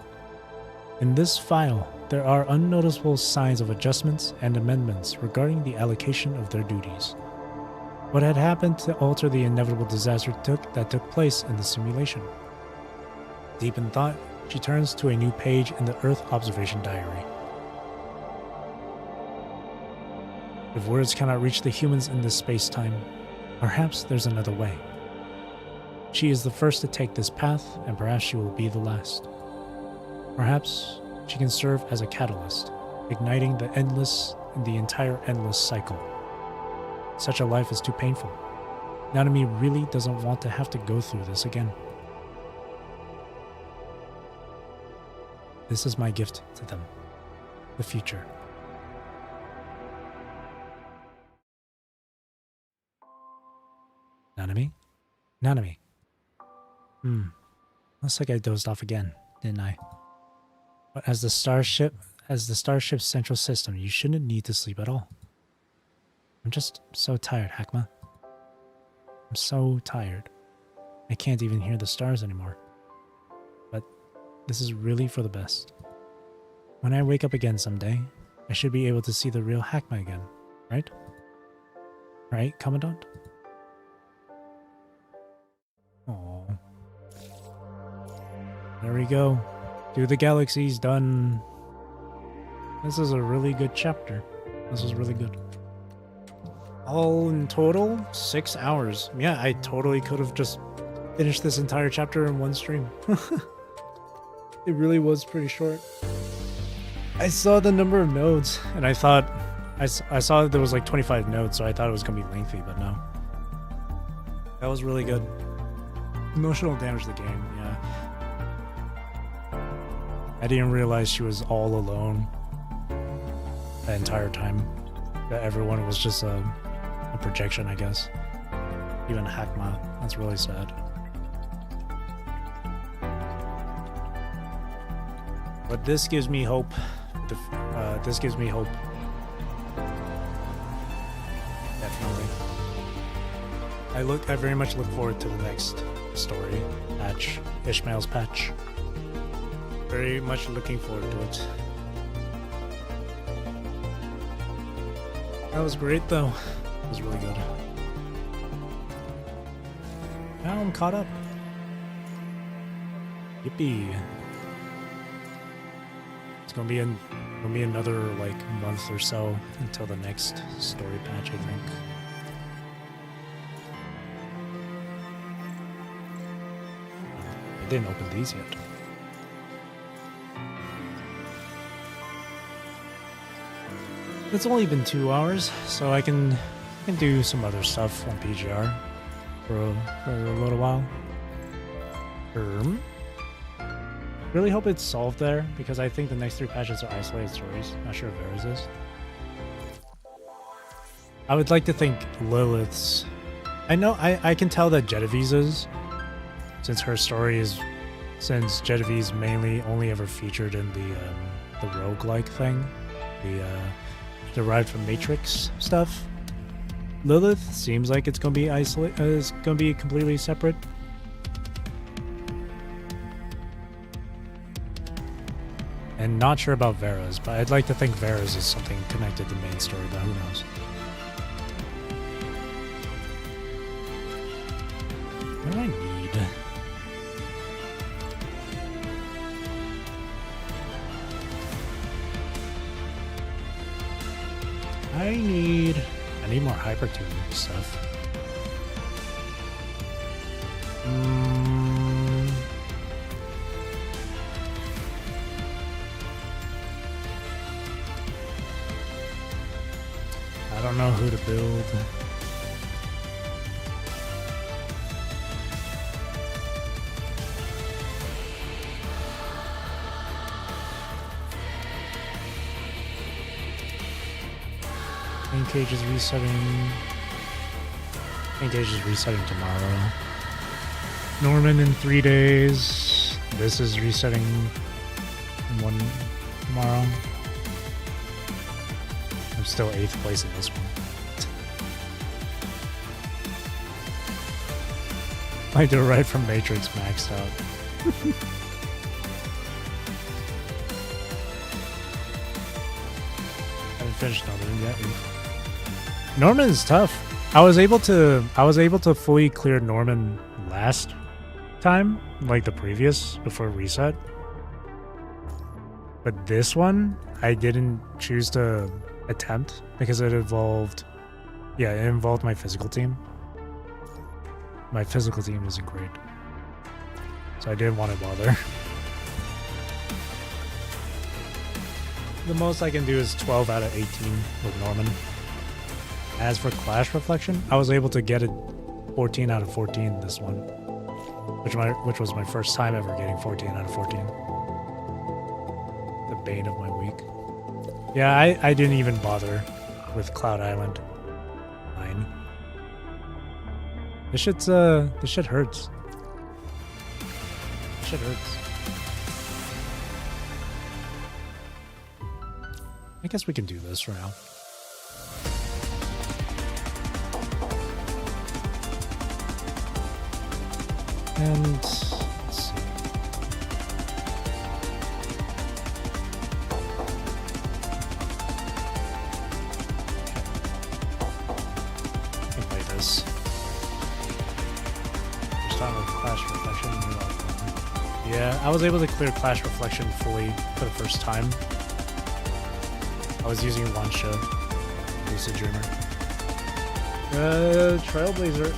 In this file, there are unnoticeable signs of adjustments and amendments regarding the allocation of their duties. What had happened to alter the inevitable disaster that took place in the simulation? Deep in thought, she turns to a new page in the Earth observation diary. If words cannot reach the humans in this space-time, perhaps there's another way. She is the first to take this path, and perhaps she will be the last. Perhaps she can serve as a catalyst, igniting the entire endless cycle. Such a life is too painful. Nanami really doesn't want to have to go through this again. This is my gift to them. The future. Nanami? Nanami. Looks like I dozed off again, didn't I? But as the starship's central system, you shouldn't need to sleep at all. I'm just so tired, Hakma. I'm so tired. I can't even hear the stars anymore. But this is really for the best. When I wake up again someday, I should be able to see the real Hakma again, right? Right, Commandant? Oh. There we go. Do the Galaxies done. This is a really good chapter. This is really good. All in total, 6 hours. Yeah, I totally could have just finished this entire chapter in one stream. It really was pretty short. I saw the number of nodes, and I thought... I saw that there was like 25 nodes, so I thought it was going to be lengthy, but no. That was really good. Emotional damage to the game, yeah. I didn't realize she was all alone the entire time. That everyone was just a projection, I guess. Even Hakma. That's really sad. But this gives me hope. This gives me hope. Definitely. I very much look forward to the next story patch, Ishmael's patch. Very much looking forward to it. That was great though. It was really good. Now I'm caught up. Yippee. It's gonna be another like month or so until the next story patch, I think. I didn't open these yet. It's only been 2 hours, so I can do some other stuff on PGR for a little while. Really hope it's solved there, because I think the next 3 patches are isolated stories. Not sure if Vera's is. I would like to think Lilith's... I know, I can tell that Gedivie's, since her story is... Since Gedivie's mainly only ever featured in the roguelike thing. The derived from Matrix stuff. Lilith seems like it's gonna be is gonna be completely separate. And not sure about Vera's, but I'd like to think Vera's is something connected to the main story, but who knows. What do I need? I need more hypertune stuff. I don't know who to build. Main cage is resetting. Main cage is resetting tomorrow. Norman in 3 days. This is resetting in 1 tomorrow. I'm still 8th place in this one. I do right from Matrix maxed out. Haven't finished Norman yet. Norman is tough. I was able to fully clear Norman last time, like the previous, before reset. But this one, I didn't choose to attempt because it involved my physical team. My physical team isn't great. So I didn't want to bother. The most I can do is 12 out of 18 with Norman. As for Clash Reflection, I was able to get it 14 out of 14 this one. Which was my first time ever getting 14 out of 14. The bane of my week. Yeah, I didn't even bother with Cloud Island 9. This shit hurts. This shit hurts. I guess we can do this for now. And let's see. I can play this. First time with Clash Reflection. Yeah, I was able to clear Clash Reflection fully for the first time. I was using Wansha, Lucid Dreamer. Trailblazer,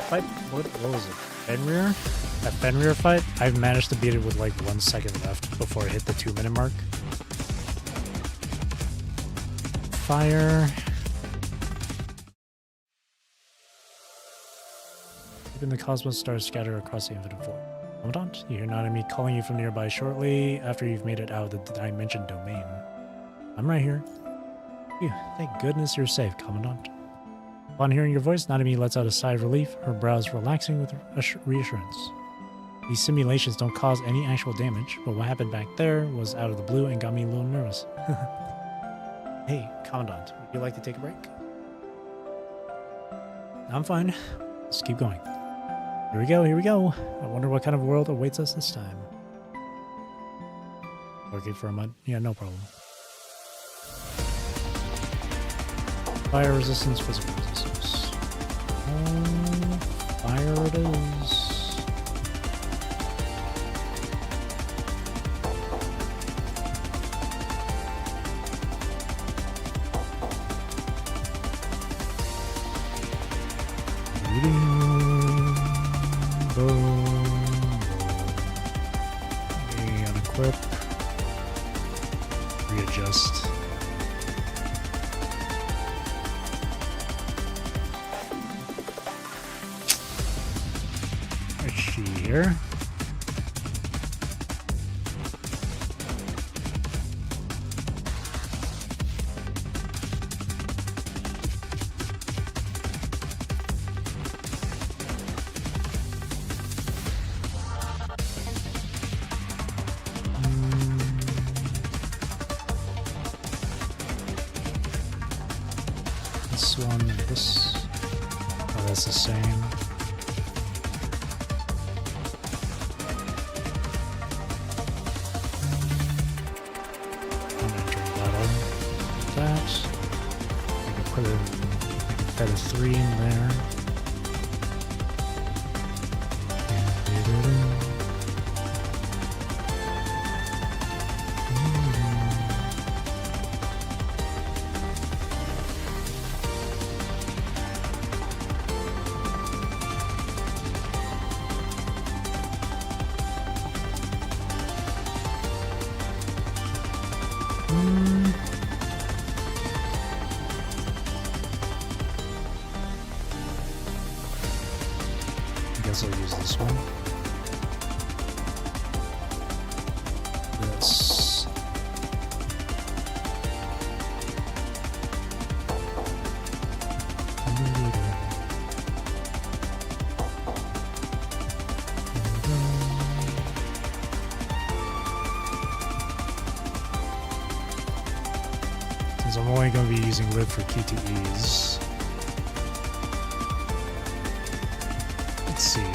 fight, what was it? Fenrir? That Fenrir fight, I've managed to beat it with like 1 second left before it hit the 2-minute mark. Fire. Even the cosmos stars scatter across the infinite void. Commandant, you hear Nanami calling you from nearby shortly after you've made it out of the dimension domain. I'm right here. Phew, thank goodness you're safe, Commandant. Upon hearing your voice, Nanami lets out a sigh of relief, her brows relaxing with reassurance. These simulations don't cause any actual damage, but what happened back there was out of the blue and got me a little nervous. Hey, Commandant, would you like to take a break? I'm fine. Let's keep going. Here we go, here we go. I wonder what kind of world awaits us this time. Working for a month? Yeah, no problem. Fire resistance, physical resistance. Fire it is. Unequip. Readjust. Here. This one, this. Oh, that's the same. Put a 3 in there. I guess I'll use this one. This. Because I'm only going to be using Live for QTEs. Let's see.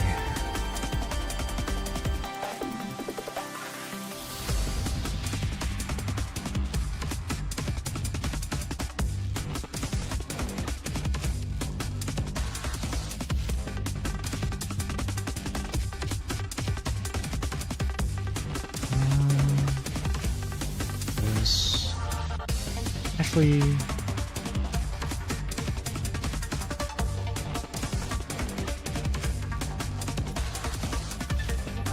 This. Actually.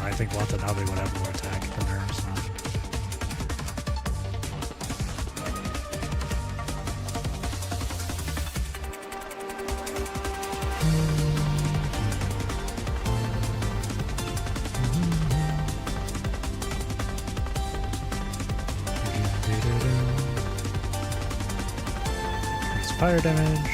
I think Watanabe would have more attack than her, so. Increase fire damage.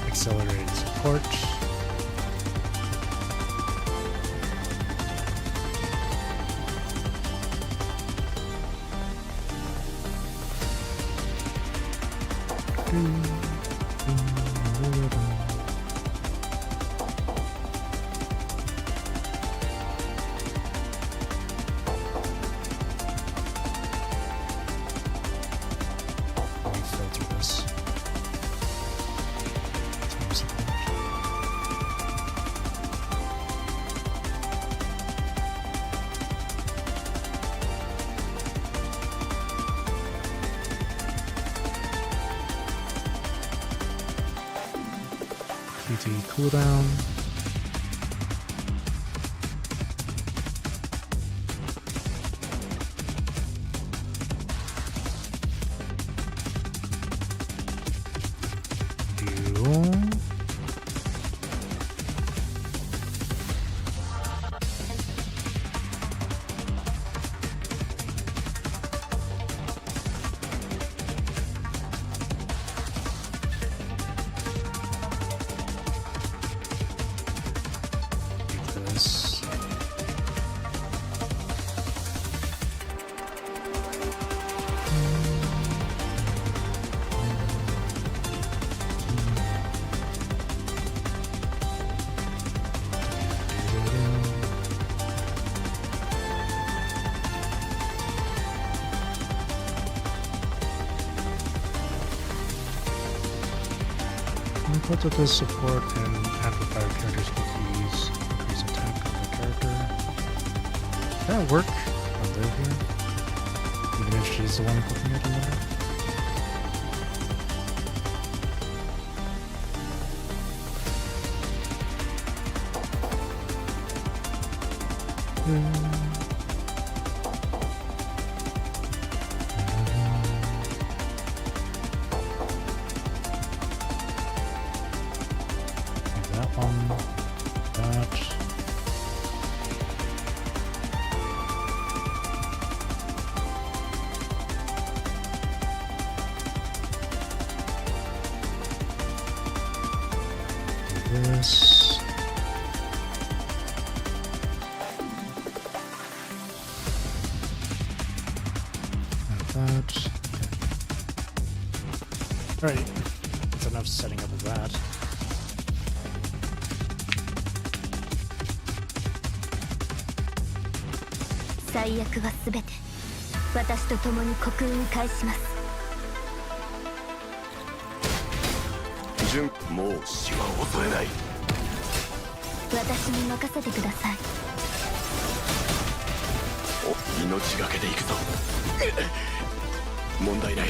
Accelerated support. Let me filter this. QT cooldown. Do. This. I'll put that this support and amplifier characters with ease. Increase attack of the character. Does that work on Liv here? Even if she's the one cooking it in there? That one, that. Do this. And that. Okay. Alright, that's enough setting up of that.純もう死は恐れない。お、命がけで行くぞ。問題ない。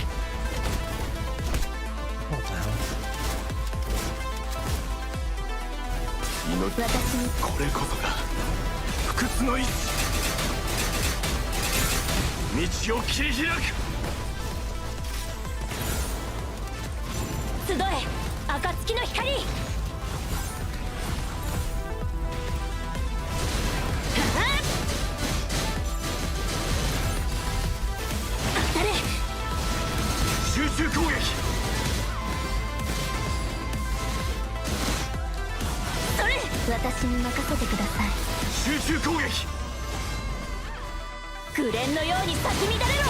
What the hell? これこそが不屈の意志。道を切り開く。集え、暁の光。当たれ。集中攻撃。私に任せてください。集中攻撃。紅蓮のように咲き乱れろ。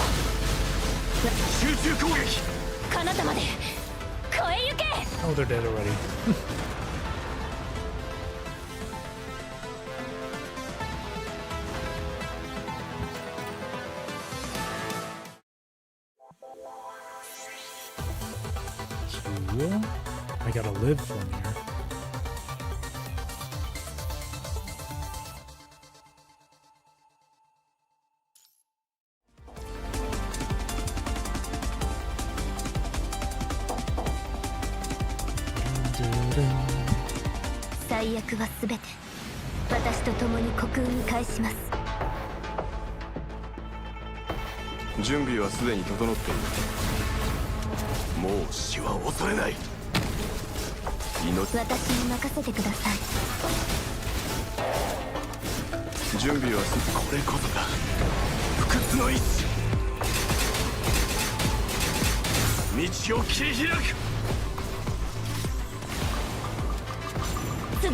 集中攻撃。彼方まで越え行け。 Oh, they're dead already. Cool. I gotta live from here. Dun-dun-dun. 最悪は全て私と共に虚空に返します。準備はすでに整っている。もう死は恐れない。命。私に任せてください。準備はこれこそが不屈の意志。道を切り開く。集え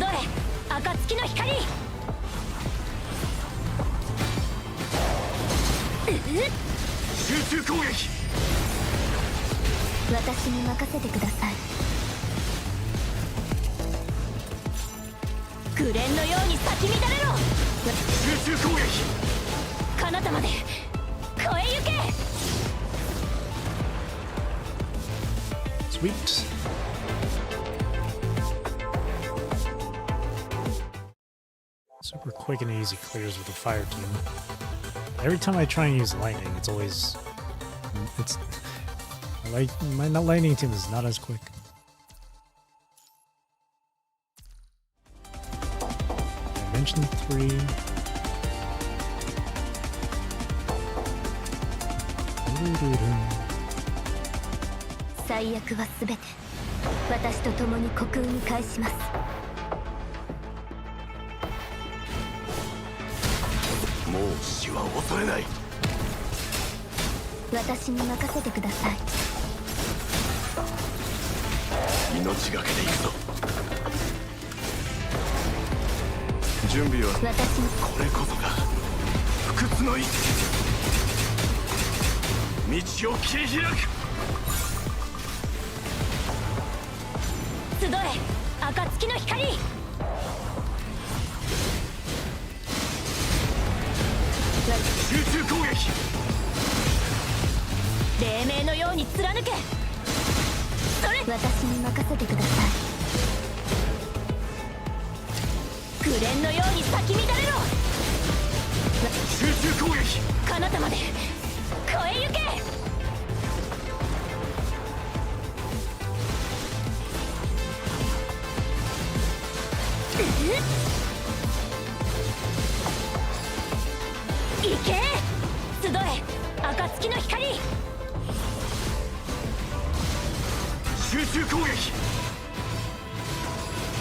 暁の光。集中攻撃。私に任せてください。紅蓮のように咲き乱れろ。集中攻撃。彼方まで越え行け。 Sweet. Super quick and easy clears with the fire team. Every time I try and use lightning, it's always my lightning team is not as quick. Dimension 3. Doo-doo-doo. 最悪は全て私と共に虚空に返します。もう死は恐れない。私に任せてください。命がけで行くぞ。準備は私にこれこそが不屈の意志。道を切り開く。集え暁の光。集中攻撃。黎明のように貫け。それ私に任せてください。紅蓮のように咲き乱れろ。集中攻撃。彼方まで越え行け。行け。集え暁の光。集中攻撃。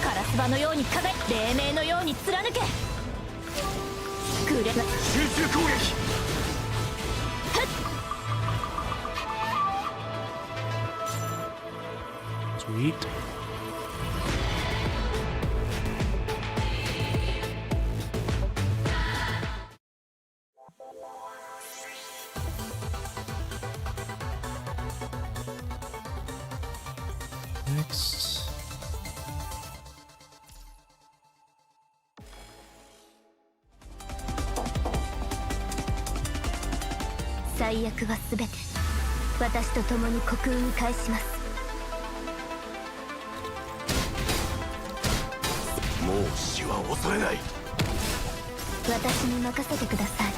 カラスバのように輝き黎明のように貫け。グレ集中攻撃。 Sweet. Next. 最悪は全て私と共に虚空に返します。もう死は恐れない。私に任せてください。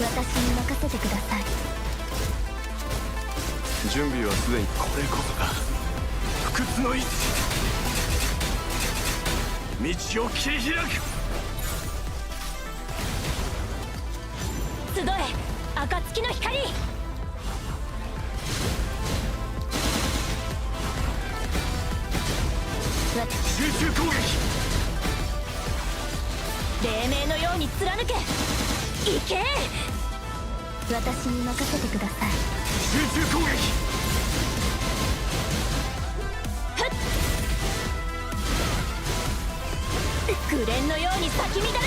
私に任せてください。準備はすでにこれこそが不屈の意志。道を切り開く。集え暁の光。集中攻撃。黎明のように貫け。行け。私に任せてください。集中攻撃。紅のように咲き乱れろ。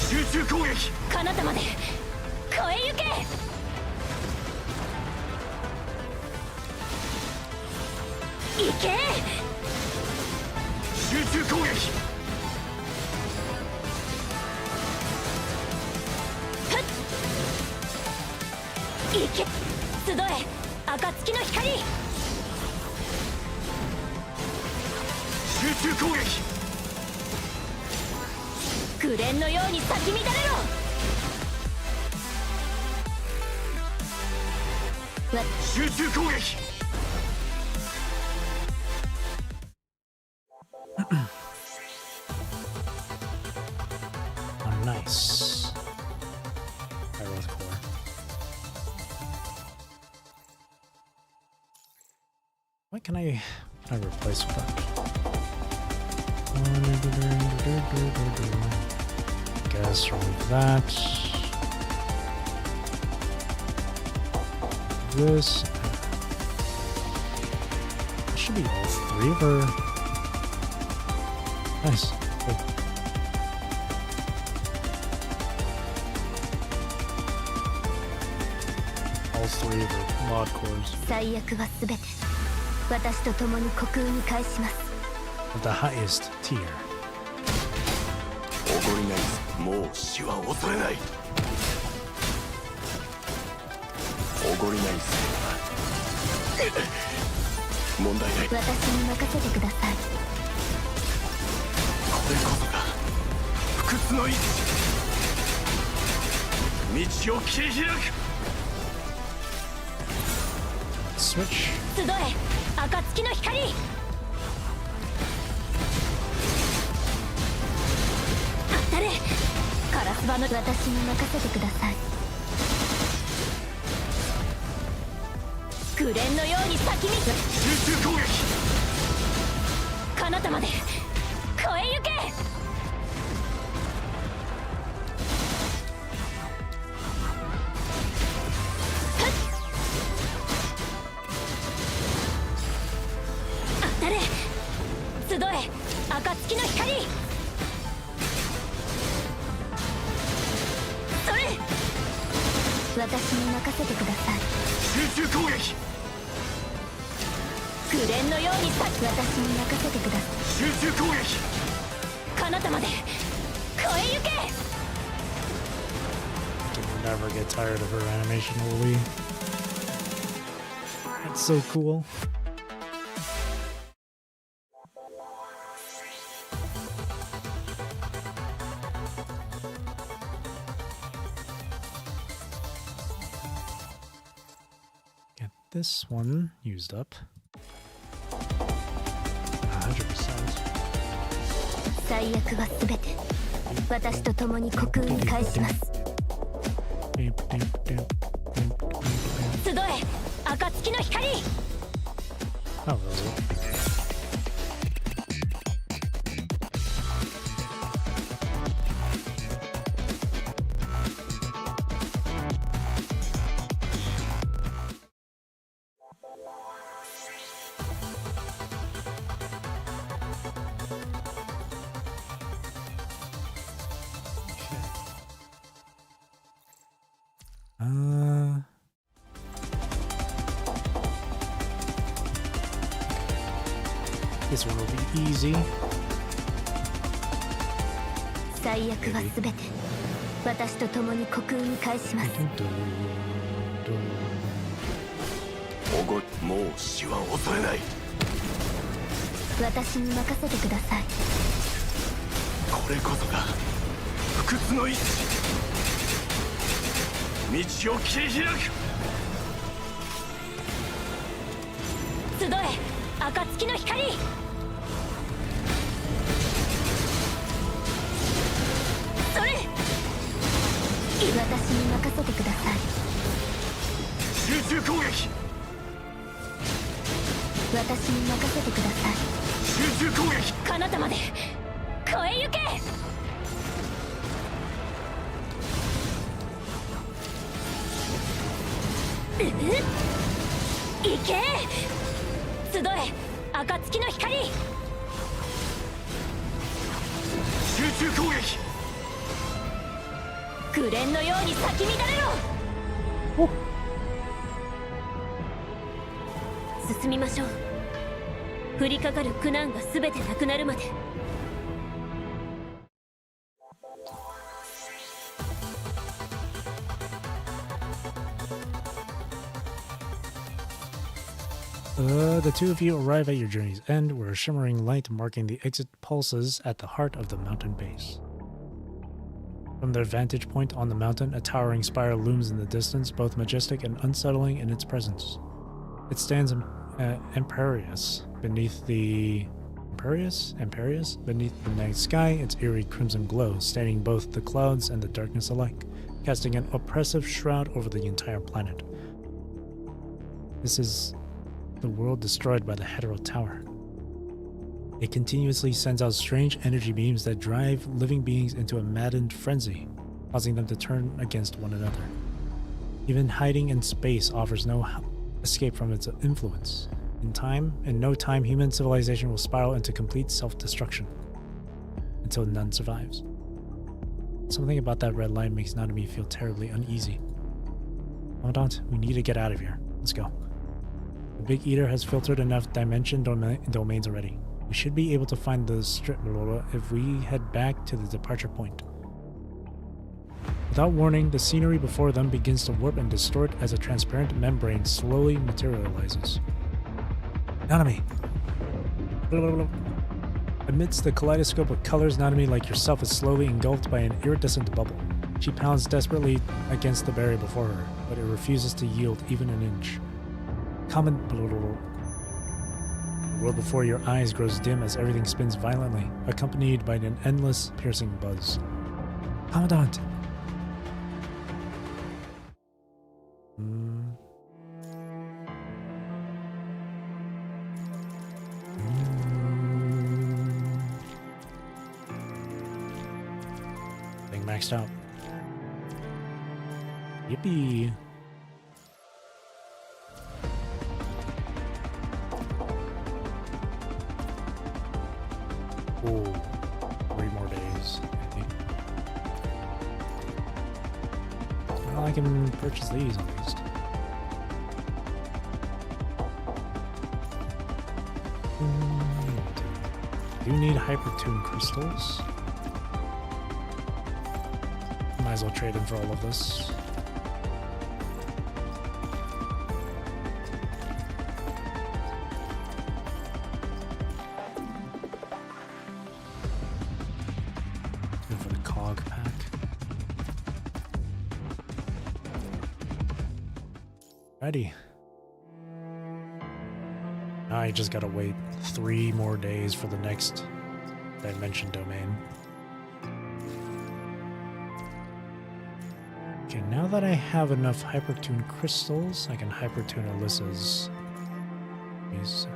集中攻撃。彼方まで越え行け。行け。集中攻撃。行け。集え暁の光。集中攻撃。紅のように咲き乱れろ。集中攻撃。Oh, nice. That was cool. What can I replace with that? Guess remove that. This should be all three of her. Nice. Cool. All three of her mod cores. 最悪はすべて私と共に虚空に返します。 The highest tier. 怒りないぞ。もう死は恐れない。おごりないせいは問題ない。私に任せてください。これこそが不屈の意志。道を切り開く。Switch. 集え暁の光。当たれカラスバの。私に任せてください。紅のように咲き乱れ。集中攻撃。彼方まで越え行け。当たれ集え暁の光。それ。私に任せてください。集中攻撃。紅のように咲き。私に任せてください。集中攻撃。彼方まで越え行け。 Can never get tired of her animation, will we? It's so cool. Get this one used up. 100%. 最悪はすべて私と共に虚空に返します。集え暁の光。 Oh, that was it. This one will be easy. 最悪はすべて私と共に虚空に返します。おごり。もう死は恐れない。私に任せてください。これこそが不屈の意志。道を切り開く。集え暁の光。それ。私に任せてください。集中攻撃。私に任せてください。集中攻撃。彼方まで越え行け。行け。集え暁の光。中攻撃。紅蓮のように咲き乱れろ。進みましょう。降りかかる苦難が全てなくなるまで。The two of you arrive at your journey's end, where a shimmering light marking the exit pulses at the heart of the mountain base. From their vantage point on the mountain, a towering spire looms in the distance, both majestic and unsettling in its presence. It stands imperious beneath the night sky, its eerie crimson glow staining both the clouds and the darkness alike, casting an oppressive shroud over the entire planet. This is the world destroyed by the Hetero Tower. It continuously sends out strange energy beams that drive living beings into a maddened frenzy, causing them to turn against one another. Even hiding in space offers no escape from its influence. In no time, human civilization will spiral into complete self-destruction, until none survives. Something about that red light makes Nanami feel terribly uneasy. Commandant, we need to get out of here. Let's go. The Big Eater has filtered enough dimension domains already. We should be able to find the strip if we head back to the departure point. Without warning, the scenery before them begins to warp and distort as a transparent membrane slowly materializes. Nanami! Amidst the kaleidoscope of colors, Nanami, like yourself, is slowly engulfed by an iridescent bubble. She pounds desperately against the barrier before her, but it refuses to yield even an inch. The world before your eyes grows dim as everything spins violently, accompanied by an endless, piercing buzz. Commandant! Thing maxed out. Yippee! Oh, 3 more days, I think. Well, I can purchase these at least. Do you need hypertune crystals? Might as well trade in for all of this. For the cog pack. Ready. Now I just gotta wait 3 more days for the next dimension domain. Okay, now that I have enough hypertune crystals, I can hypertune Alyssa's. These.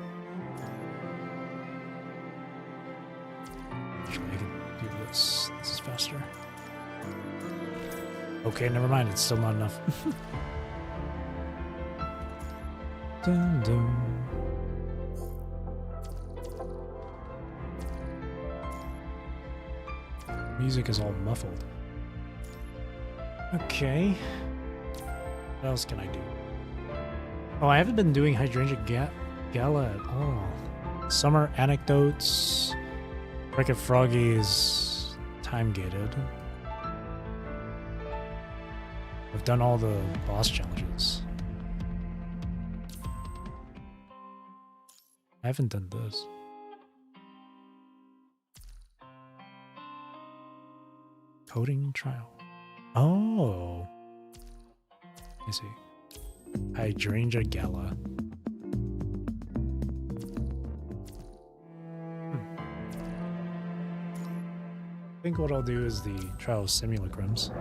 Actually, I can do this. This is faster. Okay, never mind. It's still not enough. Dun, dun. Music is all muffled. Okay. What else can I do? Oh, I haven't been doing Hydrangea Gala at all. Summer Anecdotes. Wreck-It Froggy is time-gated. I've done all the boss challenges. I haven't done this. Coding trial. Oh. I see. Hydrangea Gala. I think what I'll do is the trial of simulacrums.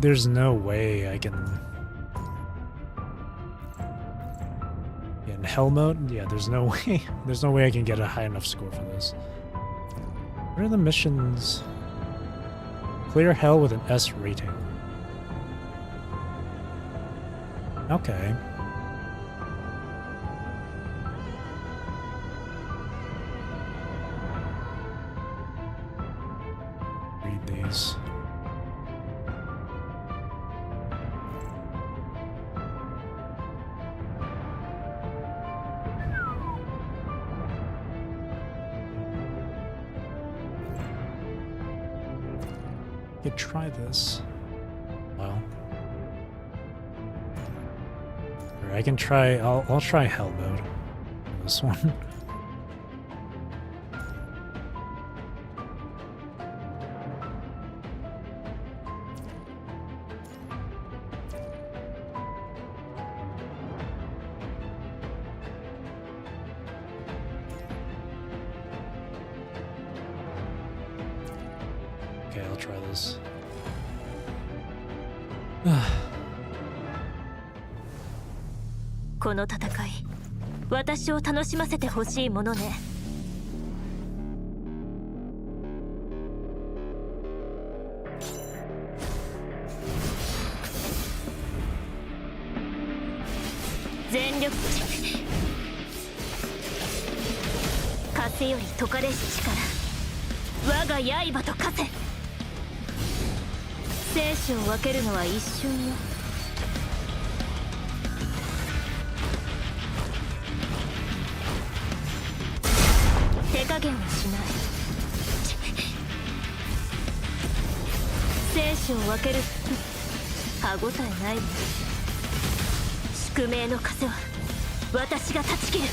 There's no way I can... in hell mode? Yeah, there's no way. There's no way I can get a high enough score for this. What are the missions? Clear hell with an S rating. Okay. these. Could try this. Well, or I can try. I'll try hell mode. This one. Okay, I'll try this. この戦い、私を楽しませてほしいものね。全力風より解かれし力、我が刃と化せ。生死を分けるのは一瞬よ。手加減はしない。生死を分ける歯応えないわ。宿命の風は私が断ち切る。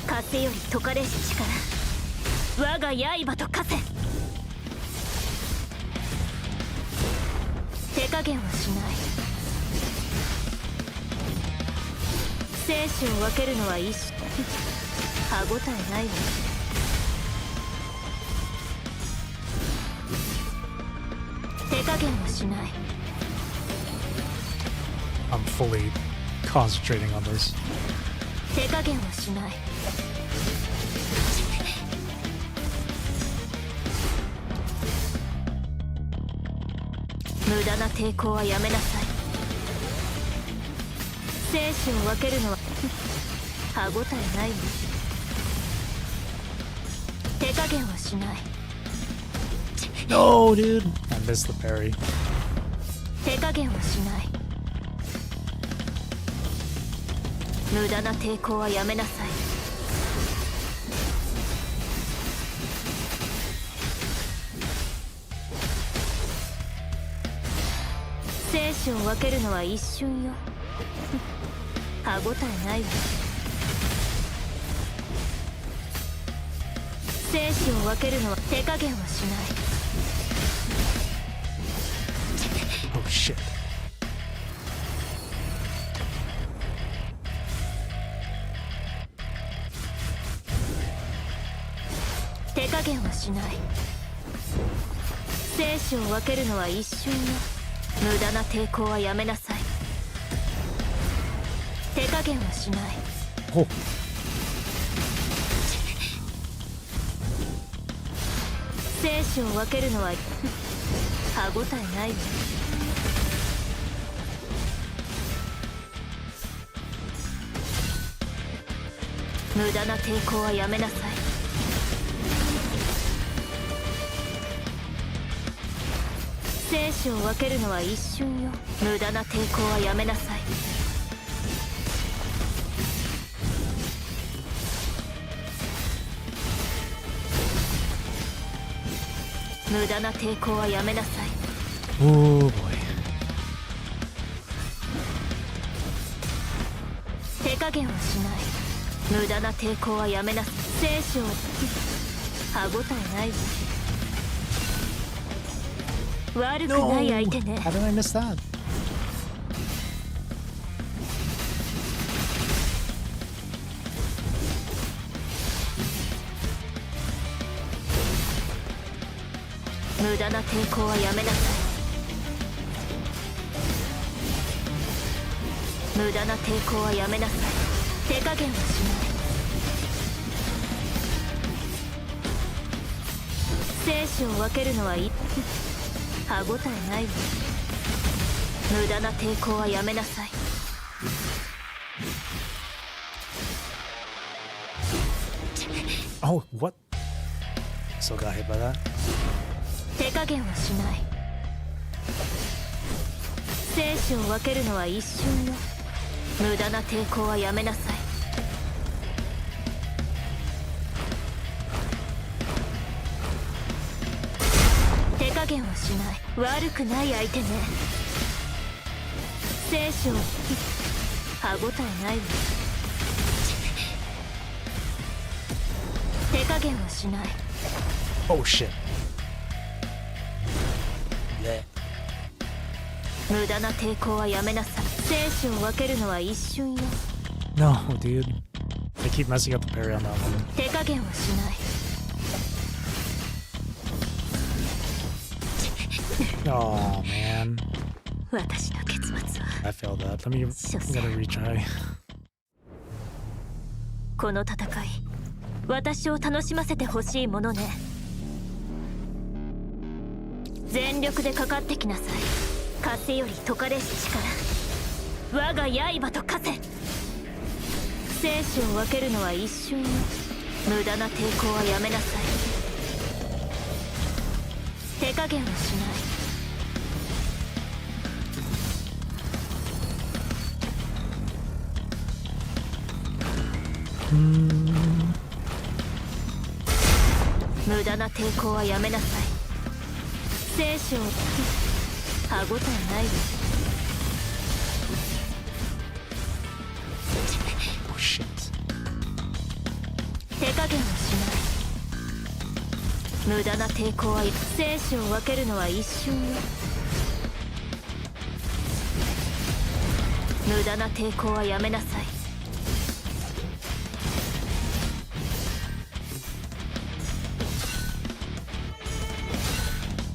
風より解かれし力、我が刃と化せ。手加減はしない。生死を分けるのは一瞬。歯応えないわ。手加減はしない。 I'm fully concentrating on this. 手加減はしない。無駄な抵抗はやめなさい。生死を分けるのは歯応えないわ。手加減はしない。 No, dude. I missed the parry. 手加減はしない。無駄な抵抗はやめなさい。生死を分けるのは一瞬よ。歯応えないわ。生死を分けるのは手加減はしない。 Oh shit. 手加減はしない。生死を分けるのは一瞬よ。無駄な抵抗はやめなさい。手加減はしない。 Oh. 生死を分けるのは歯応えないわ。無駄な抵抗はやめなさい。生死を分けるのは一瞬よ。無駄な抵抗はやめなさい。無駄な抵抗はやめなさい。 Oh boy. 手加減はしない。無駄な抵抗はやめなさい。生死を歯応えないわ。悪くない相手ね。 How did I miss that? 無駄な抵抗はやめなさい。無駄な抵抗はやめなさい。手加減はしない。生死を分けるのはいい。歯応えないわ。無駄な抵抗はやめなさい。 Oh, what? Still got hit by that? 手加減はしない。生死を分けるのは一瞬よ。無駄な抵抗はやめなさい。手加減はしない。悪くない相手ね。生死を歯応えないわ。手加減はしない。 Oh shit. Yeah. 無駄な抵抗はやめなさい。生死を分けるのは一瞬よ。 No, dude. I keep messing up the parry on that one. 手加減はしない。 Oh man. 私の結末は I failed that. I'm gonna retry. この戦い、私を楽しませてほしいものね。全力でかかってきなさい。風より解かれし力、我が刃と化せ。生死を分けるのは一瞬よ。無駄な抵抗はやめなさい。手加減はしない。無駄な抵抗はやめなさい。生死を歯応えないわ。 Oh shit. 手加減はしない。無駄な抵抗は生死を分けるのは一瞬よ。無駄な抵抗はやめなさい。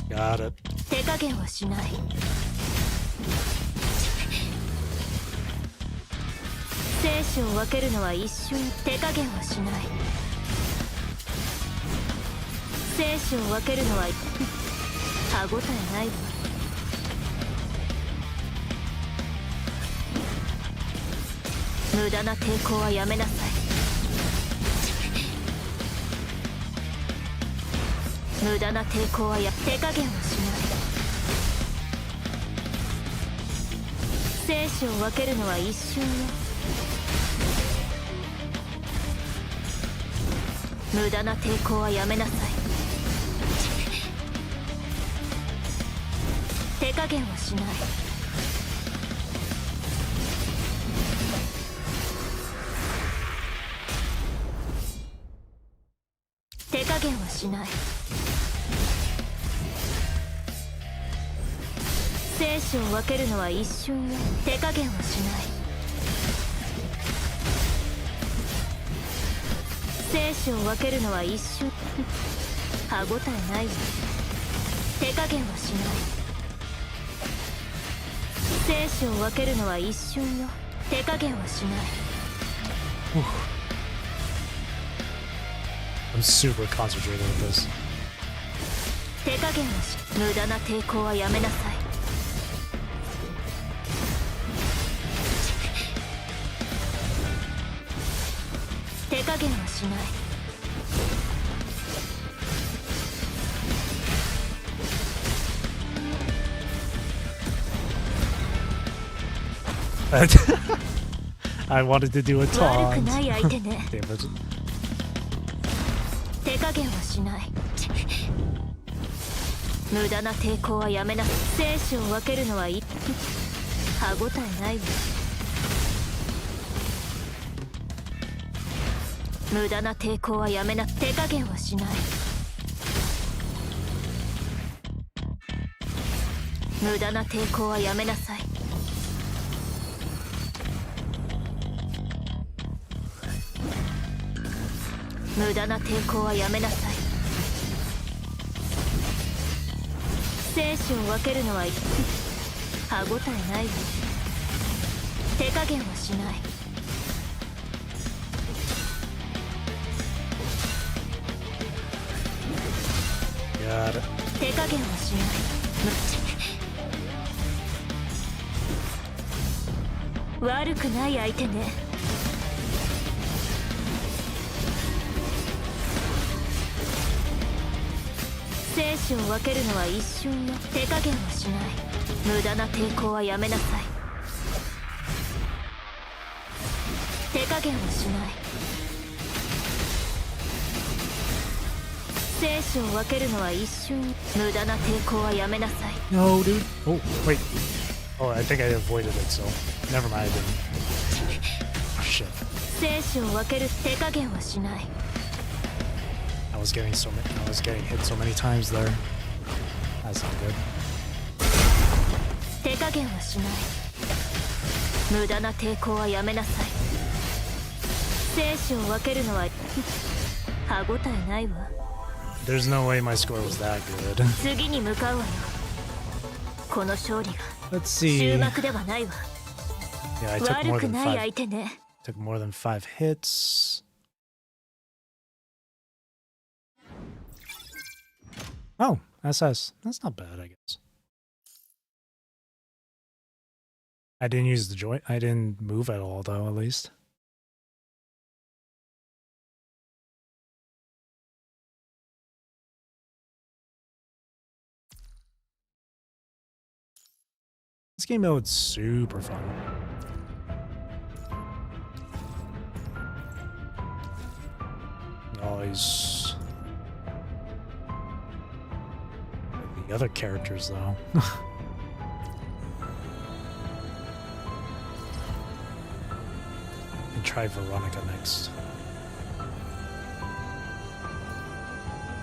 Got it. 手加減はしない。生死を分けるのは一瞬。手加減はしない。生死を分けるのは歯応えないわ。無駄な抵抗はやめなさい。無駄な抵抗は手加減はしない。生死を分けるのは一瞬よ。無駄な抵抗はやめなさい。手加減はしない。手加減はしない。生死を分けるのは一瞬よ。手加減はしない。生死を分けるのは一瞬。歯応えないわ。手加減はしない。生死を分けるのは一瞬よ。手加減はしない。 I'm super concentrated with this. 手加減は無駄な抵抗はやめなさい。手加減はしない。I wanted to do a 悪く taunt. ない相手ね。 Damn it. 手加減はしない。無駄な抵抗はやめなさい。生死を分けるのは歯応えないわ。無駄な抵抗はやめな。手加減はしない。無駄な抵抗はやめなさい。無駄な抵抗はやめなさい。生死を分けるのは歯応えないわ。手加減はしない。Got it. 手加減はしない。悪くない相手ね。生死を分けるのは一瞬よ。手加減はしない。無駄な抵抗はやめなさい。手加減はしない。生死を分けるのは一瞬。無駄な抵抗はやめなさい。 No, dude. Oh, wait. Oh, I think I avoided it, so never mind. I didn't. Oh, shit. 生死を分ける手加減はしない。I was getting hit so many times there. That's not good. 手加減はしない。無駄な抵抗はやめなさい。生死を分けるのは歯応えないわ。 There's no way my score was that good. 次に向かうわよ。この勝利が Let's see. 終幕ではないわ。 Yeah, I took more 悪く than ない 5. 相手ね。 Took more than 5 hits. Oh, SS. That's not bad, I guess. I didn't use the joint. I didn't move at all, though, at least. This game mode's super fun. Nice. The other characters, though. And try Veronica next.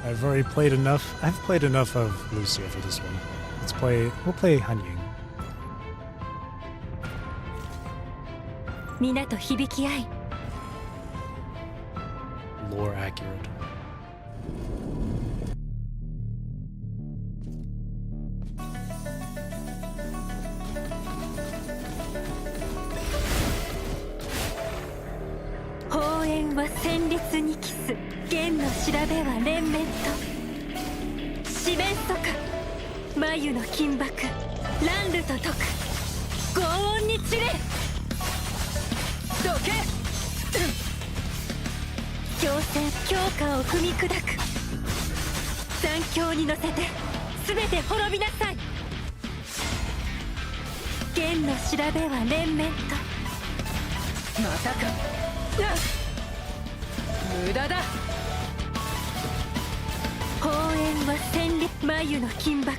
I've already played enough. I've played enough of Lucia for this one. We'll play Hanying. 皆と響き合い Lore accurate. 法縁は戦慄に帰す。弦の調べは連綿と四面楚歌。眉の金箔乱流と解く。轟音に散れ。どけ。強戦強化を踏み砕く。残響に乗せて全て滅びなさい。弦の調べは連綿と。またか。無駄だ。法縁は戦慄。眉の金箔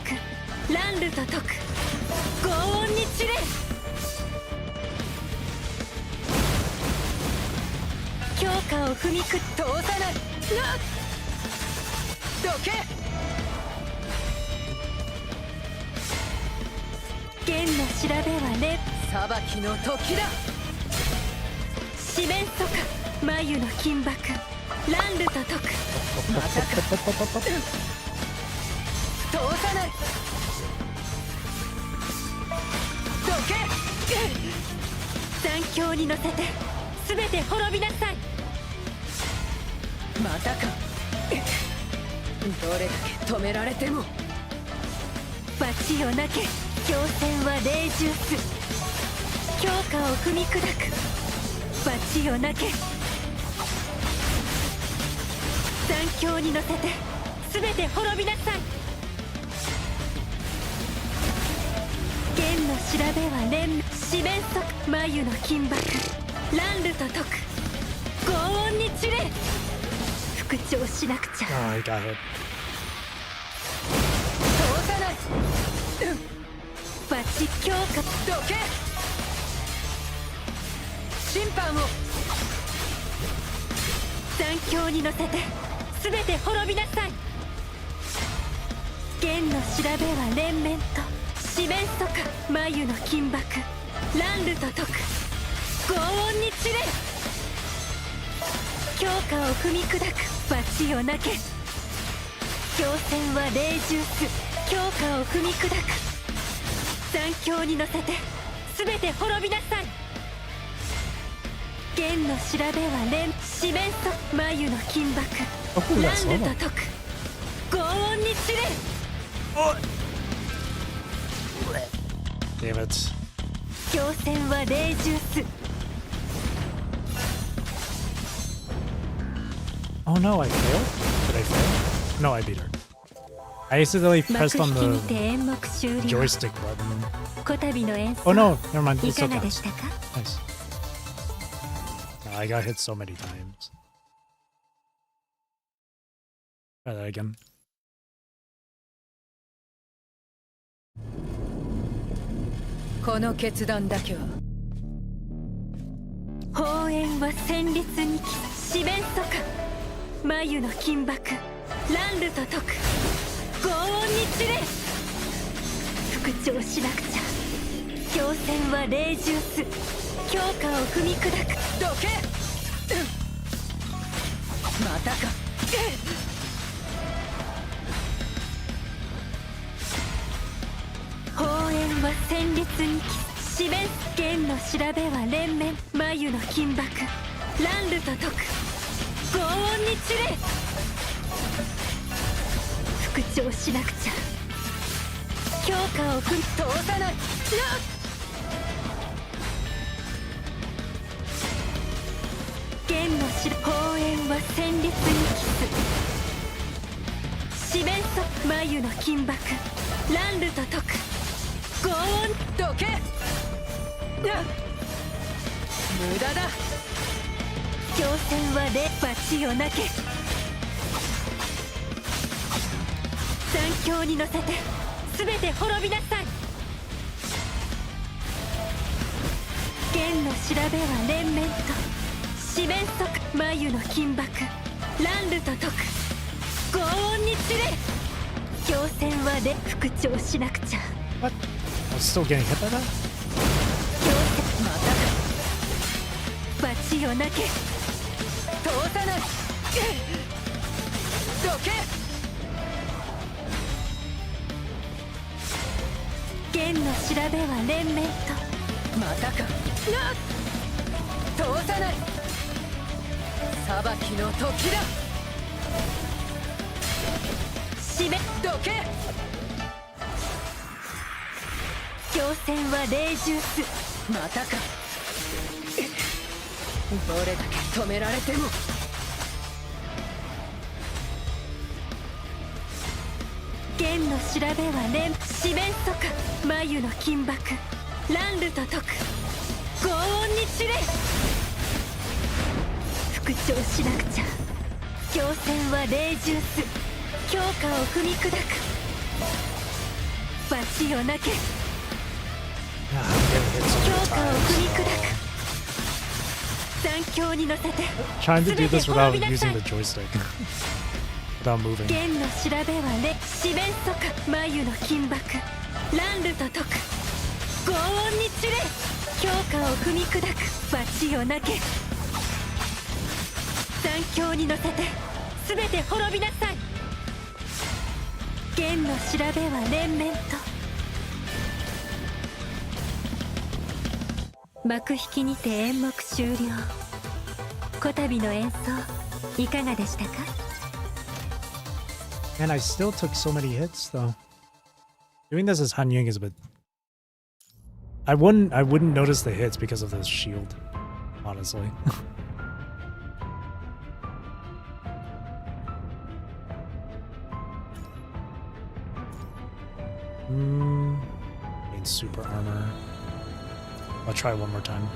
乱流と解く。轟音に散れ。強化を踏みく通さない。どけ。弦の調べはね。裁きの時だ。四面楚歌。眉の金箔乱流と解く。またか。通さない。どけ。残響に乗せて全て滅びなさい。またか。どれだけ止められても。罰をなけ。強戦は霊獣す。強化を踏み砕く。罰をなけ。残響に乗せて全て滅びなさい。弦の調べは連四面楚歌。眉の金箔乱流と解く。轟音に散れ。復調しなくちゃ。Oh, he got hit. 通さない。罰強化。どけ。審判を。残響に乗せて全て滅びなさい。弦の調べは連綿と四面楚歌。眉の金箔乱流と解く。轟音に散れ。強化を踏み砕く。罰をなけ。強戦は霊獣す。強化を踏み砕く。残響に乗せて全て滅びなさい。弦の調べは連四面楚歌。眉の金箔乱流と解く。轟音に散れ。Damn it. 強戦は霊獣す。 Oh no, I failed? Did I fail? No, I beat her. I accidentally 幕 pressed 引 on きに the て演目終了。 joystick button. こたびの演奏 Oh no, never mind. い It's かが okay. でしたか？ Nice. No, I got hit so many times. Try that again. この決断だけは砲煙は戦慄にき四面楚歌眉の金箔乱流と解く轟音に散れ復調しなくちゃ強戦は霊獣す強化を踏み砕くどけ、またか砲煙は戦慄にき四面剣の調べは連綿眉の金箔乱流と解く轟音に散れ復調しなくちゃ強化を踏み通さない剣の砲煙は戦慄にキス四面楚眉の金箔乱流と解く轟音どけ、無駄だ強戦は霊罰をなけ残響に乗せて全て滅びなさい剣の調べは連綿と四面楚眉の金箔乱流と解く轟音に散れ強戦は霊復調しなくちゃ What? I was still getting hit by that? 強戦また罰をなけ通さないどけ剣の調べは連綿とまたか通さない裁きの時だ締めどけ強戦は霊獣すまたかどれだけ止められても剣の調べは連四面楚歌眉の金箔乱流と解く轟音に散れ復調しなくちゃ強戦は霊獣す強化を踏み砕く罰をなけ Ah, I'm getting hit so 強 many 化を踏み times. 砕く残響に乗せて Trying to do this without 全て滅びな using さい the joystick. Without moving. 剣の調べはね四面楚歌眉の金箔乱流と解く轟音に散れ強化を踏み砕く罰をなけ残響に乗せて全て滅びなさい剣の調べは連綿と幕引きにて演目終了こたびの演奏いかがでしたか Man, I still took so many hits though. Doing this as Han Ying is a bit. I wouldn't notice the hits because of the shield, honestly. Need super armor. I'll try one more time.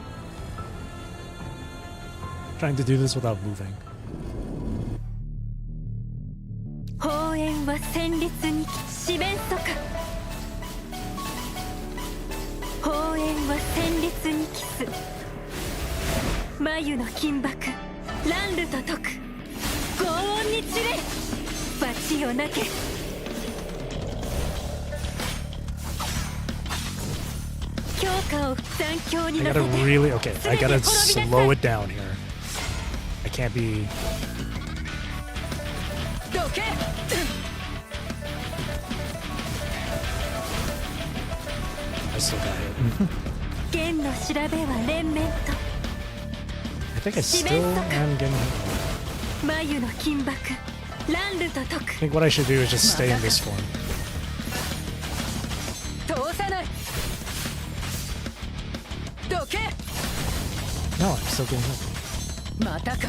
Trying to do this without moving. 砲煙は戦慄に四面楚歌砲煙は戦慄にキス眉の金箔乱流と解く轟音に散れ罰をなけ強化を残響に I 乗せ gotta て really okay. I 全て gotta 滅びなさい slow it down here. I can't be. どけ I still got hit. 剣の調べは連綿と I think I still am getting hit. 眉の金箔乱流と解 I く think what I should do is just stay in this form. 通さないけ No, I'm still getting hit. またか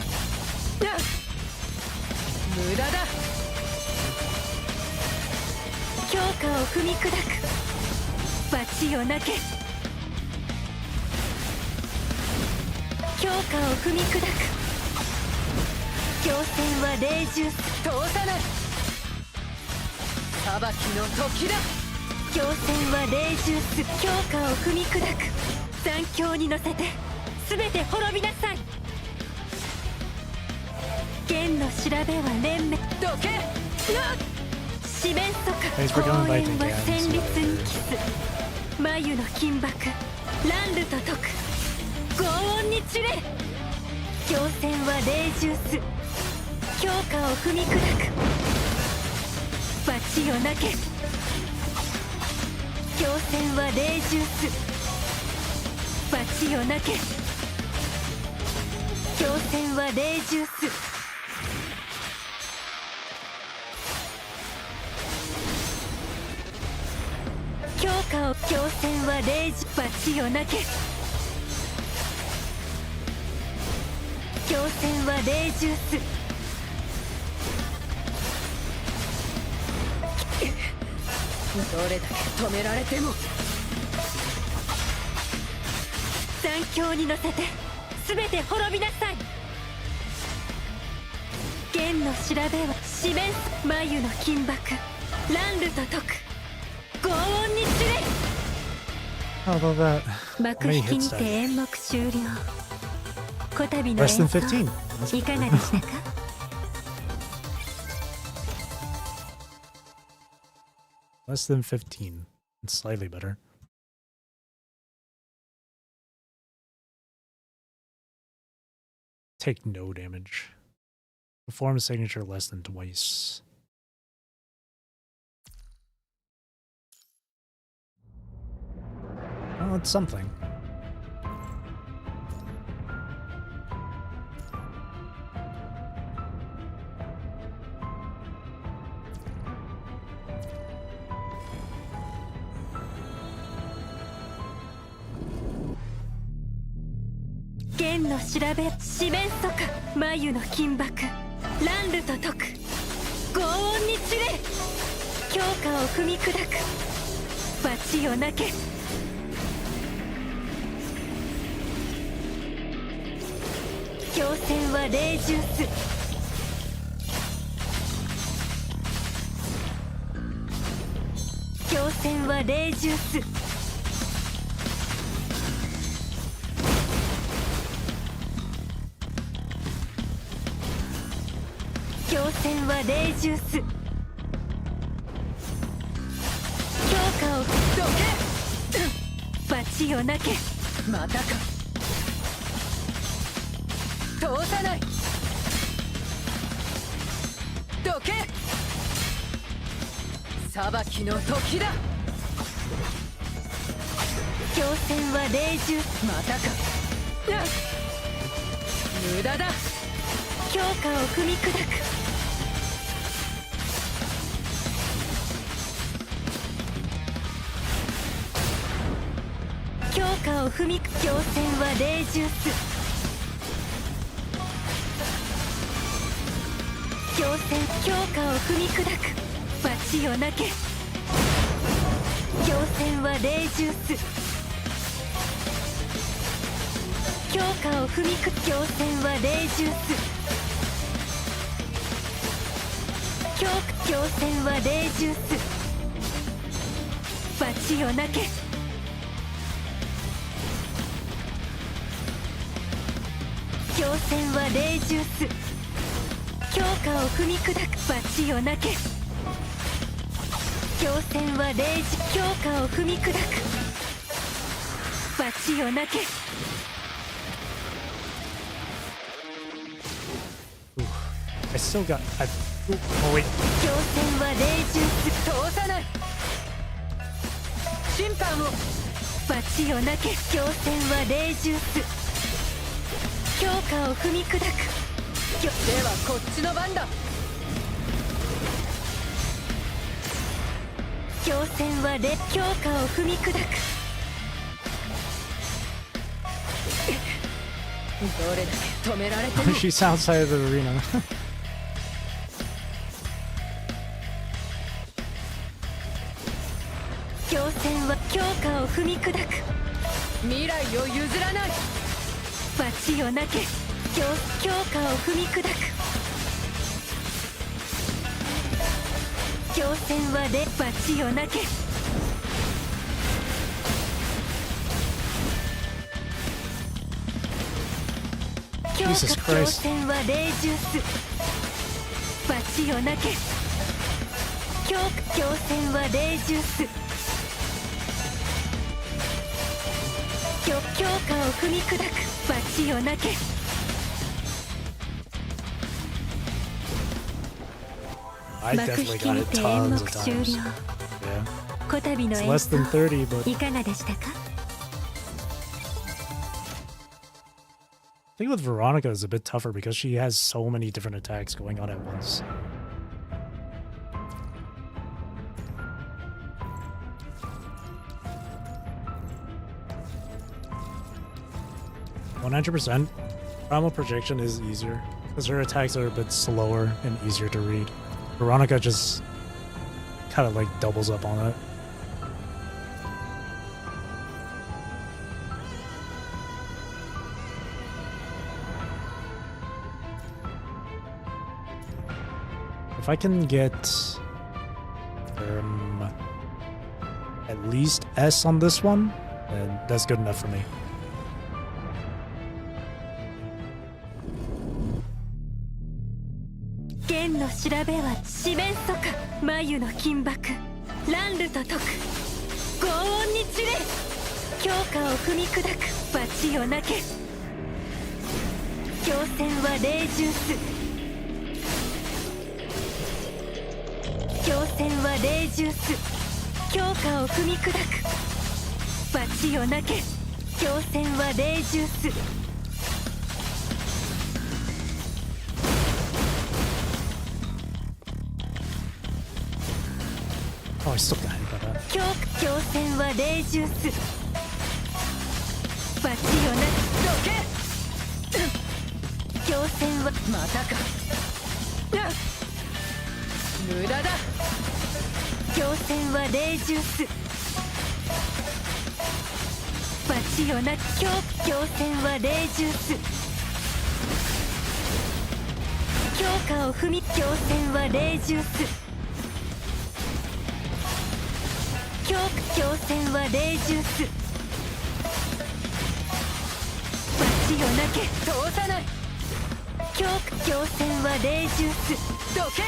無駄だ強化を踏み砕く罰をなけ強化を踏み砕く強戦は霊獣通さない裁きの時だ強戦は霊獣強化を踏み砕く残響に乗せて全て滅びなさい剣の調べは連盟どけ四面楚Thanks 歌 for 公 coming by 園は again. 戦慄にキス眉の金箔乱流と解く轟音に散れ強戦は霊獣強化を踏み砕く罰をなけ強戦は霊獣罰をなけ強戦は霊獣強化を強戦は霊獣罰をなけ強戦は霊獣どれだけ止められても残響に乗せて全て滅びなさい剣の調べは四面眉の金箔乱流と解く轟音に散れ How about that? 幕 How 引 many きに hits て did 演目終了こたびの Less 演 than 奏 15. いかがでしたか Less than 15. It's slightly better. Take no damage. Perform a signature less than twice. Well, it's something.「剣の調べ四面楚歌眉の金箔乱流と解く轟音に散れ強化を踏み砕く罰をなけ強戦は霊獣強戦は霊獣強戦は霊獣強化をどけ罰をなけまたか通さないどけ裁きの時だ強戦は霊獣またか無駄だ強化を踏み砕く強化を踏み強戦は霊獣強戦強化を踏み砕く罰をなけ強戦は霊獣強化を踏み砕く強戦は霊獣強戦は霊獣罰をなけ強戦は霊獣強化を踏み砕く罰をなけ強戦は霊獣強化を踏み砕く罰をなけ I still got. Oh wait. 強戦は霊獣通さない審判を罰をなけ強戦は霊獣強化を踏み砕くではこっちの番だ強戦は霊強化を踏み砕くどれだけ止められても She's outside of the arena. 強戦は強化を踏み砕く。未来を譲らない。罰よなけ。強化を踏み砕く。強戦はで罰よなけ。強 Jesus 化強 Christ. 戦は霊獣す。罰よなけ。強戦は霊獣す。強化を踏み砕く。罰よなけ。I 幕 definitely 引き got に it て演 tons 目 of 終 times. 了。 Yeah. こたびの It's 演 less 奏 than 30, but いかがでしたか？ I think with Veronica is a bit tougher because she has so many different attacks going on at once. %. Primal Projection is easier because her attacks are a bit slower and easier to read. Veronica just kind of like doubles up on it. If I can get at least S on this one, then that's good enough for me. 剣の調べは四面楚歌。眉の金箔乱ルと解く。轟音に散れ。強化を踏み砕く。罰よなけ。強戦は霊獣す。強戦は霊獣す。強化を踏み砕く。罰よなけ。強戦は霊獣す。Oh, I still got hit by that. 強戦は霊獣す。罰よなけ。どけ。強戦はまたか。無駄だ。強戦は霊獣す。罰よなき。強戦は霊獣す。強化を踏み。強戦は霊獣す。強戦は霊獣す。罰よなけ。通さない。強戦は霊獣す。どけ。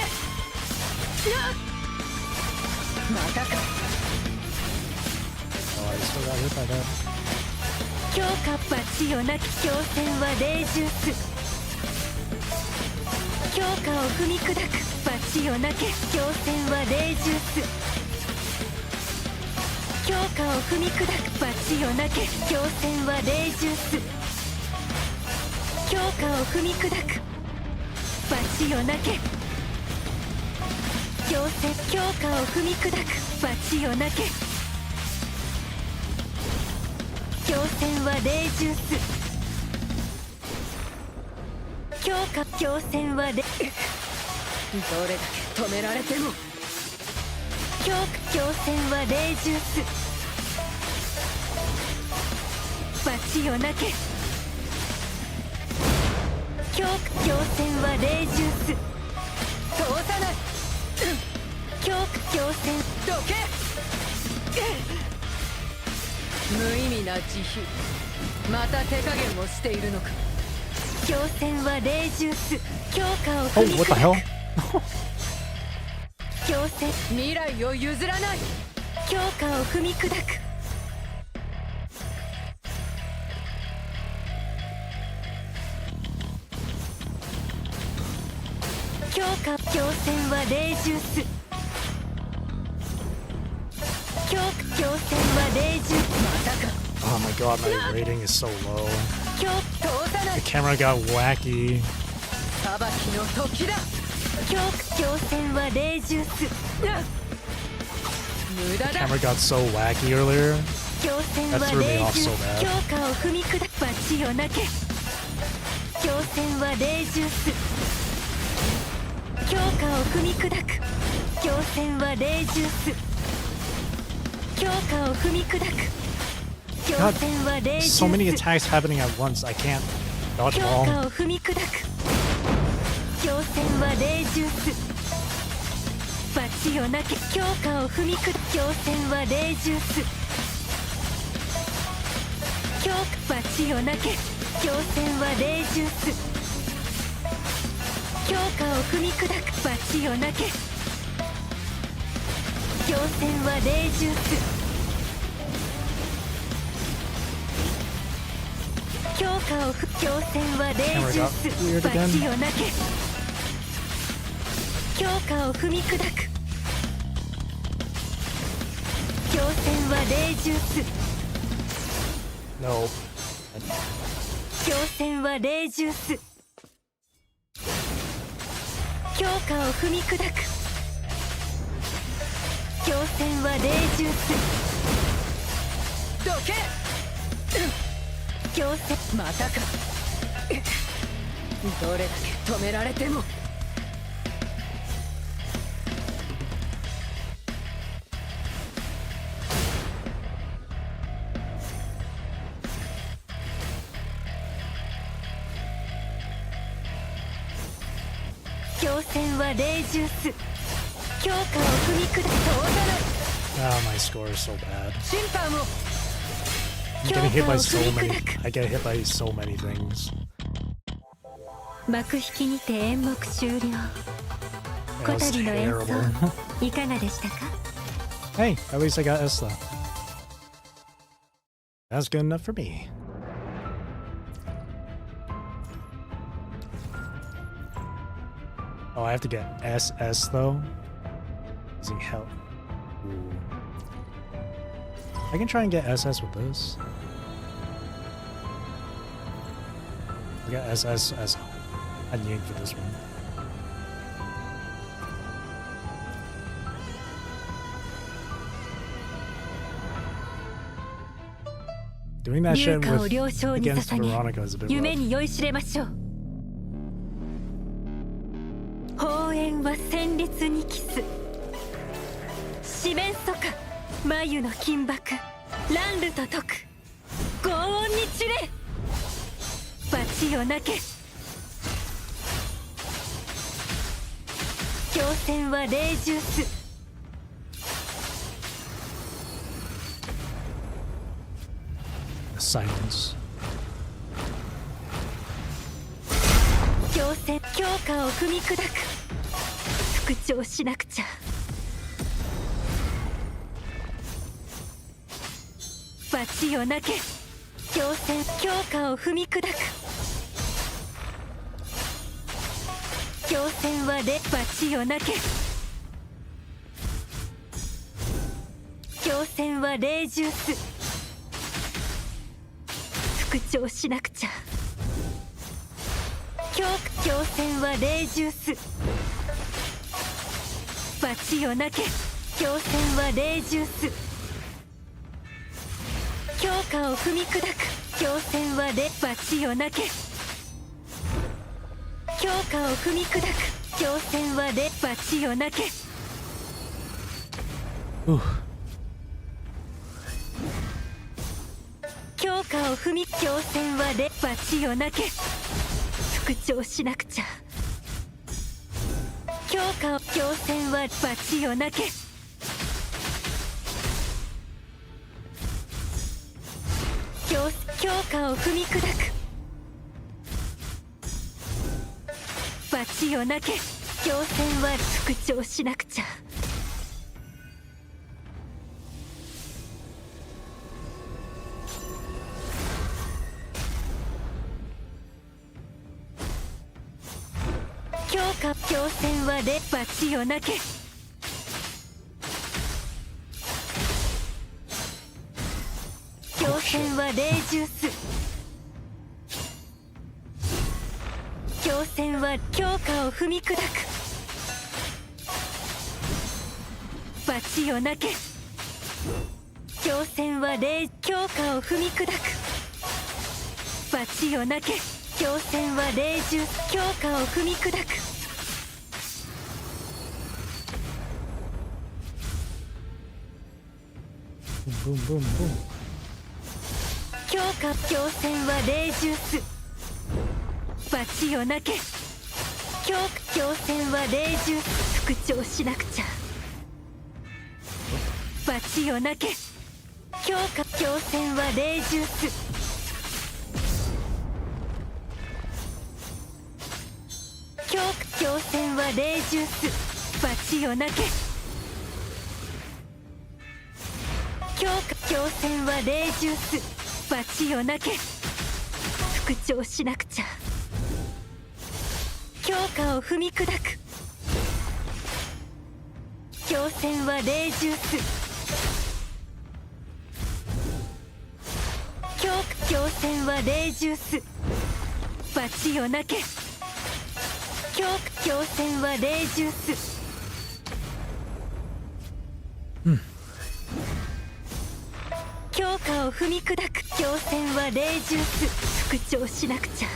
またか。 Oh, I still got hit by that. 強化罰よなき。強戦は霊獣す。強化を踏み砕く。罰よなけ。強戦は霊獣す。強化を踏み砕く。罰よなけ。強戦は霊獣す。強化を踏み砕く。罰よなけ。強化を踏み砕く。罰よなけ。強戦は霊獣す。強戦は霊。どれだけ止められても。強戦は霊獣す。罰よなけ。強戦は霊獣す。通さない。強戦。どけ。無意味な慈悲。また手加減をしているのか。強戦は霊獣す。強化を Oh, 踏み what the 砕 hell? く。強戦。未来を譲らない。強化を踏み砕く。強戦は霊獣す。強戦は霊獣。またか。 Oh my god, my rating is so low. 通さな The い。 camera got wacky. 裁きの時だ。強戦は霊獣す。無駄 The だ。 camera got so wacky earlier. 強戦 That は threw me 霊 off 獣 so bad. 強化を踏み砕く。罰よなけ。強戦は霊獣す強化を踏み砕く強戦は霊獣す強化を踏み砕く強 God, 戦は霊 so 獣 many す attacks happening at once. I can't dodge 強 them 化 all. を踏み砕く強戦は霊獣す罰をなけ強化を踏み砕く強戦は霊獣す強化罰をなけ強戦は霊獣す強化を踏み砕く罰をなけ強戦は霊獣す強化を強戦は霊獣す Weird 罰 again. をなけ強化を踏み砕く強戦は霊獣す No. 強戦は霊獣す強化を踏み砕く強戦は霊獣すどけ強戦またかどれだけ止められても強戦は霊獣す強化を踏み砕く遠ざない Oh, my score is so bad. 審判を I'm getting hit by so many. I get hit by so many things. 幕引きにて演目終了。 That こ was たびの演奏 terrible. いかがでしたか？ Hey, at least I got Esla. That's good enough for me. Oh, I have to get SS though. Using help. Ooh. I can try and get SS with this. I got SS as a need for this one. Doing that 龍 shit 華を with 了承に against 捧げ Veronica is a bit 夢 rough. に酔いしれましょう法縁は旋律にキス四面楚歌眉の金箔乱ルと解く轟音に散れ罰をなけ強戦は霊獣すSilence. 強戦強化を踏み砕く復調しなくちゃ罰をなけ強戦強化を踏み砕く強戦はで罰をなけ強戦は霊獣す復調しなくちゃ強戦は霊獣す罰をなけ強戦は霊獣す強化を踏み砕く強戦は霊罰をなけ強化を踏み砕く強戦は霊罰をなけ Ooh. 強化を踏み強戦は霊罰をなけ復調しなくちゃ強化を強戦は罰をなけ強化を踏み砕く罰をなけ強戦は復調しなくちゃ強戦は霊罰をなけ強戦は霊獣す強戦は強化を踏み砕く罰をなけ強戦は霊強化を踏み砕く罰をなけ強戦は霊獣強化を踏み砕くBoom, boom, boom. 強化強戦は霊獣す罰よなけ強戦は霊獣復調しなくちゃ罰よなけ強化強戦は霊獣す強戦は霊獣す罰よなけ強戦は霊獣す罰よなけ復調しなくちゃ強化を踏み砕く強戦は霊獣す強戦は霊獣す罰よなけ強戦は霊獣す強化を踏み砕く強戦は霊獣す復調しなくちゃ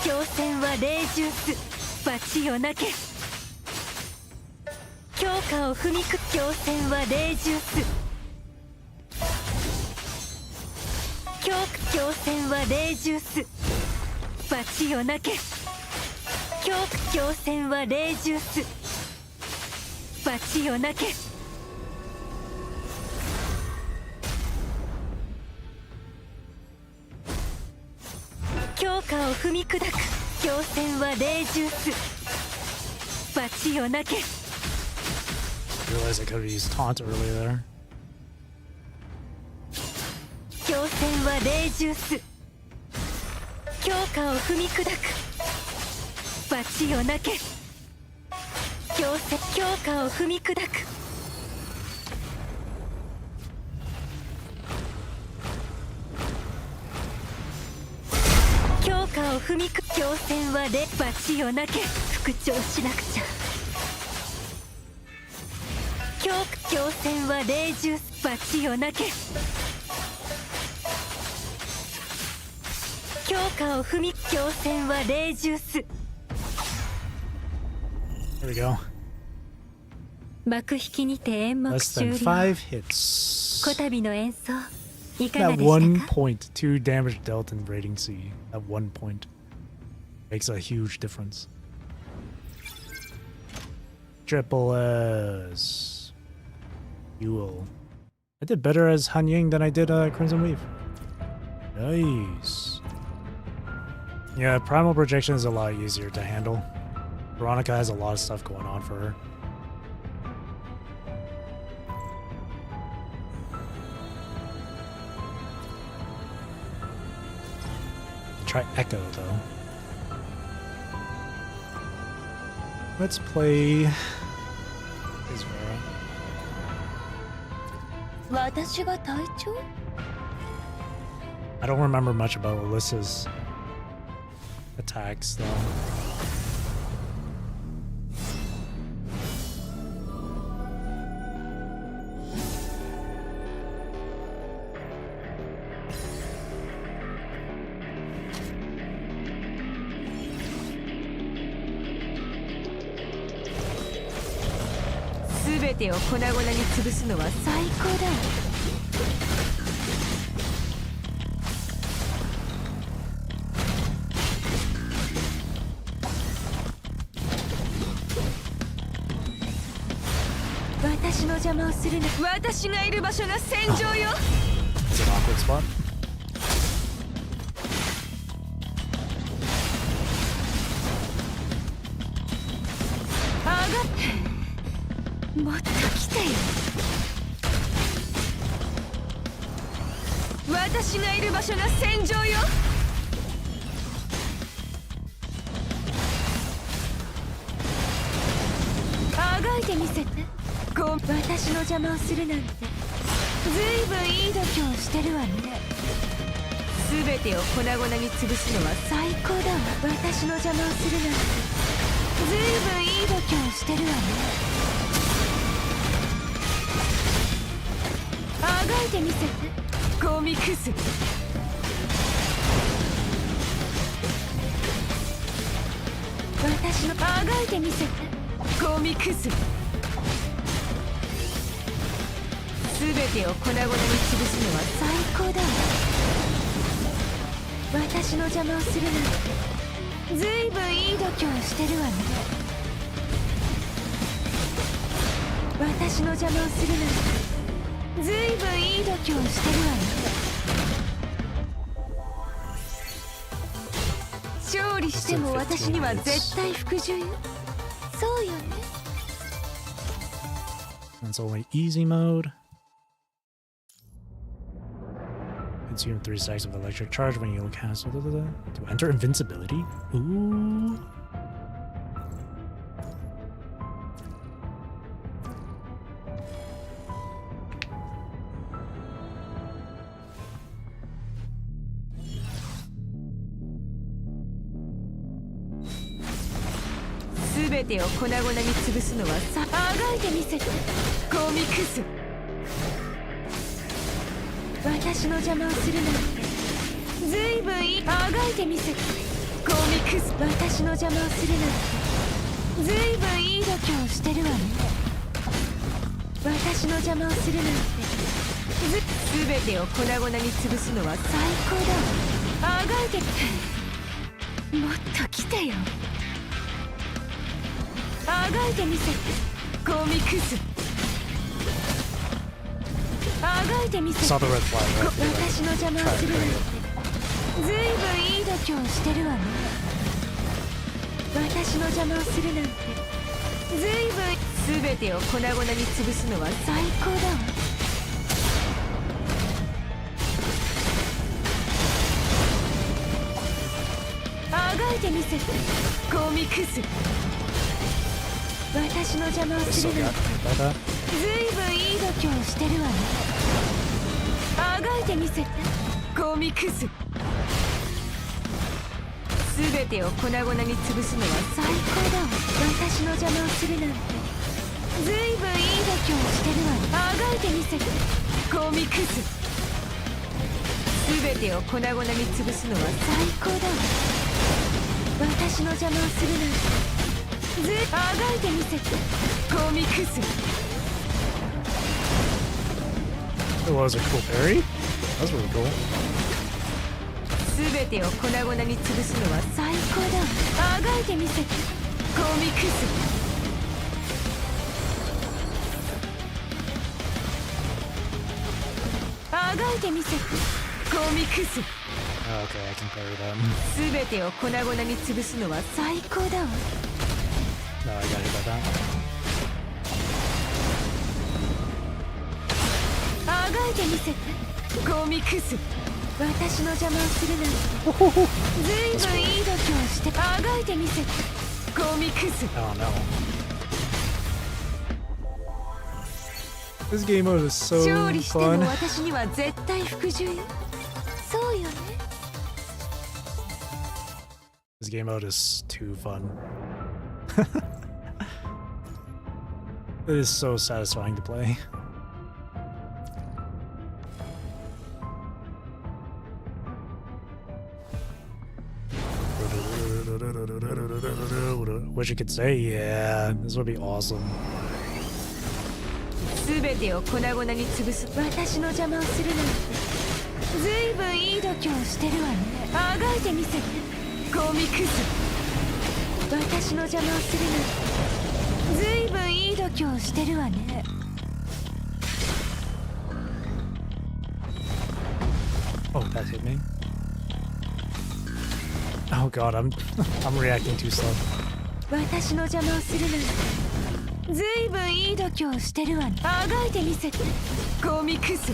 強戦は霊獣す罰よなけ強化を踏み砕く強戦は霊獣す強戦は霊獣す罰よなけ強戦は霊獣す罰よなけ強化を踏み砕く強戦は霊獣す罰よなけ Realized I could have used taunt earlier there. 強戦は霊獣す強化を踏み砕く罰よなけ強化を踏み砕く強化を踏み砕く強戦は罰よなけ復調しなくちゃ強戦は霊獣罰よなけ強化を踏み強戦は霊獣す There we go. 幕引きにて演目 Less 終 than 了 5 hits. こたびの演奏いかが That でした 1 か point, 2 damage dealt in rating C. That 1 point makes a huge difference. Triple S. Yule. I did better as Han Ying than I did Crimson Weave. Nice. Yeah, Primal Projection is a lot easier to handle. Veronica has a lot of stuff going on for her. Try Echo though. Let's play Isvera. 私が隊長 I don't remember much about Alyssa's attacks though. Everything を粉々に潰すのは最高だ。私の邪魔をするな。私がいる場所が戦場よ。It's an awkward spot. もっと来てよ。私がいる場所が戦場よ。あがいてみせて。私の邪魔をするなんてずいぶんいい度胸をしてるわね。全てを粉々に潰すのは最高だわ。私の邪魔をするなんてずいぶんいい度胸をしてるわね。あがいてみせて。ゴミクズ。私のあがいてみせてコミクス全てを粉々に潰すのは最高だわ。私の邪魔をするなんてずいぶんいい度胸してるわね。私の邪魔をするなんてずいぶんいい度胸してるわね。勝利しても私には絶対服従よ。そうよね。 That's only easy mode. Consume 3 stacks of electric charge when you cast. To enter invincibility? Ooh. All 全てを粉々に潰すのはさあがいてみせてコミクス私の邪魔をするなんてずいぶんいいあがいてみせてコミクス私の邪魔をするなんてずいぶんいい度胸してるわね。私の邪魔をするなんて全てを粉々に潰すのは最高だわ。あがいてもっと来てよ。あがいてみせてコミクスあがいてみせて Saw the red flag, right? 私の邪魔をするなんてずいぶんいい度胸してるわね。私の邪魔をするなんてずいぶん全てを粉々に潰すのは最高だわ。あがいてみせてコミクス私の邪魔をするなんてずいぶんいい度胸してるわね。あがいてみせてコミクス全てを粉々に潰すのは最高だわ。私の邪魔をするなんてずいぶんいい度胸してるわね。あがいてみせてコミクス全てを粉々に潰すのは最高だわ。私の邪魔をするなんてあがいてみせてコミクス It was a cool parry. That was really cool. 全てを粉々に潰すのは最高だわ。あがいてみせてコミクスあがいてみせてコミクス Okay, I can parry them. 全てを粉々に潰すのは最高だわ。No, I got it by that. あがいてみせてコミクス私の邪魔をするなんてずいぶんいい度胸してあがいてみせてコミクス Oh no. This game mode is so 勝利しても fun. 私には絶対服従よ。そうよね。 This game mode is too fun. It is so satisfying to play. Wish I could say, yeah, this would be awesome. 全てを粉々に潰す私の邪魔をするなんてずいぶんいい度胸してるわね。あがいてみせてコミクス私の邪魔をするなんてずいぶんいい度胸してるわね。Oh, that hit me. Oh god, I'm reacting too slow. 私の邪魔をするなんてずいぶんいい度胸してるわね。あがいてみせてコミクス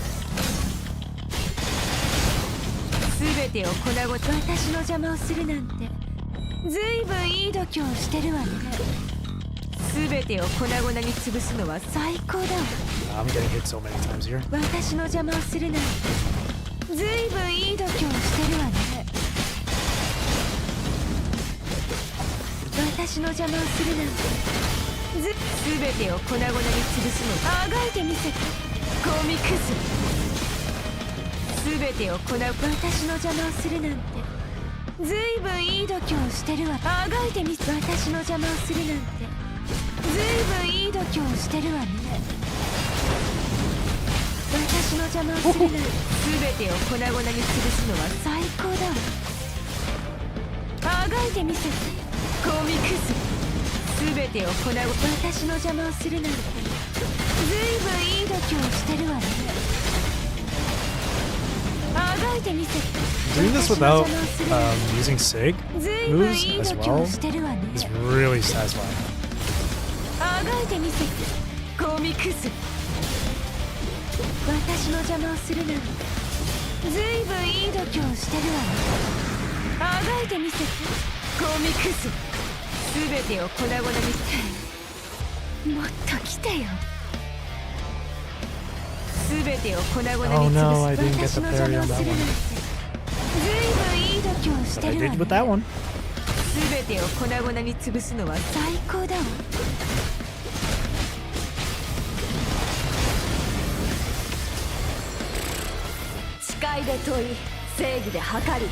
全てを粉々私の邪魔をするなんてずいぶんいい度胸してるわね。全てを粉々に潰すのは最高だわ。 I'm getting hit so many times here. 私の邪魔をするなんてずいぶんいい度胸してるわね。私の邪魔をするなんて全てを粉々に潰すのあがいてみせてコミクス全てを私の邪魔をするなんてずいぶんいい度胸してるわ。あがいてみ、私の邪魔をするなんてずいぶんいい度胸してるわね。私の邪魔をするなんて全てを粉々に潰すのは最高だわ。あがいてみせてコミクス。全てを粉々、私の邪魔をするなんてずいぶんいい度胸してるわね。あがいてみせて。 Doing this without using SIG moves as well is really satisfying. あがいてみせてコミクス。私の邪魔をするなんてずいぶんいい度胸してるわね。あがいてみせてコミクス。全てを粉々にしてもっと来てよ。全てを粉々に Oh 潰 no, I す didn't get 私 the の parry 邪 on 魔を that するなん one. てずいぶんいい度胸し But て I るわ did ね。 with that one. 全てを粉々に潰すのは最高だわ。誓いで問い正義で測り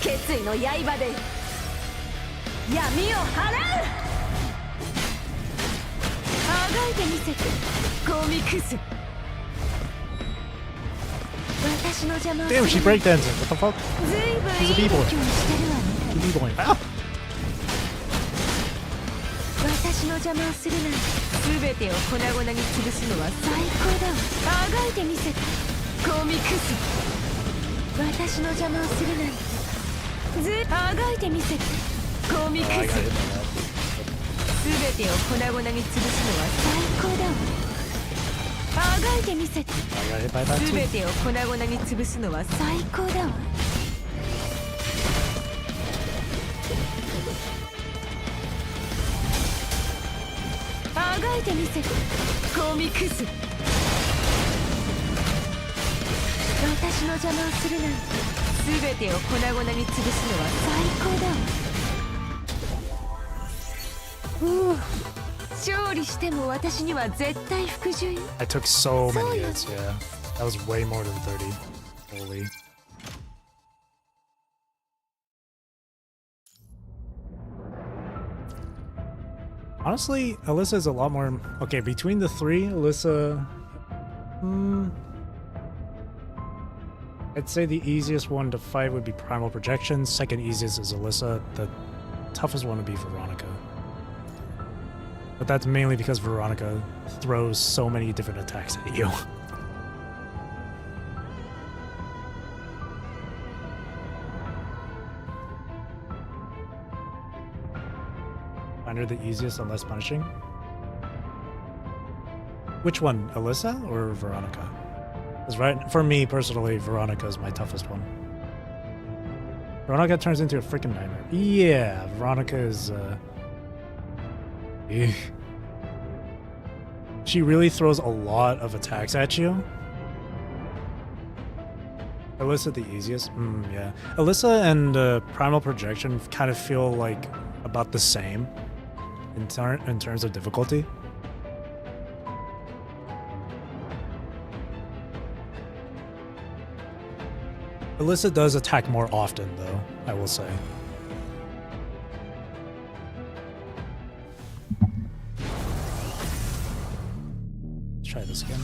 決意の刃で闇を払う。あがいてみせてコミクス。私の邪魔をする Damn, she breakdancing. What the fuck? ずいぶん He's い a い B-boy. 度胸してるわね。B-boy. Ah! 私の邪魔をするなんて全てを粉々に潰すのは最高だわ。あがいてみせてコミクス。私の邪魔をするなんてあがいてみせてコミク Oh, I got ス。 hit by that. 全てを粉々に潰すのは最高だわ。あがいてみせて I got hit by that 全 too. てを粉々に潰すのは最高だわ。あがいてみせてコミクス。私の邪魔をするなんて全てを粉々に潰すのは最高だわ。勝利しても私には絶対服従よ。 I took so many hits, yeah. That was way more than 30. Holy. Honestly, Alyssa is a lot more... Okay, between the three, Alyssa... I'd say the easiest one to fight would be Primal Projection. Second easiest is Alyssa. The toughest one would be Veronica. But that's mainly because Veronica throws so many different attacks at you. Find her the easiest and less punishing? Which one, Alyssa or Veronica? Because right, for me personally, Veronica is my toughest one. Veronica turns into a freaking nightmare. Yeah, Veronica is she really throws a lot of attacks at you. Alyssa the easiest? Yeah. Alyssa and Primal Projection kind of feel like about the same in terms of difficulty. Alyssa does attack more often though, I will say. Let's try this again.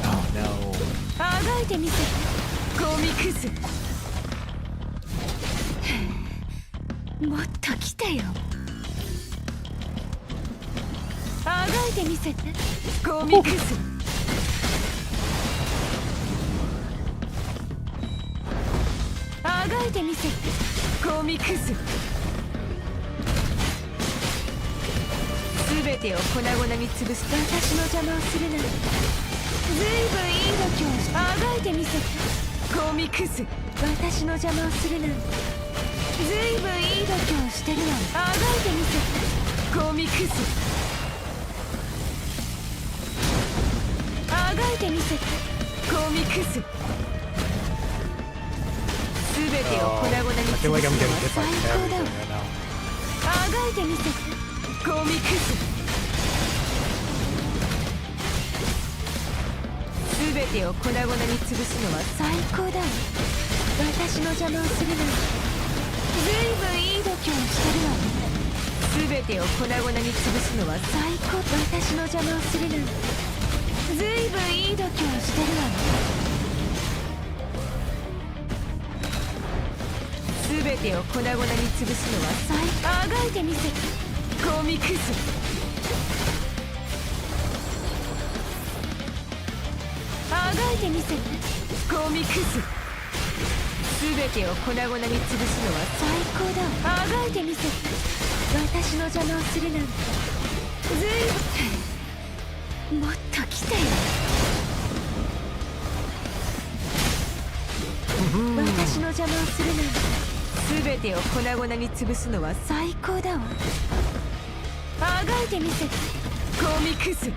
Oh no. あがいてみせてゴミクズもっと来てよあがいてみせてゴミクズあがいてみせてゴミクズすべてを粉々に潰す私の邪魔をするなんてずいぶんいい度胸をあがいてみせてゴミクズ私の邪魔をするなんてずいぶんいい度胸をしてるわあがいてみせてゴミクズあがいてみせてコミクスすべてを粉々に I 潰 feel す like の I'm は getting hit 最 by 高だ everything わ right now. あがいてみせてコミクスすべてを粉々に潰すのは最高だわ私の邪魔をするなんてずいぶんいい度胸してるわねすべてを粉々に潰すのは最高私の邪魔をするなんてずいぶんいい度胸してるわねすべてを粉々に潰すのは最高あがいてみせてコミクスあがいてみせてコミクスすべてを粉々に潰すのは最高だわあがいてみせて私の邪魔をするなんてずいぶんもっと来てよ私の邪魔をするなんてすべてを粉々に潰すのは最高だわあがいてみせてコミクス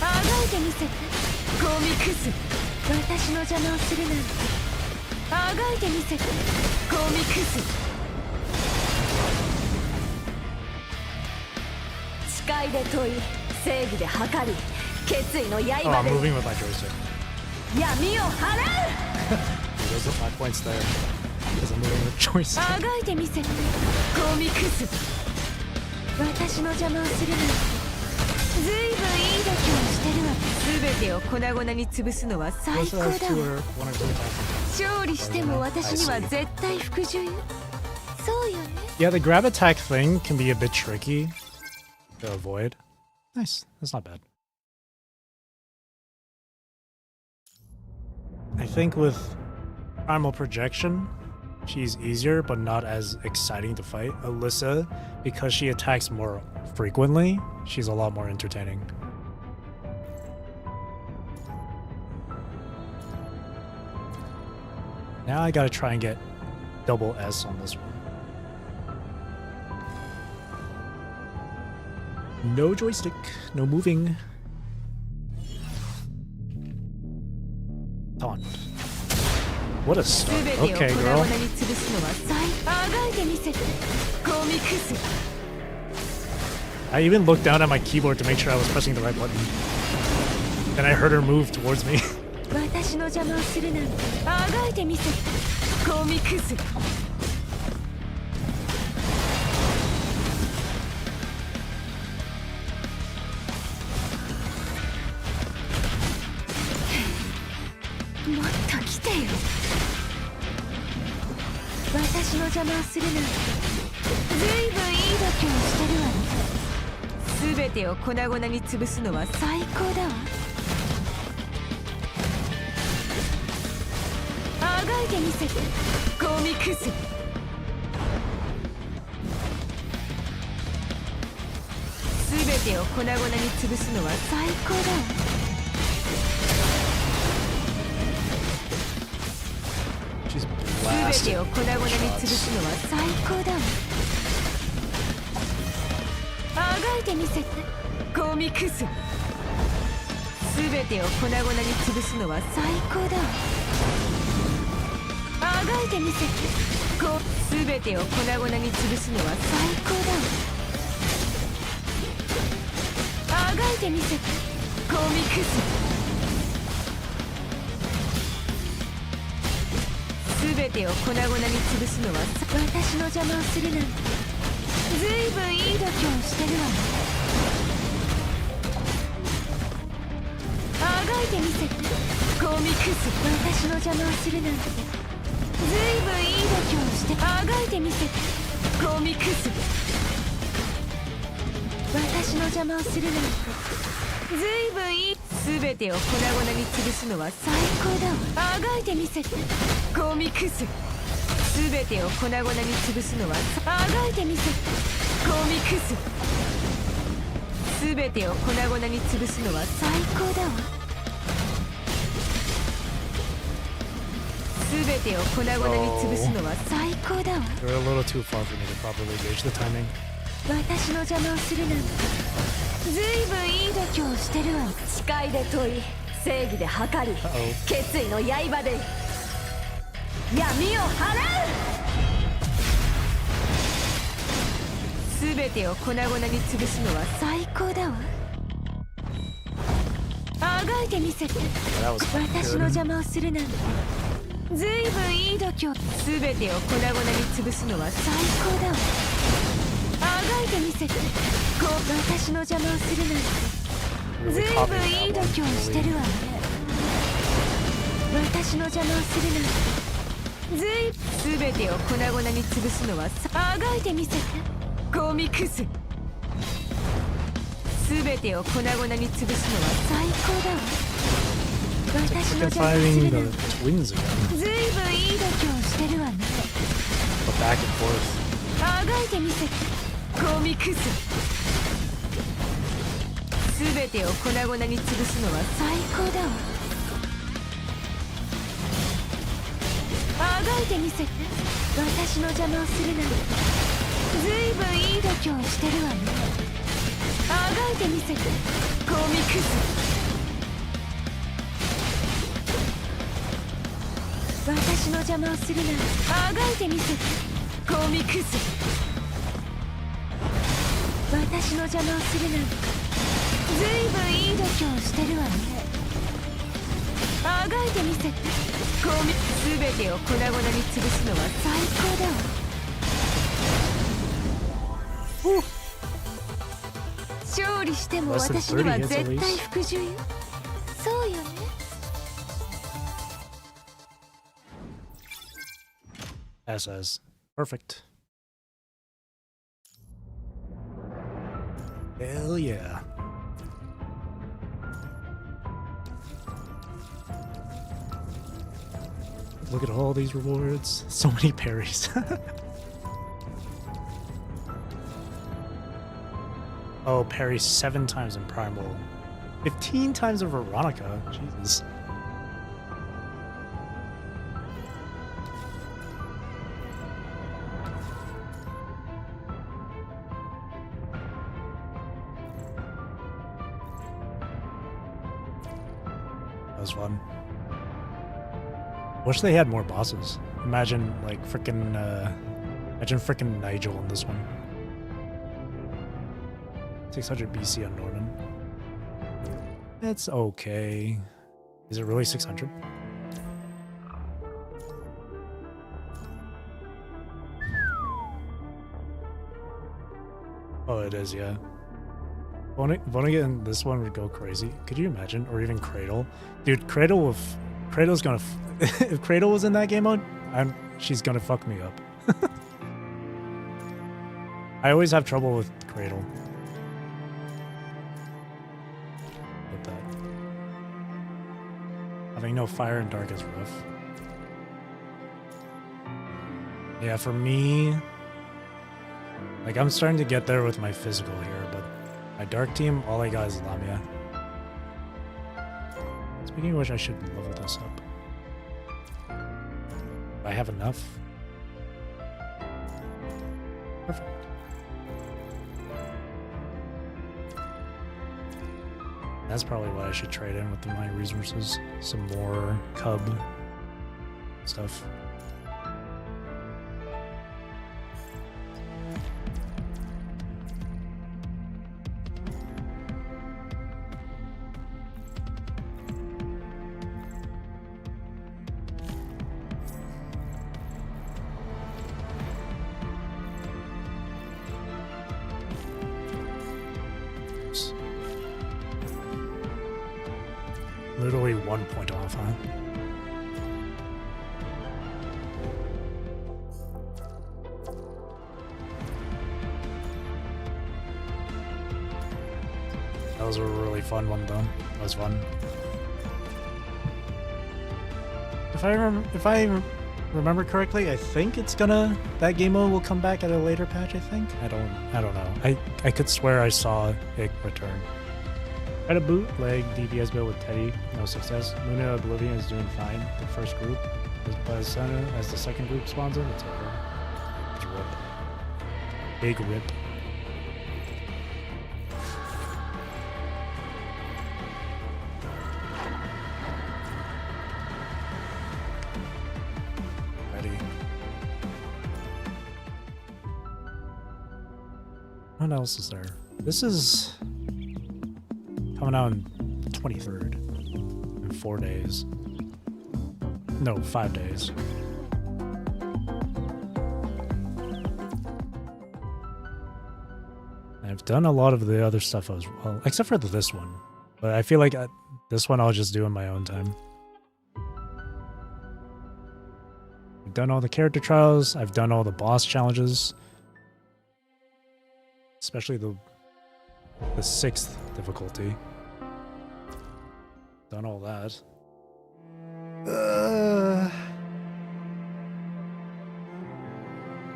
あがいてみせてコミクス私の邪魔をするなんてあがいてみせてコミクス誓いで問い正義で測り決意の Oh, 刃 I'm で moving with my joystick. 闇を払う Those are my points there. Because I'm moving with joystick. あがいてみせてコミクス私の邪魔をするなんてずいぶんいい度胸してるわすべてを粉々に潰すのは最 Those 高 are だ two わ or one or two attacks. 勝利しても私には絶対服従よそうよね Yeah, the grab attack thing can be a bit tricky to avoid. Nice. That's not bad. I think with Primal Projection, she's easier but not as exciting to fight. Alyssa, because she attacks more frequently, she's a lot more entertaining. Now I gotta try and get double S on this one. No joystick, no moving. Taunt. What a start. すべてを粉 Okay, 々 girl. に潰すのは最あがいてみせてコミクス I even looked down at my keyboard to make sure I was pressing the right button. Then I heard her move towards me. 私の邪魔をするなんてあがいてみせてコミクスもっと来てよ私の邪魔をするなんてずいぶんいい度胸してるわねすべてを粉々に潰すのは最高だわあがいてみせてコミクスすべてを粉々に潰すのは最高だわ She's すべ blasting てを粉々に潰すのは最高だわあがいてみせてコミクスすべてを粉々に潰すのは最高だわあがいてみせてすべてを粉々に潰すのは最高だわあがいてみせてコミクスすべてを粉々に潰すのは私の邪魔をするなんてずいぶんいい度胸してるわねあがいてみせてコミクス私の邪魔をするなんてずいぶんいい度胸してあがいてみせてコミクス私の邪魔をするなんてずいぶんいいすべてを粉々に潰すのは最高だわあがいてみせてコミクスすべてを粉々に潰すのはあがいてみせてコミクスすべてを粉々に潰すのは最高だわすべてを粉々に潰すのは最高だわ They're a little too far for me to properly gauge the timing. 私の邪魔をするなんてずいぶんいい度胸をしてるわ。誓いで問い、正義で測り、決意の刃で闇を払う。全てを粉々に潰すのは最高だわ。あがいてみせて。私の邪魔をするなんてずいぶんいい度胸。全てを粉々に潰すのは最高だわ。あがいてみせて。私の邪魔をするなんてずいぶんいい度胸をしてるわね。私の邪魔をするなんて全てを粉々に潰すのはあがいてみせて。ゴミクズ。全てを粉々に潰すのは最高だわ。私の邪魔をするなんてずいぶんいい度胸をしてるわね。あがいてみせて。ゴミクズ。全てを粉々に潰すのは最高だわ。あがいてみせて。私の邪魔をするなんてずいぶんいい度胸をしてるわね。あがいてみせて。ゴミクズ。私の邪魔をするなんてあがいてみせて。ゴミクズ。私の邪魔をするなんてずいぶんいい度胸をしてるわね。あがいてみせて。ゴミ。全てを粉々に潰すのは最高だわ。勝利しても私には絶対服従よ。そうよね。SS. Perfect. Hell yeah. Look at all these rewards. So many parries. Oh, parry 7 times in Primal. 15 times in Veronica. Jesus. That was fun. Wish they had more bosses. Imagine like frickin' Nigel in this one. 600 BC on Norman. It's okay. Is it really 600? Oh, it is, yeah. Vonnegut in this one would go crazy. Could you imagine? Or even Cradle. Dude, Cradle's gonna... if Cradle was in that game mode, she's gonna fuck me up. I always have trouble with Cradle. With that. Having no fire and dark is rough. Yeah, for me... Like, I'm starting to get there with my physical here, but my dark team, all I got is Lamia. Speaking of which, I should level this up. Do I have enough? Perfect. That's probably what I should trade in with my resources. Some more cub stuff. Literally 1 point off, huh? That was a really fun one, though. That was fun. If I remember correctly, I think it's gonna... That game mode will come back at a later patch, I think? I don't know. I could swear I saw it return. Had a bootleg DPS build with Teddy, no success. Luna Oblivion is doing fine. The first group, but as the second group spawns in, it's over. It's a rip. Big rip. What else is there? This is coming out on the 23rd in 4 days. No, 5 days. I've done a lot of the other stuff as well, except for this one. But I feel like this one I'll just do in my own time. I've done all the character trials. I've done all the boss challenges. Especially the 6th difficulty. Done all that.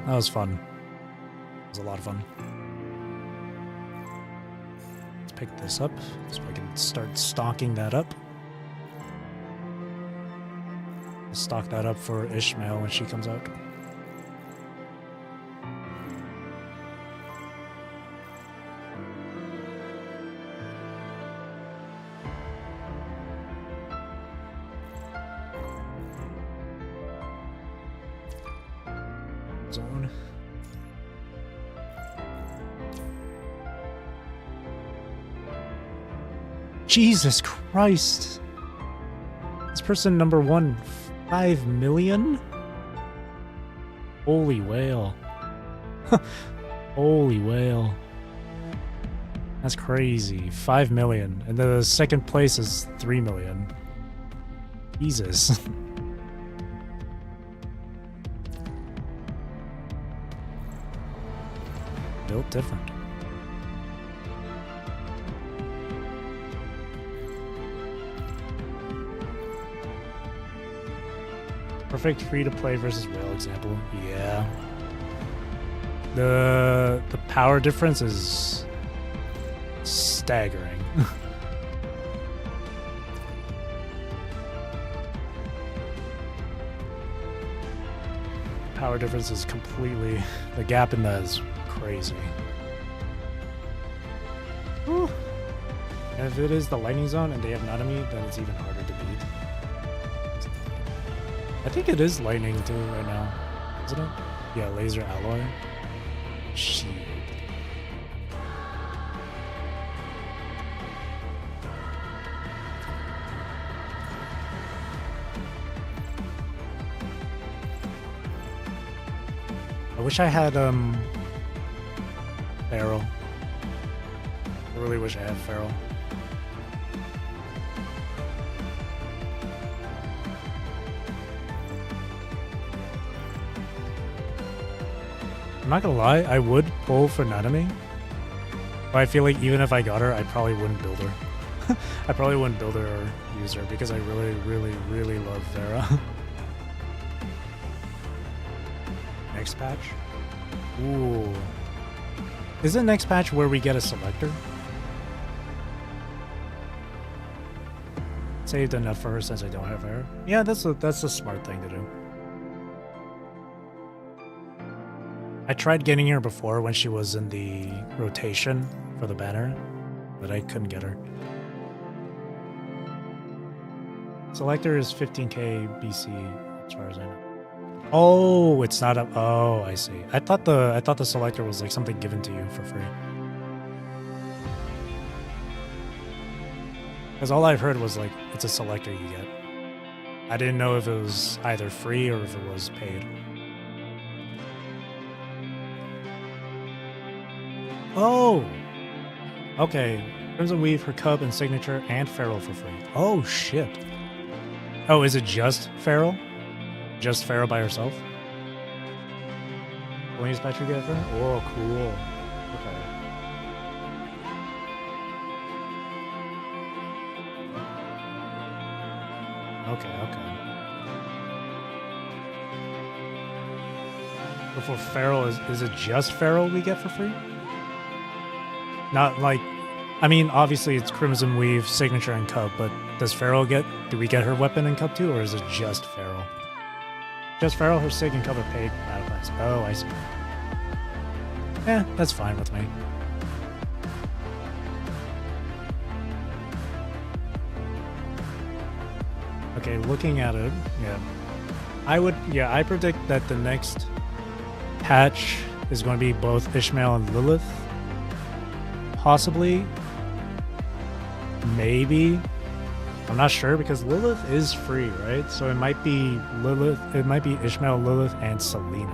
That was fun. It was a lot of fun. Let's pick this up so I can start stocking that up. Stock that up for Ishmael when she comes out. Zone. Jesus Christ! This person number 1, 5 million? Holy whale. Holy whale. That's crazy. 5 million. And the second place is 3 million. Jesus. Built different. Perfect free-to-play versus rail example. Yeah. The power difference is staggering. Power difference is completely... The gap in that is crazy. Whew. And if it is the lightning zone and they have Nanami, then it's even harder to beat. I think it is lightning too right now, isn't it? Yeah, laser alloy. Shield. I wish I had Feral. I really wish I had Feral. I'm not gonna lie, I would pull for Nanami, but I feel like even if I got her, I probably wouldn't build her. I probably wouldn't build her or use her because I really, really, really love Vera. Next patch? Ooh. Is it next patch where we get a selector? Saved enough for her since I don't have her. Yeah, that's a smart thing to do. I tried getting her before when she was in the rotation for the banner, but I couldn't get her. Selector is 15k BC, as far as I know. Oh, it's not a... Oh, I see. I thought the selector was like something given to you for free. Because all I've heard was like, it's a selector you get. I didn't know if it was either free or if it was paid. Oh! Okay. Crimson Weave, her Cub and Signature, and Feral for free. Oh, shit. Oh, is it just Feral? Just Feral by herself? Williams patch you get her? Oh, cool. Okay. Okay. But for Feral, is it just Feral we get for free? Not like... I mean, obviously it's Crimson Weave, Signature, and Cub, but does Feral get... Do we get her weapon in Cub too, or is it just Feral? Just Feral, her Sig, and Cub are paid battle pass. Oh, I see. Eh, that's fine with me. Okay, looking at it, yeah. I predict that the next patch is going to be both Ishmael and Lilith. possibly. Maybe. I'm not sure because Lilith is free, right? So it might be Lilith, it might be Ishmael, Lilith, and Selena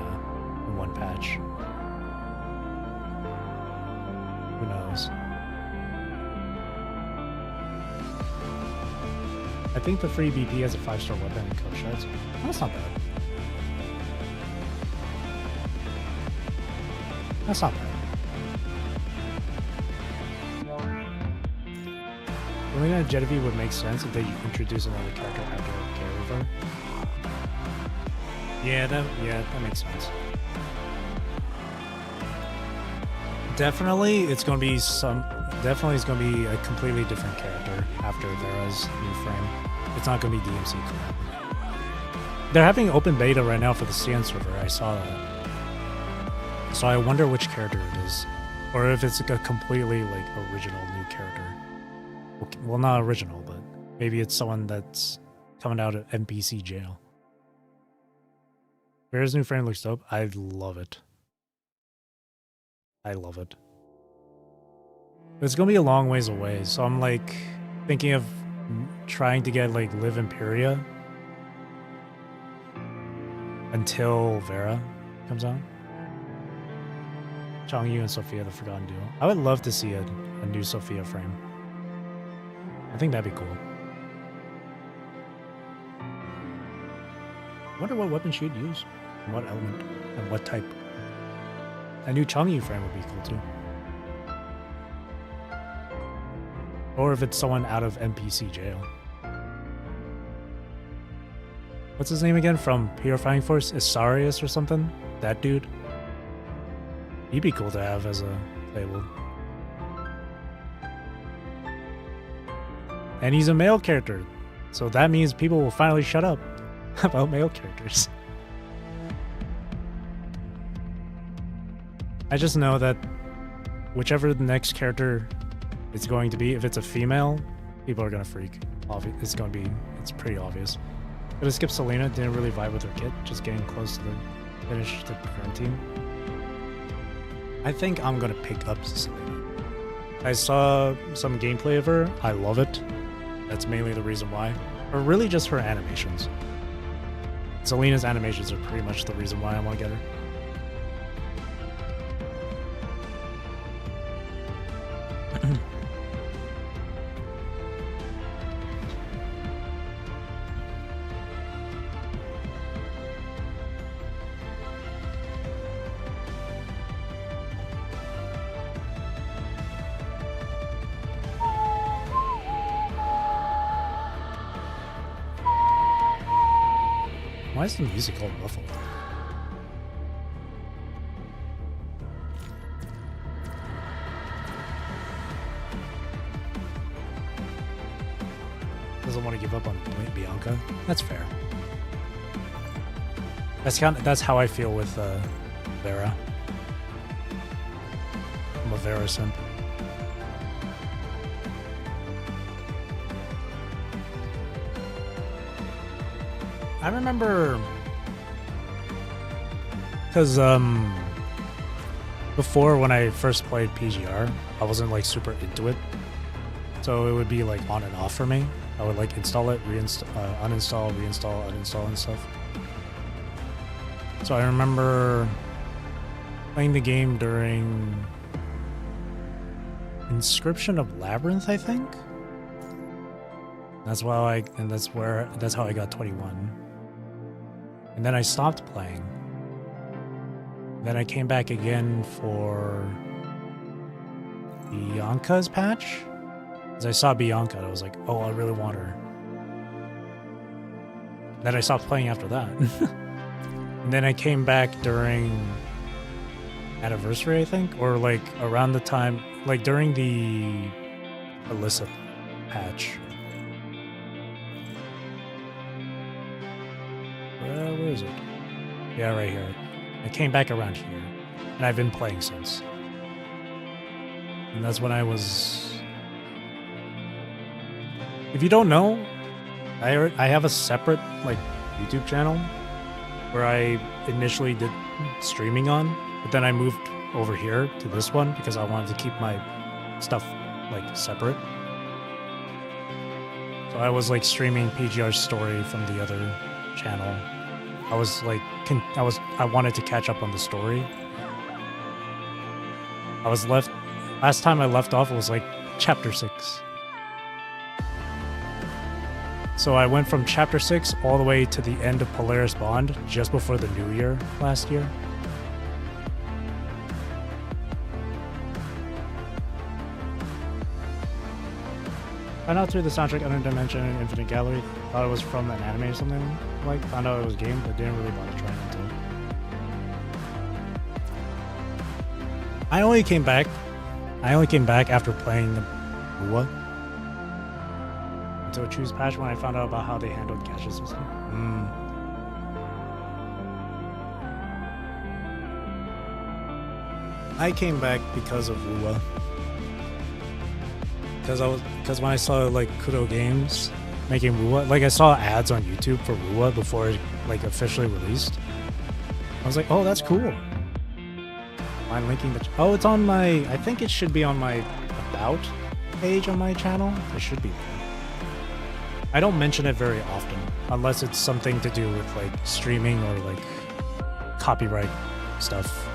in one patch. Who knows? I think the free BP has a 5-star weapon and coat shards. That's not bad. That's not bad. Selena and Genevieve would make sense if they introduce another character after Gariver. Yeah, that makes sense. Definitely, it's gonna be it's gonna be a completely different character after Vera's new frame. It's not gonna be DMC collab. They're having open beta right now for the CN server. I saw that. So I wonder which character it is, or if it's like a completely like original new character. Well, not original, but maybe it's someone that's coming out of NPC jail. Vera's new frame looks dope. I love it. I love it. It's gonna be a long ways away, so I'm like thinking of trying to get like Live Imperia until Vera comes out. Changyu and Sophia, the Forgotten Duo. I would love to see a new Sophia frame. I think that'd be cool. I wonder what weapon she'd use, and what element, and what type. A new Changyu frame would be cool too. Or if it's someone out of NPC jail. What's his name again from Purifying Force? Isarius or something? That dude? He'd be cool to have as a playable. And he's a male character, so that means people will finally shut up about male characters. I just know that whichever the next character is going to be, if it's a female, people are gonna freak. It's pretty obvious. Gonna skip Selena, didn't really vibe with her kit, just getting close to the finish the current team. I think I'm gonna pick up Selena. I saw some gameplay of her, I love it. That's mainly the reason why. Or really just her animations. Selena's animations are pretty much the reason why I want to get her. Why is the music all muffled? Doesn't want to give up on Bianca. That's fair. That's how I feel with Vera. I'm a Vera simp. I remember because before when I first played PGR, I wasn't like super into it, so it would be like on and off for me. I would like install it, uninstall, reinstall, uninstall and stuff. So I remember playing the game during Inscription of Labyrinth, I think. That's how I got 21. And then I stopped playing. Then I came back again for Bianca's patch. As I saw Bianca, I was like, oh, I really want her. Then I stopped playing after that. And then I came back during Anniversary, I think, or like around the time, like during the Alyssa patch. Where is it? Yeah, right here. I came back around here, and I've been playing since. And that's when I was... If you don't know, I have a separate like YouTube channel where I initially did streaming on, but then I moved over here to this one because I wanted to keep my stuff like separate. So I was like streaming PGR's story from the other channel. I was like, I wanted to catch up on the story. Last time I left off, it was like chapter 6. So I went from chapter 6 all the way to the end of Polaris Bond just before the new year last year. Found out through the soundtrack Under Dimension and Infinite Gallery. Thought it was from an anime or something. Like, found out it was a game, but didn't really bother trying until. I only came back after playing the Bua until Choose patch when I found out about how they handled caches and stuff. I came back because of Rua. Because when I saw like Kudo Games making Rua, like I saw ads on YouTube for Rua before it like officially released. I was like, oh, that's cool. I'm linking the. Oh, it's on my. I think it should be on my about page on my channel. It should be there. I don't mention it very often unless it's something to do with like streaming or like copyright stuff.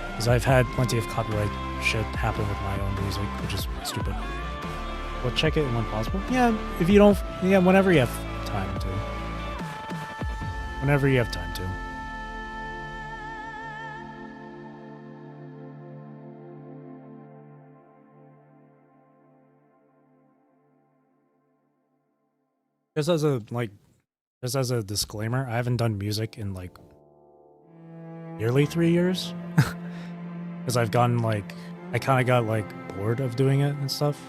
Because I've had plenty of copyright shit happen with my own music, which is stupid. Well, check it when possible. Yeah, if you don't, yeah, whenever you have time to. Whenever you have time to. Just as a disclaimer, I haven't done music in like nearly 3 years. Because I've gotten like, I kind of got like bored of doing it and stuff.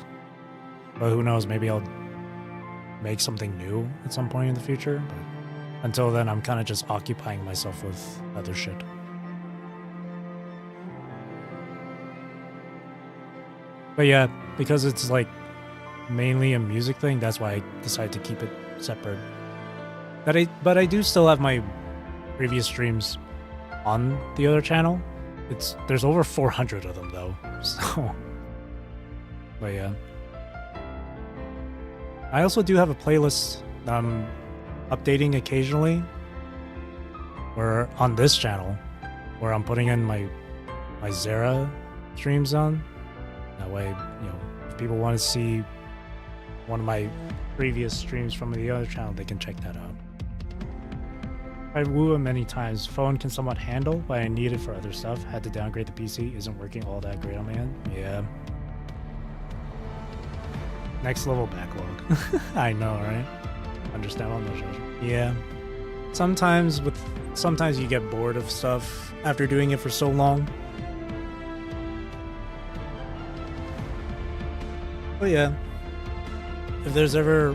But who knows, maybe I'll make something new at some point in the future. But until then, I'm kind of just occupying myself with other shit. But yeah, because it's like mainly a music thing, that's why I decided to keep it separate. But I do still have my previous streams on the other channel. There's over 400 of them though, so. But yeah. I also do have a playlist I'm updating occasionally, where on this channel, where I'm putting in my Zera streams on. That way, you know, if people want to see one of my previous streams from the other channel, they can check that out. I've wooed many times. Phone can somewhat handle, but I need it for other stuff. Had to downgrade the PC. Isn't working all that great on my end. Yeah. Next level backlog. I know, right? Understand on those shows. Yeah. Sometimes you get bored of stuff after doing it for so long. But yeah. If there's ever,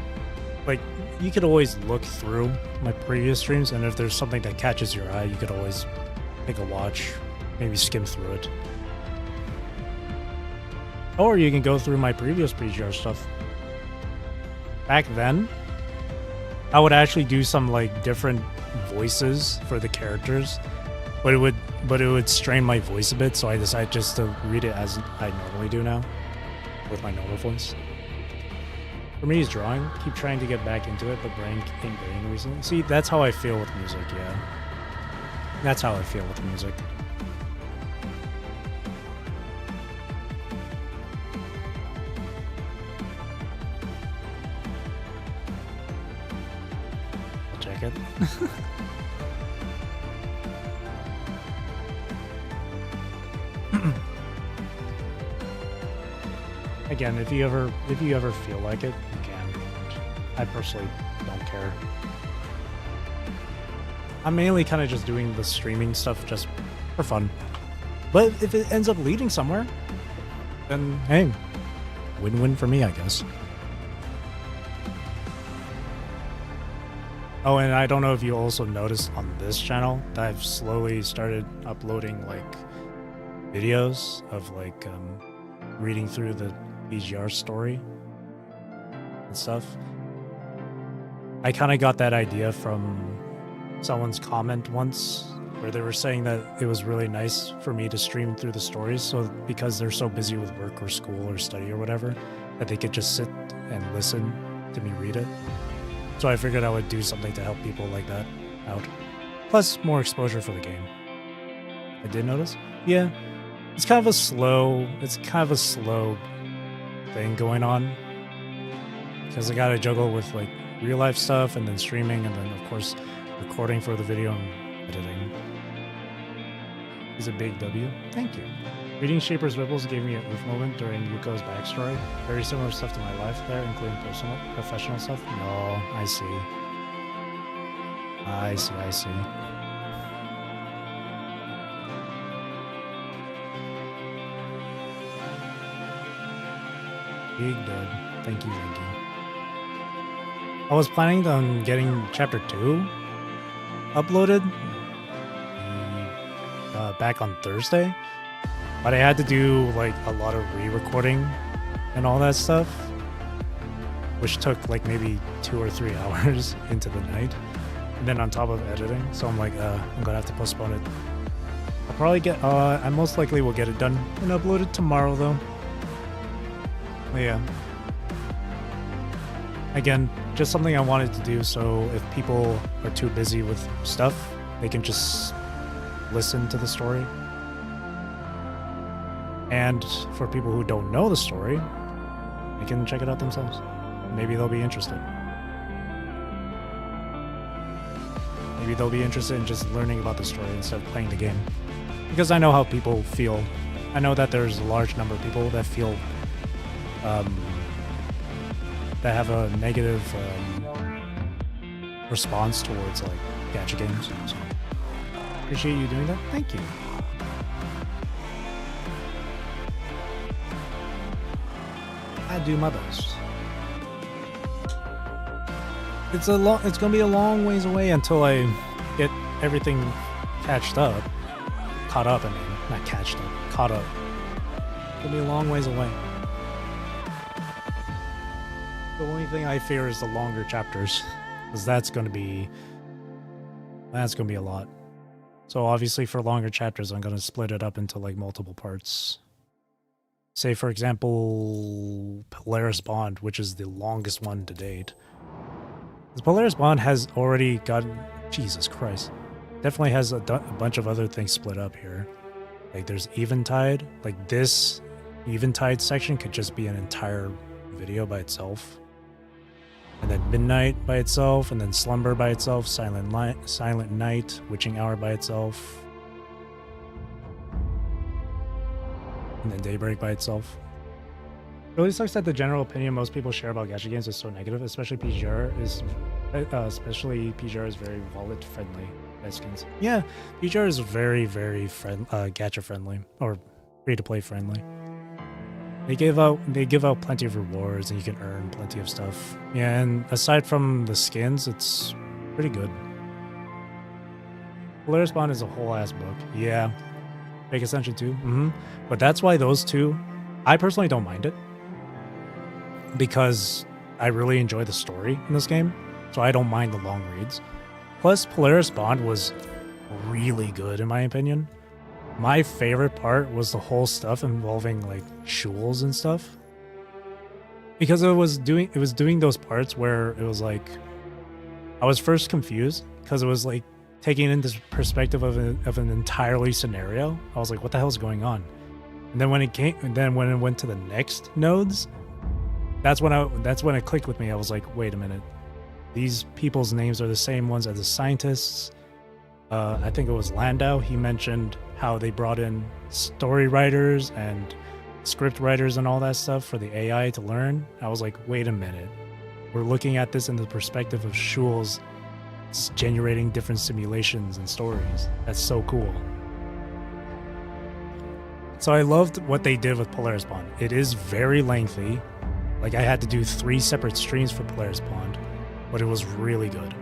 like, you could always look through my previous streams, and if there's something that catches your eye, you could always take a watch, maybe skim through it. Or you can go through my previous PGR stuff. Back then, I would actually do some like different voices for the characters, but it would strain my voice a bit, so I decided just to read it as I normally do now, with my normal voice. For me, is drawing. Keep trying to get back into it, but brain ain't brain recently. See, that's how I feel with music, yeah. That's how I feel with music. I'll check it. Again, if you ever feel like it, you can. I personally don't care. I'm mainly kind of just doing the streaming stuff just for fun. But if it ends up leading somewhere, then hey, win-win for me, I guess. Oh, and I don't know if you also noticed on this channel that I've slowly started uploading like videos of like reading through the BGR story and stuff. I kind of got that idea from someone's comment once where they were saying that it was really nice for me to stream through the stories, so because they're so busy with work or school or study or whatever, that they could just sit and listen to me read it. So I figured I would do something to help people like that out. Plus, more exposure for the game. I did notice? Yeah. It's kind of a slow thing going on. Because I gotta juggle with like real life stuff and then streaming and then of course recording for the video and editing. Is a big W. Thank you. Reading Shaper's Ripples gave me a oof moment during Yuko's backstory. Very similar stuff to my life there, including personal, professional stuff. No, I see. I see. Big dub. Thank you. I was planning on getting chapter 2 uploaded back on Thursday, but I had to do like a lot of re-recording and all that stuff, which took like maybe 2 or 3 hours into the night, and then on top of editing. So I'm like, I'm gonna have to postpone it. I'll probably get, I most likely will get it done and uploaded tomorrow though. But yeah. Again, just something I wanted to do, so if people are too busy with stuff, they can just listen to the story. And for people who don't know the story, they can check it out themselves. Maybe they'll be interested. Maybe they'll be interested in just learning about the story instead of playing the game. Because I know how people feel. I know that there's a large number of people that feel that have a negative response towards like gacha games. So appreciate you doing that. Thank you. I do my best. It's gonna be a long ways away until I get everything caught up. I mean, not catched up. Caught up. It's gonna be a long ways away. The only thing I fear is the longer chapters, because that's gonna be a lot. So obviously for longer chapters, I'm gonna split it up into like multiple parts. Say for example, Polaris Bond, which is the longest one to date. The Polaris Bond has already gotten, Jesus Christ, definitely has a bunch of other things split up here. Like there's Eventide, like this Eventide section could just be an entire video by itself. And then Midnight by itself, and then Slumber by itself, Silent Night, Witching Hour by itself, and then Daybreak by itself. It really sucks that the general opinion most people share about gacha games is so negative, especially PGR is very wallet friendly. Skins. Yeah, PGR is very gacha friendly or free to play friendly. They give out plenty of rewards and you can earn plenty of stuff. Yeah, and aside from the skins, it's pretty good. Polaris Bond is a whole ass book. Yeah. Fake Ascension 2. But that's why those two, I personally don't mind it. Because I really enjoy the story in this game. So I don't mind the long reads. Plus, Polaris Bond was really good in my opinion. My favorite part was the whole stuff involving like shuls and stuff. Because it was doing those parts where it was like, I was first confused because it was like taking in this perspective of an entirely scenario. I was like, what the hell is going on? And then when it went to the next nodes, that's when it clicked with me. I was like, wait a minute. These people's names are the same ones as the scientists. I think it was Landau. He mentioned how they brought in story writers and script writers and all that stuff for the AI to learn. I was like, wait a minute. We're looking at this in the perspective of shuls generating different simulations and stories. That's so cool. So I loved what they did with Polaris Bond. It is very lengthy. Like I had to do 3 separate streams for Polaris Bond, but it was really good.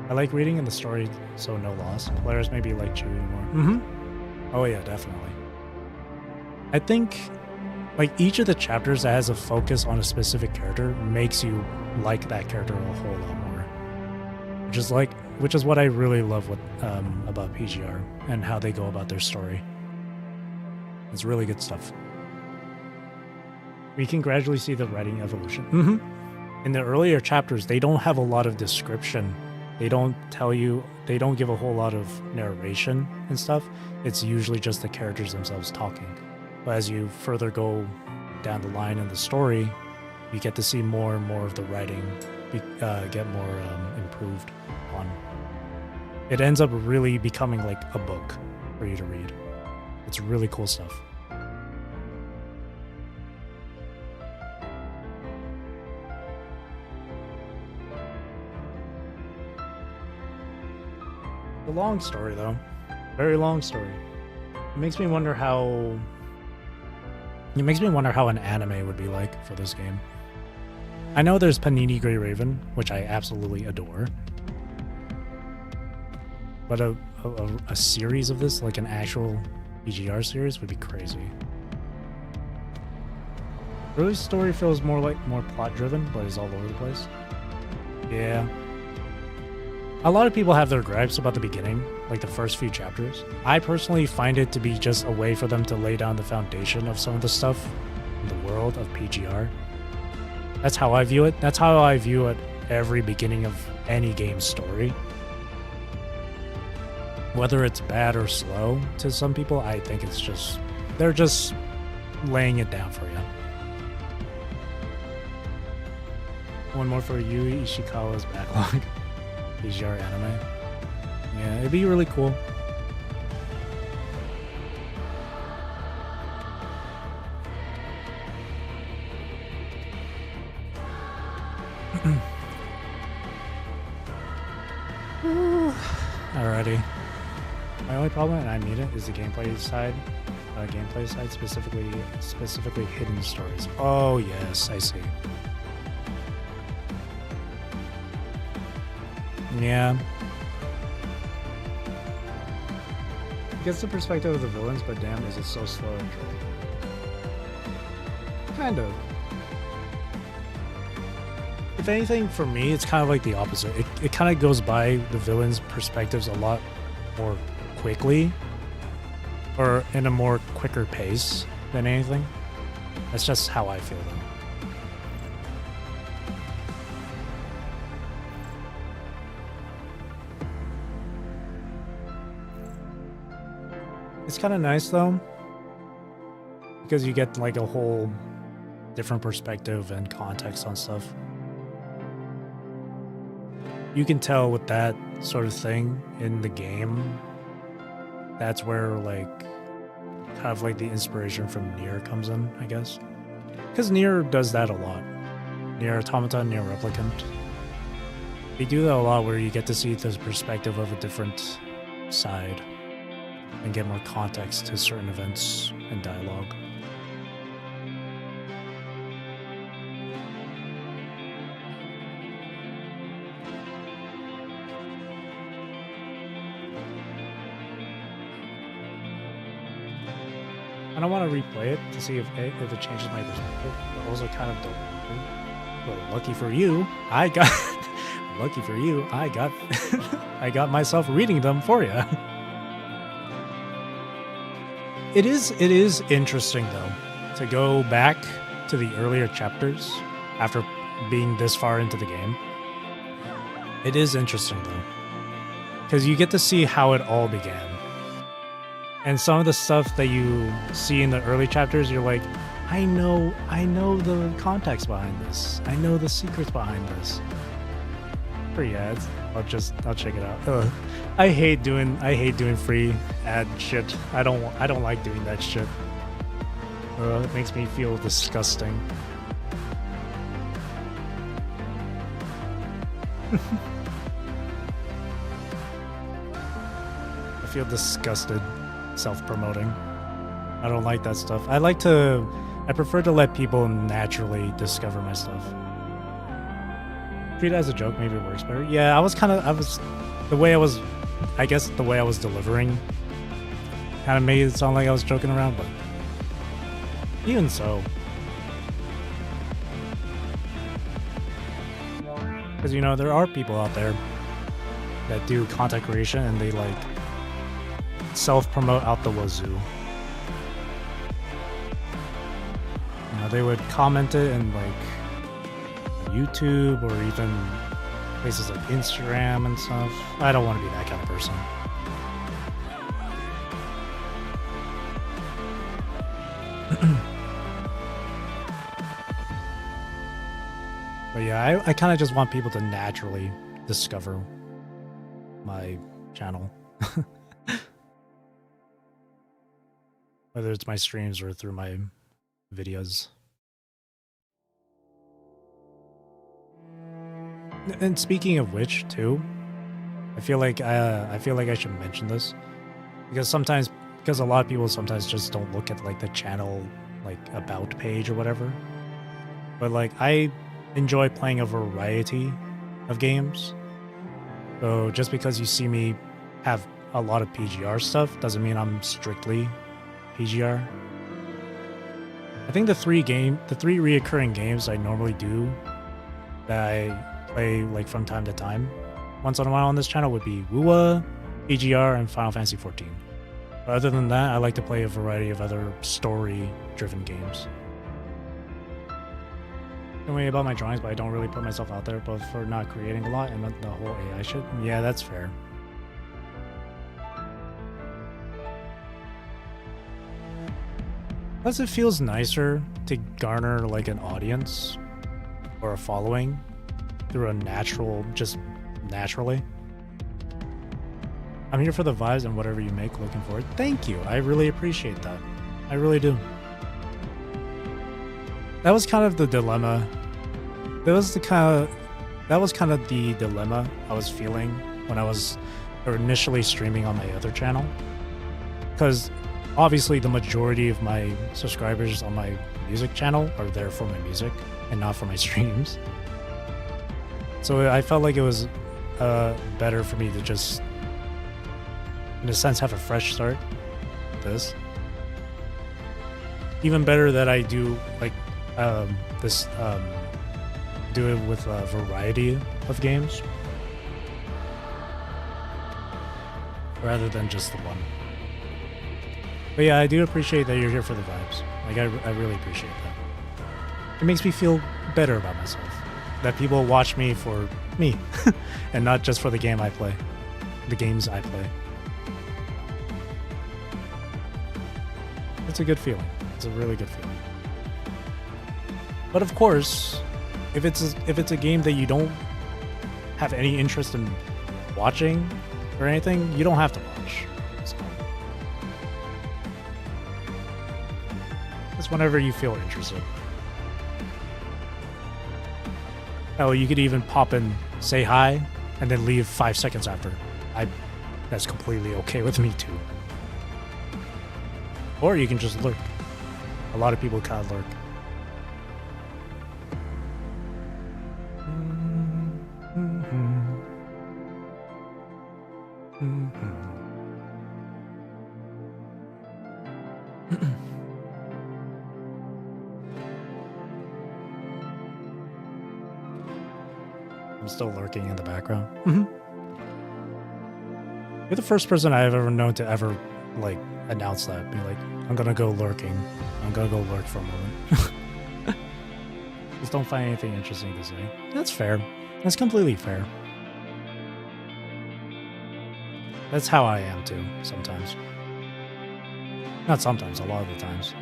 I like reading in the story, so no loss. Polaris maybe like chewing more. Oh yeah, definitely. I think like each of the chapters that has a focus on a specific character makes you like that character a whole lot more. Which is like which is what I really love about PGR and how they go about their story. It's really good stuff. We can gradually see the writing evolution. In the earlier chapters, they don't have a lot of description. They don't give a whole lot of narration and stuff. It's usually just the characters themselves talking. But as you further go down the line in the story, you get to see more and more of the writing get more improved on. It ends up really becoming like a book for you to read. It's really cool stuff. A long story though. Very long story. It makes me wonder how an anime would be like for this game. I know there's Panini Grey Raven, which I absolutely adore. But a series of this, like an actual PGR series, would be crazy. Early story feels more plot driven, but is all over the place. Yeah. A lot of people have their gripes about the beginning, like the first few chapters. I personally find it to be just a way for them to lay down the foundation of some of the stuff in the world of PGR. That's how I view it. That's how I view it every beginning of any game story. Whether it's bad or slow to some people, I think it's just... they're just laying it down for you. One more for Yui Ishikawa's backlog. PGR anime. Yeah, it'd be really cool. Alrighty. My only problem, and I mean it, is the gameplay side. Specifically hidden stories. Oh yes, I see. Yeah. It gets the perspective of the villains, but damn, is it so slow and dry. Kind of. If anything, for me, it's kind of like the opposite. It kind of goes by the villains' perspectives a lot more quickly, or in a more quicker pace than anything. That's just how I feel, though. It's kind of nice though, because you get like a whole different perspective and context on stuff. You can tell with that sort of thing in the game, that's where like kind of like the inspiration from Nier comes in, I guess. Because Nier does that a lot. Nier Automata, Nier Replicant. They do that a lot where you get to see the perspective of a different side and get more context to certain events and dialogue. I don't want to replay it to see if it changes my perspective, but also kind of don't want to. Well, lucky for you, I got I got myself reading them for you. It is interesting though to go back to the earlier chapters after being this far into the game. It is interesting though, because you get to see how it all began. And some of the stuff that you see in the early chapters, you're like, I know the context behind this. I know the secrets behind this. Free ads. I'll check it out. I hate doing free ad shit. I don't like doing that shit. It makes me feel disgusting. I feel disgusted self-promoting. I don't like that stuff. I prefer to let people naturally discover my stuff. Treat it as a joke, maybe it works better. Yeah, the way I was delivering kind of made it sound like I was joking around, but even so. Because, there are people out there that do content creation and they like self-promote out the wazoo. You know, they would comment it in like YouTube or even places like Instagram and stuff. I don't want to be that kind of person. But yeah, I kind of just want people to naturally discover my channel. Whether it's my streams or through my videos. And speaking of which, too, I feel like I should mention this because a lot of people sometimes just don't look at like the channel like about page or whatever. But like I enjoy playing a variety of games. So just because you see me have a lot of PGR stuff doesn't mean I'm strictly PGR. I think the three reoccurring games I normally do that I play like from time to time once in a while on this channel would be WUA, PGR, and Final Fantasy XIV. But other than that, I like to play a variety of other story-driven games. Don't worry about my drawings, but I don't really put myself out there but for not creating a lot and the whole AI shit. Yeah, that's fair. Plus, it feels nicer to garner like an audience or a following through just naturally. I'm here for the vibes and whatever you make, looking forward. Thank you. I really appreciate that. I really do. That was kind of the dilemma. That was kind of the dilemma I was feeling when I was initially streaming on my other channel. Because obviously the majority of my subscribers on my music channel are there for my music and not for my streams. So I felt like it was better for me to just, in a sense, have a fresh start with this. Even better that I do like do it with a variety of games rather than just the one. But yeah, I do appreciate that you're here for the vibes. Like I really appreciate that. It makes me feel better about myself. That people watch me for me and not just for the game I play. The games I play. It's a good feeling. It's a really good feeling. But of course, if it's a game that you don't have any interest in watching or anything, you don't have to watch. So, it's whenever you feel interested. Oh, you could even pop in, say hi, and then leave 5 seconds after. That's completely okay with me too. Or you can just lurk. A lot of people kind of lurk. I'm still lurking in the background. You're the first person I've ever known to ever like announce that. Be like, I'm gonna go lurking. I'm gonna go lurk for a moment. Just don't find anything interesting to say. That's fair. That's completely fair. That's how I am too, sometimes. Not sometimes, a lot of the times.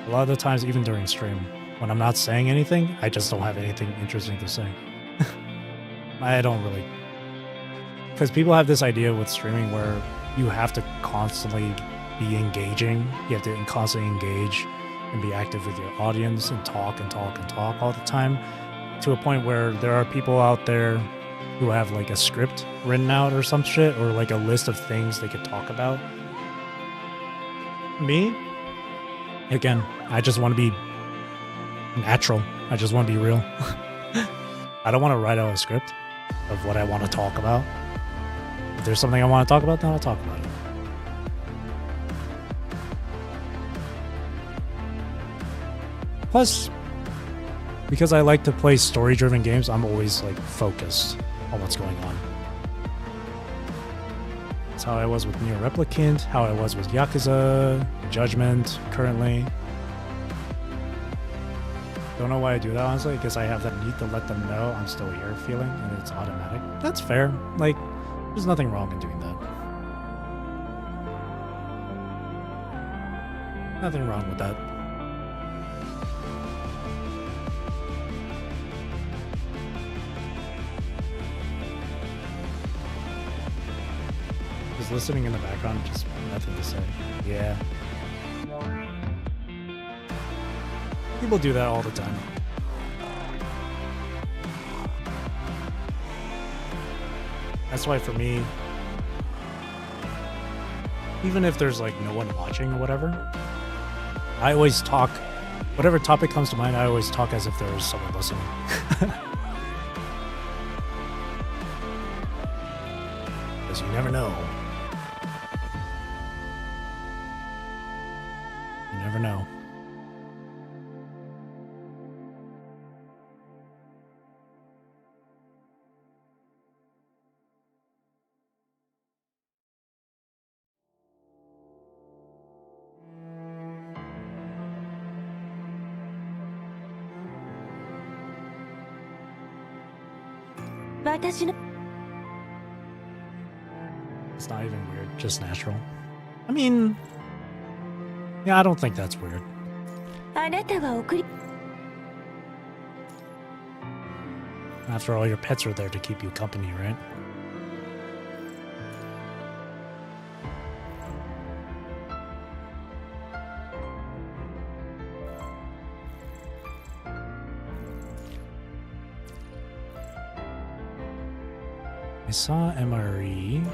A lot of the times, even during stream, when I'm not saying anything, I just don't have anything interesting to say. I don't really. Because people have this idea with streaming where you have to constantly be engaging. You have to constantly engage and be active with your audience and talk and talk and talk all the time, to a point where there are people out there who have like a script written out or some shit, or like a list of things they could talk about. Me, again, I just want to be natural. I just want to be real. I don't want to write out a script of what I want to talk about. If there's something I want to talk about, then I'll talk about it. Plus, because I like to play story-driven games, I'm always like focused. on what's going on. That's how I was with Nier Replicant, how I was with Yakuza, Judgment, currently. Don't know why I do that, honestly, because I have that need to let them know I'm still here feeling, and it's automatic. That's fair. Like, there's nothing wrong in doing that. Nothing wrong with that. Just listening in the background, just nothing to say. Yeah. People do that all the time. That's why for me, even if there's like no one watching or whatever, I always talk, whatever topic comes to mind, I always talk as if there is someone listening. Because you never know. You never know. It's not even weird, just natural. I mean, yeah, I don't think that's weird. After all, your pets are there to keep you company, right? I saw MRE.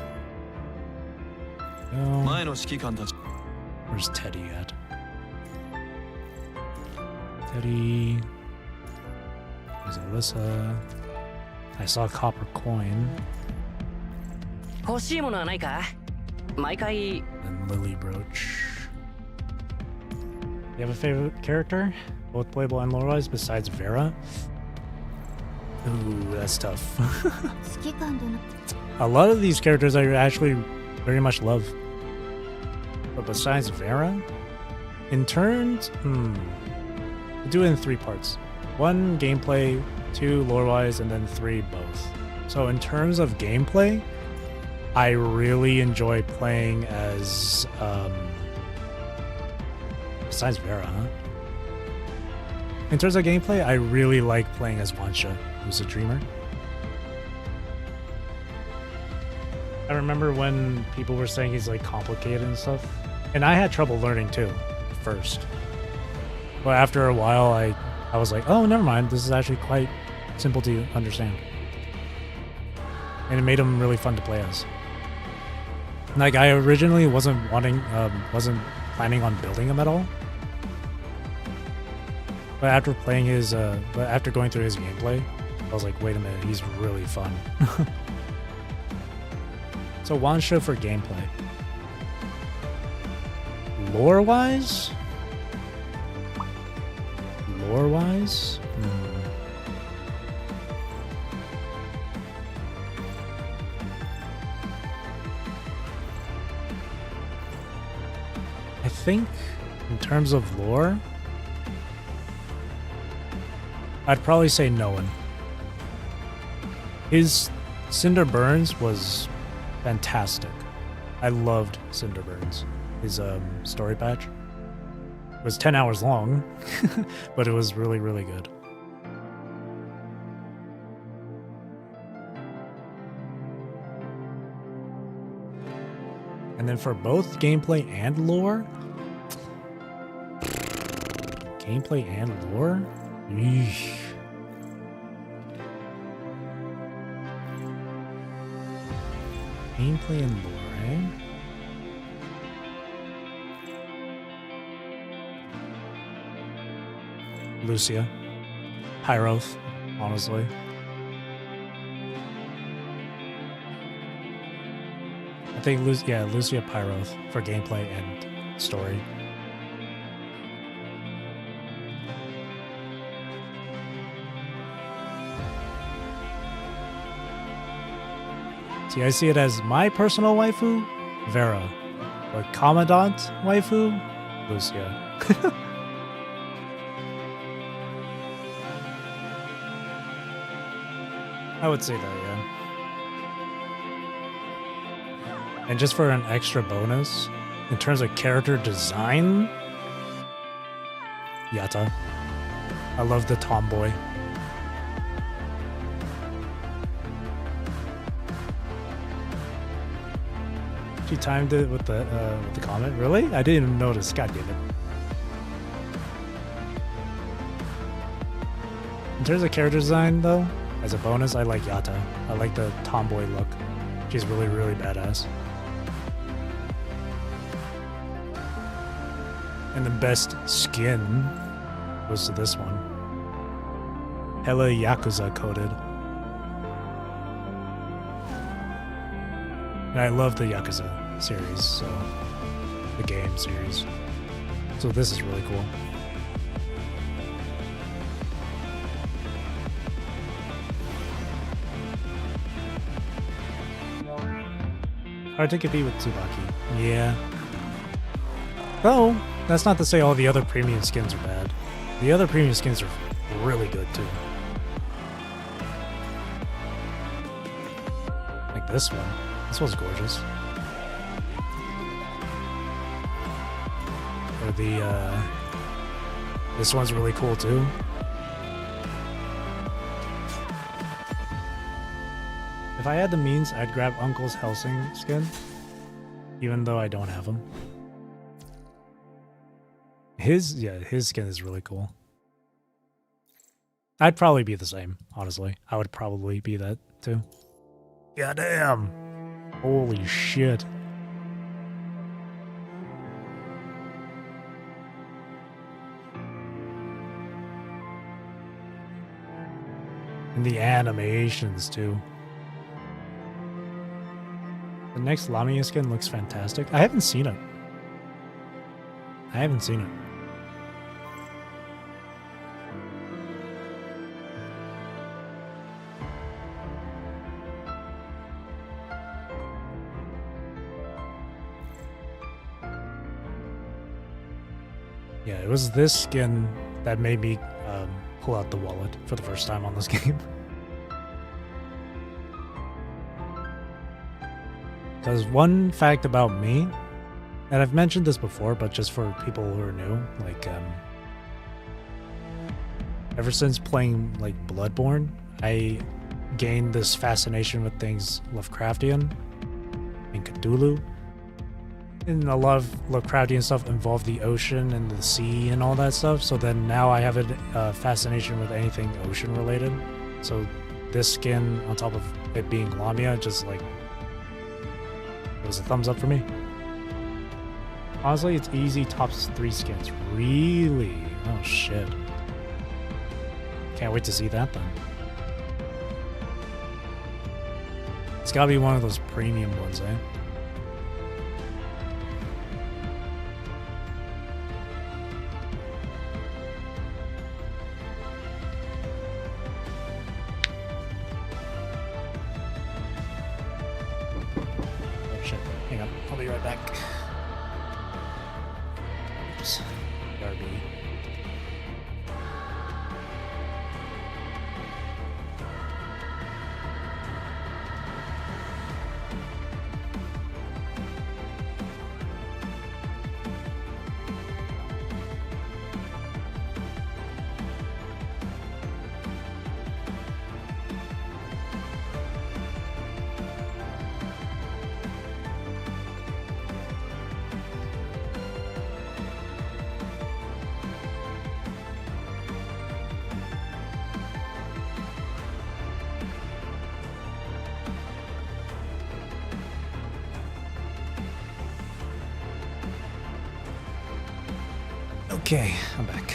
Oh, where's Teddy at? Teddy. There's Alyssa. I saw Copper Coin. And Lily Brooch. You have a favorite character? Both playable and lore-wise besides Vera? Ooh, that's tough. A lot of these characters I actually very much love. But besides Vera, in turns, I'll do it in 3 parts. 1, gameplay, 2, lore-wise, and then 3, both. So in terms of gameplay, I really enjoy playing as, besides Vera, huh? In terms of gameplay, I really like playing as Wansha, who's a dreamer. I remember when people were saying he's like complicated and stuff, and I had trouble learning too, at first. But after a while, I was like, oh, never mind, this is actually quite simple to understand. And it made him really fun to play as. Like, I originally wasn't planning on building him at all. But after playing his, after going through his gameplay, I was like, wait a minute, he's really fun. So Wansha for gameplay. Lore-wise? Lore-wise? I think in terms of lore, I'd probably say no one. His Cinder Burns was fantastic. I loved Cinder Burns. His story patch. It was 10 hours long, but it was really, really good. And then for both gameplay and lore, gameplay and lore? Eesh. Gameplay and lore, eh? Lucia. Pyroth, honestly. I think Lucia Pyroth for gameplay and story. See, I see it as my personal waifu, Vera. But Commandant waifu, Lucia. I would say that, yeah. And just for an extra bonus, in terms of character design, Yatta. I love the tomboy. She timed it with the comment. Really? I didn't even notice. God damn it. In terms of character design, though, as a bonus, I like Yatta. I like the tomboy look. She's really, really badass. And the best skin goes to this one. Hella Yakuza coded. And I love the Yakuza series, so the game series. So this is really cool. Hard to compete with Tsubaki. Yeah. Though, that's not to say all the other premium skins are bad. The other premium skins are really good too. Like this one. This one's gorgeous. Or the, this one's really cool too. If I had the means, I'd grab Uncle's Helsing skin, even though I don't have him. His skin is really cool. I'd probably be the same, honestly. I would probably be that too. Goddamn. Holy shit. And the animations too. The next Lamia skin looks fantastic. I haven't seen it. Yeah, it was this skin that made me pull out the wallet for the first time on this game. Because one fact about me, and I've mentioned this before, but just for people who are new, like, ever since playing, like, Bloodborne, I gained this fascination with things Lovecraftian and Cthulhu. And a lot of Lovecraftian stuff involved the ocean and the sea and all that stuff, so then now I have a fascination with anything ocean related. So this skin, on top of it being Lamia, just, like, it was a thumbs up for me. Honestly, it's easy top 3 skins. Really? Oh shit. Can't wait to see that then. It's gotta be one of those premium ones, eh? Hang on, I'll be right back. Oops. RB. Okay, I'm back.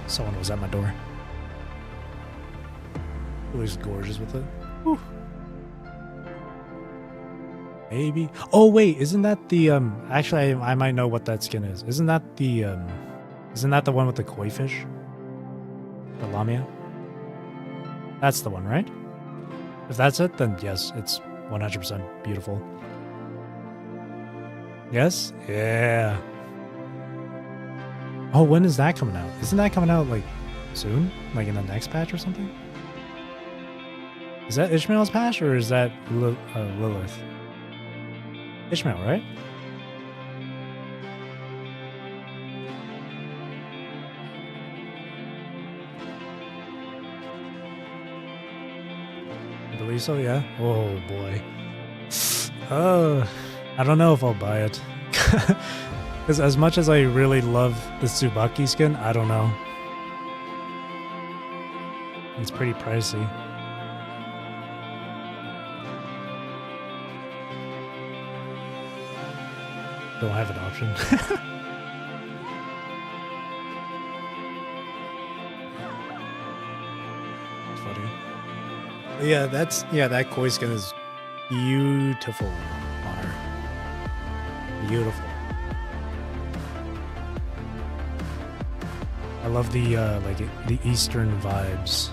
Someone was at my door. He looks gorgeous with it. Whew. Maybe. Oh wait, isn't that the actually I might know what that skin is. Isn't that the one with the koi fish? The Lamia? That's the one, right? If that's it, then yes, it's 100% beautiful. Yes? Yeah. Oh, when is that coming out? Isn't that coming out like soon? Like in the next patch or something? Is that Ishmael's patch or is that Lilith? Ishmael, right? I believe so, yeah. Oh boy. I don't know if I'll buy it. Because as much as I really love the Tsubaki skin, I don't know. It's pretty pricey. Don't have an option. It's funny. But yeah, that koi skin is beautiful on her. Beautiful. I love the like the Eastern vibes.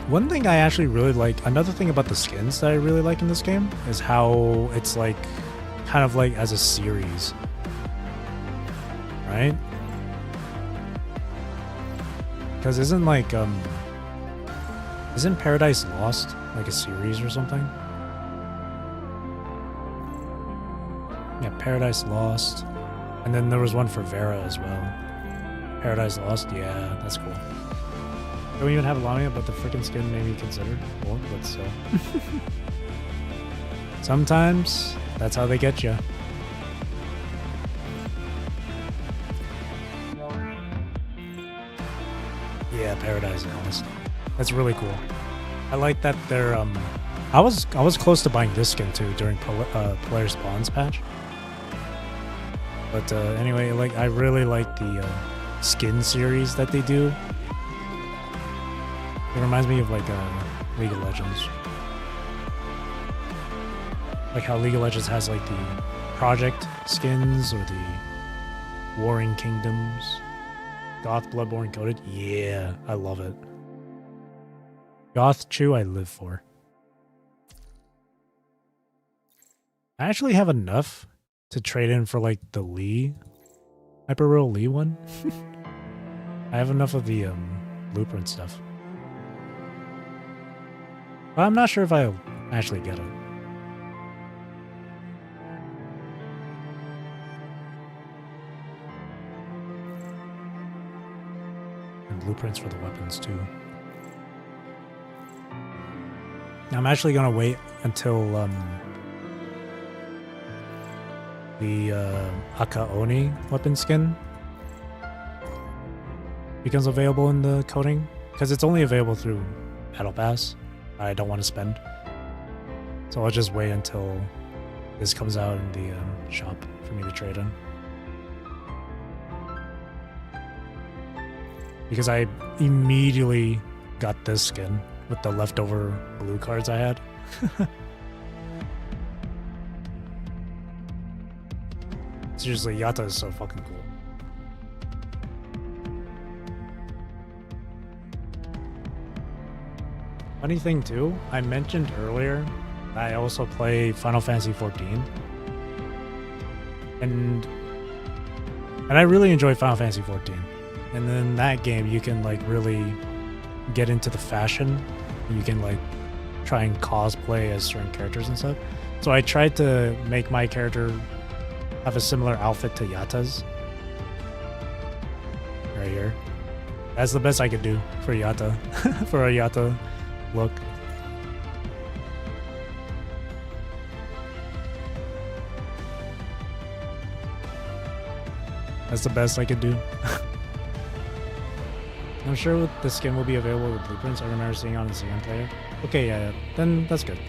One thing I actually really like, another thing about the skins that I really like in this game is how it's like kind of like as a series, right? Because isn't Paradise Lost like a series or something? Yeah, Paradise Lost. And then there was one for Vera as well. Paradise Lost, yeah, that's cool. Don't even have Lamia, but the freaking skin made me consider. Well, but still. Sometimes that's how they get you. Yeah, Paradise Lost. That's really cool. I like that they're I was close to buying this skin too during player spawns patch. But anyway, like I really like the skin series that they do. It reminds me of like League of Legends. Like how League of Legends has like the project skins or the Warring Kingdoms. Goth Bloodborne Coded. Yeah, I love it. Goth Chew I live for. I actually have enough to trade in for like the Lee, Hyper Royal Lee one. I have enough of the blueprint stuff. But I'm not sure if I'll actually get it. And blueprints for the weapons too. I'm actually gonna wait until the Akaoni weapon skin becomes available in the coding, because it's only available through Battle Pass. I don't want to spend, so I'll just wait until this comes out in the shop for me to trade in, because I immediately got this skin with the leftover blue cards I had. Seriously, Yatta is so fucking cool. Funny thing too, I mentioned earlier that I also play Final Fantasy XIV. And I really enjoy Final Fantasy XIV. And in that game you can like really get into the fashion. You can like try and cosplay as certain characters and stuff. So I tried to make my character have a similar outfit to Yatta's. Right here. That's the best I could do for Yatta. For a Yatta look. That's the best I could do. I'm sure the skin will be available with blueprints. I remember seeing on the second player. Okay, yeah, then that's good.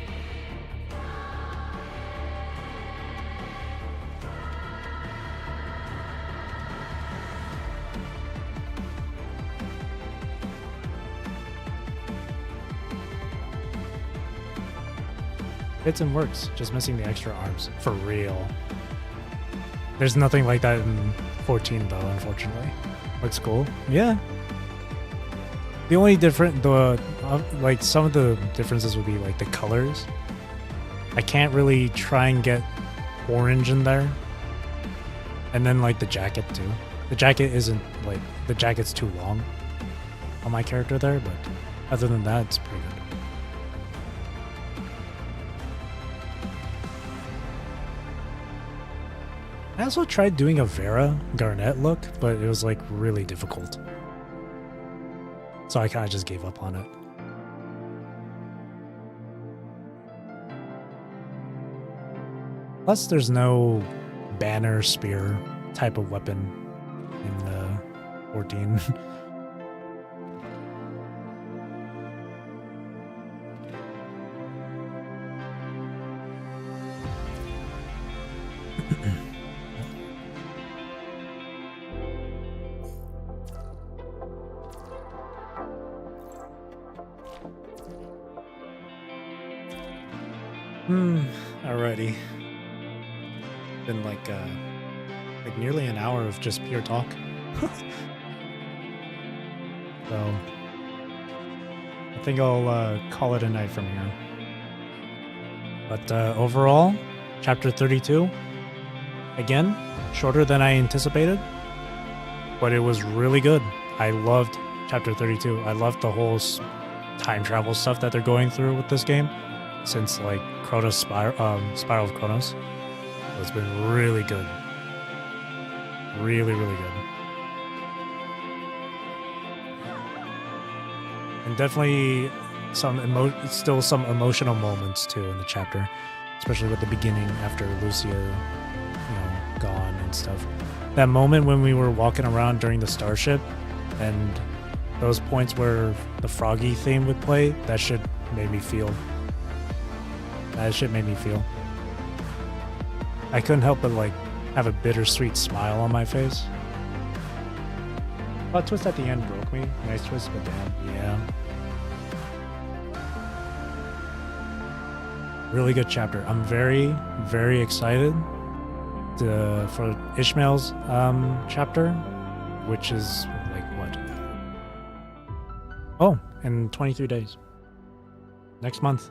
Fits and works, just missing the extra arms. For real. There's nothing like that in 14 though, unfortunately. Looks cool. Yeah. The only like some of the differences would be like the colors. I can't really try and get orange in there. And then like the jacket too. The jacket isn't like, the jacket's too long on my character there, but other than that, it's pretty good. I also tried doing a Vera Garnet look, but it was like really difficult. So I kind of just gave up on it. Plus, there's no banner spear type of weapon in 14. Alrighty. Been like nearly an hour of just pure talk. So I think I'll call it a night from here. But overall, chapter 32, again, shorter than I anticipated, but it was really good. I loved chapter 32. I loved the whole time travel stuff that they're going through with this game. Since like Chronos Spiral of Chronos, it's been really good, really good, and definitely still some emotional moments too in the chapter, especially with the beginning after Lucia, gone and stuff. That moment when we were walking around during the starship, and those points where the Froggy theme would play, that shit made me feel. That shit made me feel. I couldn't help but like have a bittersweet smile on my face. Plot twist at the end broke me. Nice twist, but damn, yeah. Really good chapter. I'm very excited for Ishmael's chapter, which is like what? Oh, in 23 days. Next month.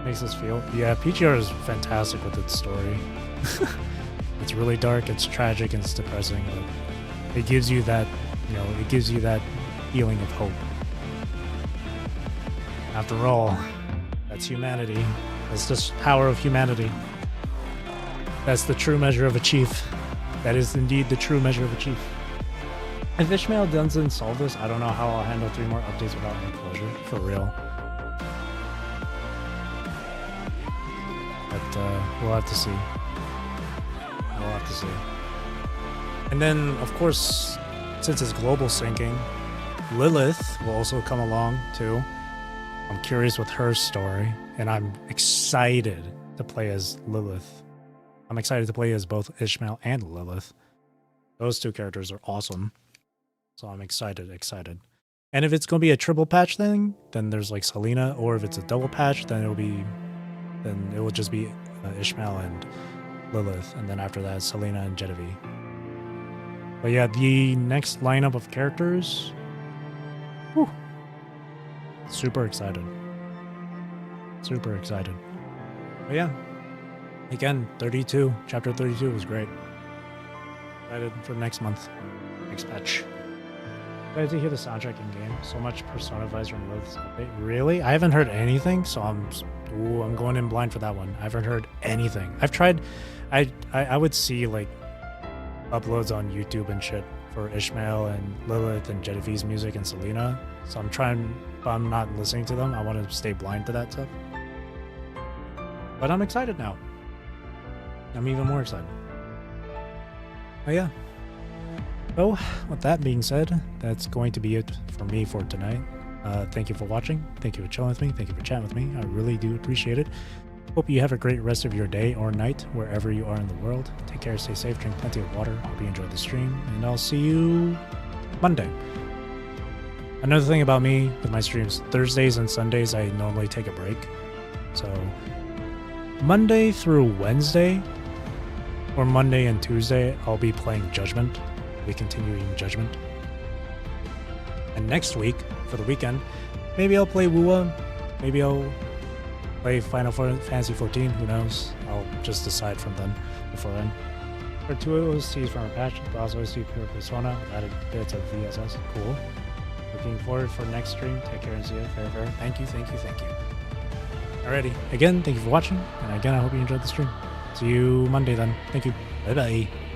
Makes us feel. Yeah, PGR is fantastic with its story. It's really dark, it's tragic, and it's depressing, but it gives you that, it gives you that feeling of hope. After all, that's humanity. That's the power of humanity. That's the true measure of a chief. That is indeed the true measure of a chief. If Ishmael doesn't solve this, I don't know how I'll handle 3 more updates without any closure. For real. But we'll have to see. We'll have to see. And then, of course, since it's global syncing, Lilith will also come along too. I'm curious with her story, and I'm excited to play as Lilith. I'm excited to play as both Ishmael and Lilith. Those two characters are awesome. So I'm excited. And if it's going to be a triple patch thing, then there's like Selena, or if it's a double patch, then it will just be Ishmael and Lilith, and then after that, Selena and Genevieve. But yeah, the next lineup of characters, whew, super excited. But yeah, again, chapter 32 was great. Excited for next month, next patch. Excited to hear the soundtrack in game. So much Persona vibes from Lilith's update. Really? I haven't heard anything, so I'm going in blind for that one. I haven't heard anything. I've tried. I would see like uploads on YouTube and shit for Ishmael and Lilith and Genevieve's music and Selena. So I'm trying, but I'm not listening to them. I want to stay blind to that stuff. But I'm excited now. I'm even more excited. Oh yeah. So, with that being said, that's going to be it for me for tonight. Thank you for watching. Thank you for chilling with me. Thank you for chatting with me. I really do appreciate it. Hope you have a great rest of your day or night, wherever you are in the world. Take care, stay safe, drink plenty of water. Hope you enjoyed the stream, and I'll see you Monday. Another thing about me with my streams, Thursdays and Sundays, I normally take a break. So, Monday through Wednesday, or Monday and Tuesday, I'll be playing Judgment. Be continuing Judgment. And next week, for the weekend, maybe I'll play Wua. Maybe I'll play Final Fantasy 14. Who knows? I'll just decide from then, before then. For 2 OSTs from our patch, the boss OST Pure Persona, added bits of VSS. Cool. Looking forward for next stream. Take care and see you. Fair. Thank you. Alrighty. Again, thank you for watching. And again, I hope you enjoyed the stream. See you Monday then. Thank you. Bye-bye.